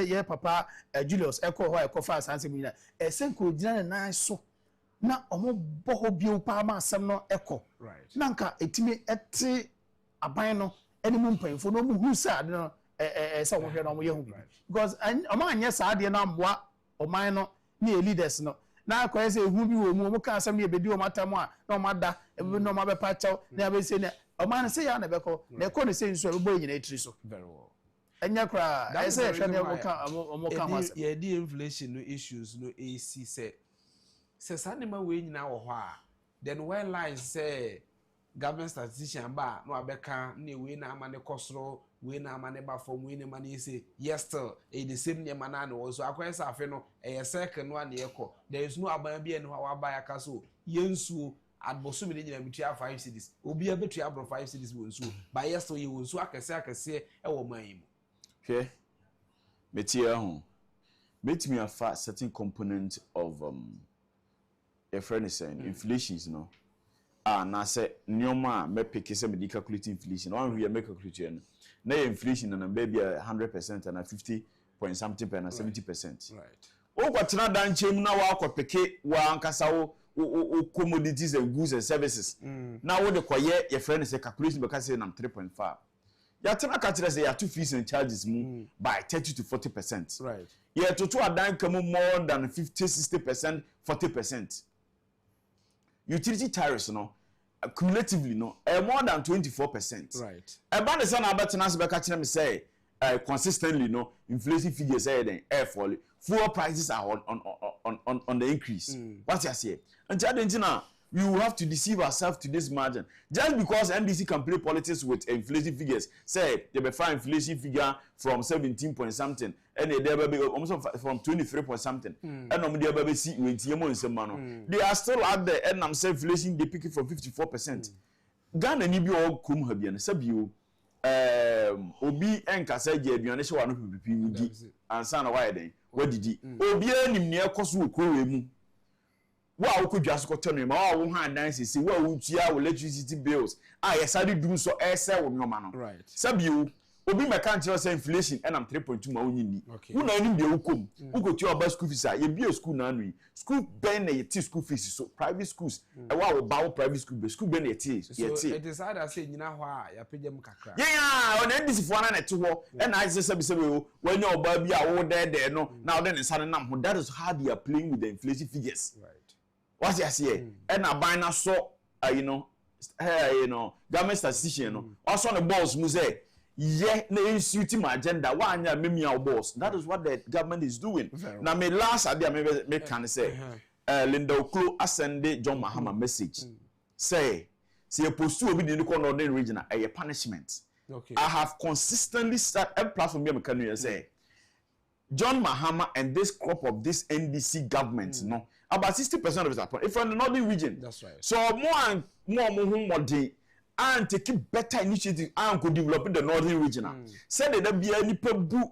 ye papa Julius eko ho eko fa asanse mu na e sen ko gina na so na omo boho bio pa ma asem no eko right na nka etimi ete aban no eni mu mpanfo no mu hu sa de no se omo hwe no omo ye hu because omo anye sa de na mboa oman no ni leaders no na akoye se hu bi wo mu omo ka asem ne ebedi o matam a na omo da no omo be pa chaw na abese ne oman se ya na be ko na ko ne se nso e bo nyina etri so very well enya kra I say hwe ne omo ka ho ye di inflation no issues no AC say sanima we nyina wo ho a then when lies say government statistician ba no abeka na we na amane kosoro we na amane ba form we na mane say yes still the same name na no so akwai sa afi no e circle no na ekọ there is no aban bia no wa ba ya kaso yensuo adbosu me nyina metua 5 cities obi abetua abro 5 cities wonsu ba yeso ye wonsu akese e wo man yi mu hwe metia ho metimi afa certain component of a friend is saying inflations no na say nyoma me pick say me calculate inflation one we make calculate no na inflation na baby 100% and 50 point something per na 70%. Right. O kwatena dan chem na wa akopeke wa ankasa wo commodities and goods and services. Na wo de koye your friend say calculation be ka say na 3.5. Ya tena ka tell say ya two fees and charges by 30 to 40%. Right. Yeah, to adan come more than 50-60%, 40%. Utility tariffs no cumulatively no more than 24%. Right. About the sun about to be catching me say consistently no inflation figures say fall. Fuel prices are on the increase. What you say? And Argentina, we will have to deceive ourselves to this margin. Just because NDC can play politics with inflation figures, say they be find inflation figure from 17 point something, and they be almost from 23 point something, and they be see they are still out there, and I'm saying inflation they pick it from 54%. Ghana ni bi o kum ha bi na sabio obi enka say je aduane hye wa no pipi wudi ansa na why den wadidi obi anim ne ekoso okrowe mu wa akodwa so koto no ma wa wo han dan sisi wa wutua wo electricity bills yesade dum so ese wo nyoma no right sabio obi meka nche say inflation and am 3.2 ma wonyini wo na anim de wukom ukotua oba school fees ye bi school na anu school ben na yeti school fees so private schools wa wo ba wo private school be school ben na yeti so it is either say nyina ho a ya pegem kakra yeah on ndc fo na nete ho and I say we when your oba bi a wo there no na wo de ne nsa nam ho that is how they are playing with the inflation figures right what you say and aban na so you know government statistician no also the boss mu say yeah na institute my agenda wa anya memi our boss that is what the government is doing now me last idea me can say Linda Oklo ascend John Mahama message say you pursue obi the northern region a punishment okay I have consistently start every platform me can say John Mahama and this crop of this NDC government no about 60% of it upon if from the northern region that's right so more and take better initiative and could develop the northern region. Said that be any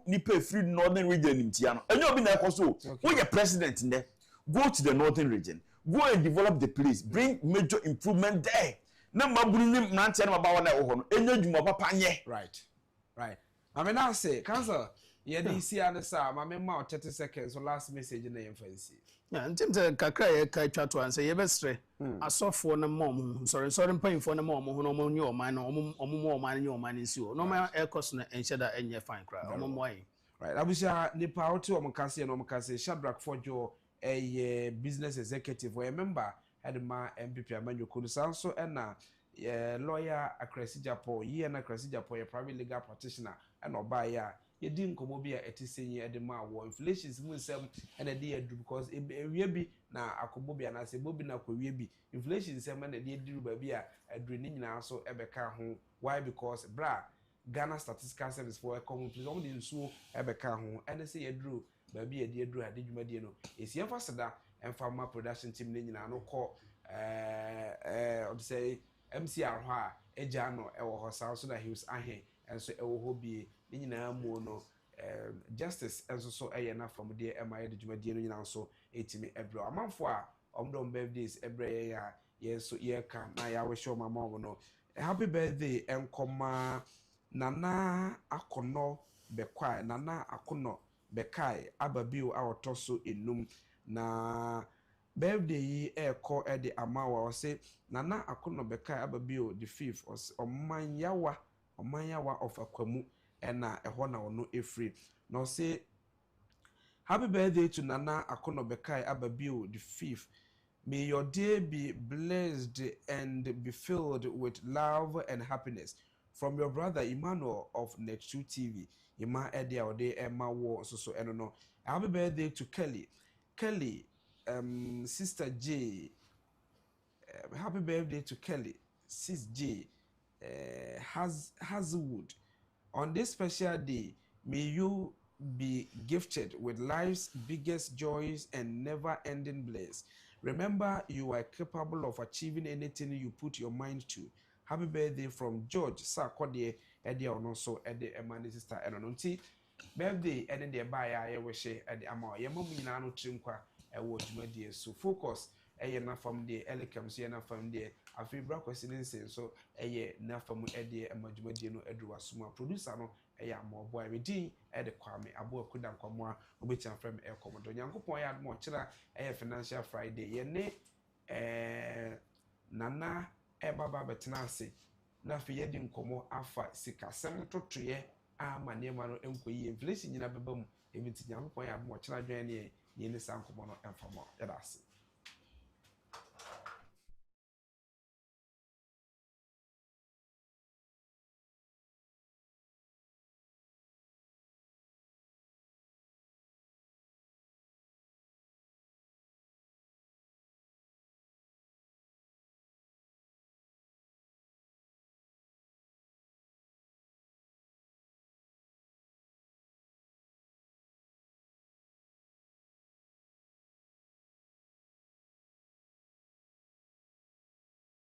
nipa free northern region in Tiano. And you'll be there also. When you're president in there, go to the northern region, go and develop the place, bring major improvement there. Number bring Nantian about that. Right. Right. I mean, I say, Council, yeah, DC and the Sam, my member 30 seconds, so last message in the infancy. Yeah, in terms of kakra kai twa to answer yebestre asofo na mom sorry paying for na mom no mo nyo man no mo man nyo man nsi o no ma ekos na enhyeda enye fine kra o mo why right abusha nipa oti o mkase no mkase Shadrack Fojo a business executive or a member had ma MPP amanyo kunu sanso na lawyer Akresi Japo ye na Akresi Japo a private legal practitioner and obaya ye di nkomo bi a etisenyi edema wo inflations mu nsem na de edu because ewie bi na akobo bi na se bobi na kwawie bi inflation nsem na de edu ba bi a adru ni nyina so ebeka ho why because bra Ghana Statistical Service for common please on the nsuo ebeka ho ene se yedru ba bi e de edu ade dwumadie no esi emfasada emfama production team ni nyina no ko I say MCR ho a eja no ewo ho sa so na he was ahe enso ewo ho bi ni nyina mu no justice enso so na from there MI de dwumadie no nyina so etimi ebro amanfo a omdom birthdays ebre ya yeso ye ka na ya we show mama no happy birthday enkoma nana akono bekwai nana akono bekai ababio awotoso enum na birthday yi eko de amawa o say nana akono bekai ababio the 5th omanyawa of akwamu ena eho na ono efri no say happy birthday to nana akono bekai ababio the 5th. May your day be blessed and be filled with love and happiness from your brother Emmanuel of Net2 TV. Ima Edia Ode Emma War so no. Happy birthday to Kelly, Sister J. Happy birthday to Kelly, Sis J. Hazelwood. On this special day, may you be gifted with life's biggest joys and never-ending bliss. Remember, you are capable of achieving anything you put your mind to. Happy birthday from George Sarkodie, Eddie Onoso, Eddie Emani sister, Enonti. Birthday, Eddie the buyer, I wish Eddie Amo, Yamomi Nano Trimqua, a word dear. So focus, na from the Elicams, na from the Afibra question, so na from Eddie Emajumadiano Edua Suma producer, no, more boy, redeem, Eddie Kwame, Abo Kudam Komwa, which I'm from El Commodore. Yanko point out more chilla, Financial Friday, Yene, Nana. Baba betenase na fe yedi nkomo afa sikasem totoye ama nema no enkoyi inflation nyina beba mu ebiti nyankopon ya mo kyena dwan ne ye ne sankomo no emfamo yadase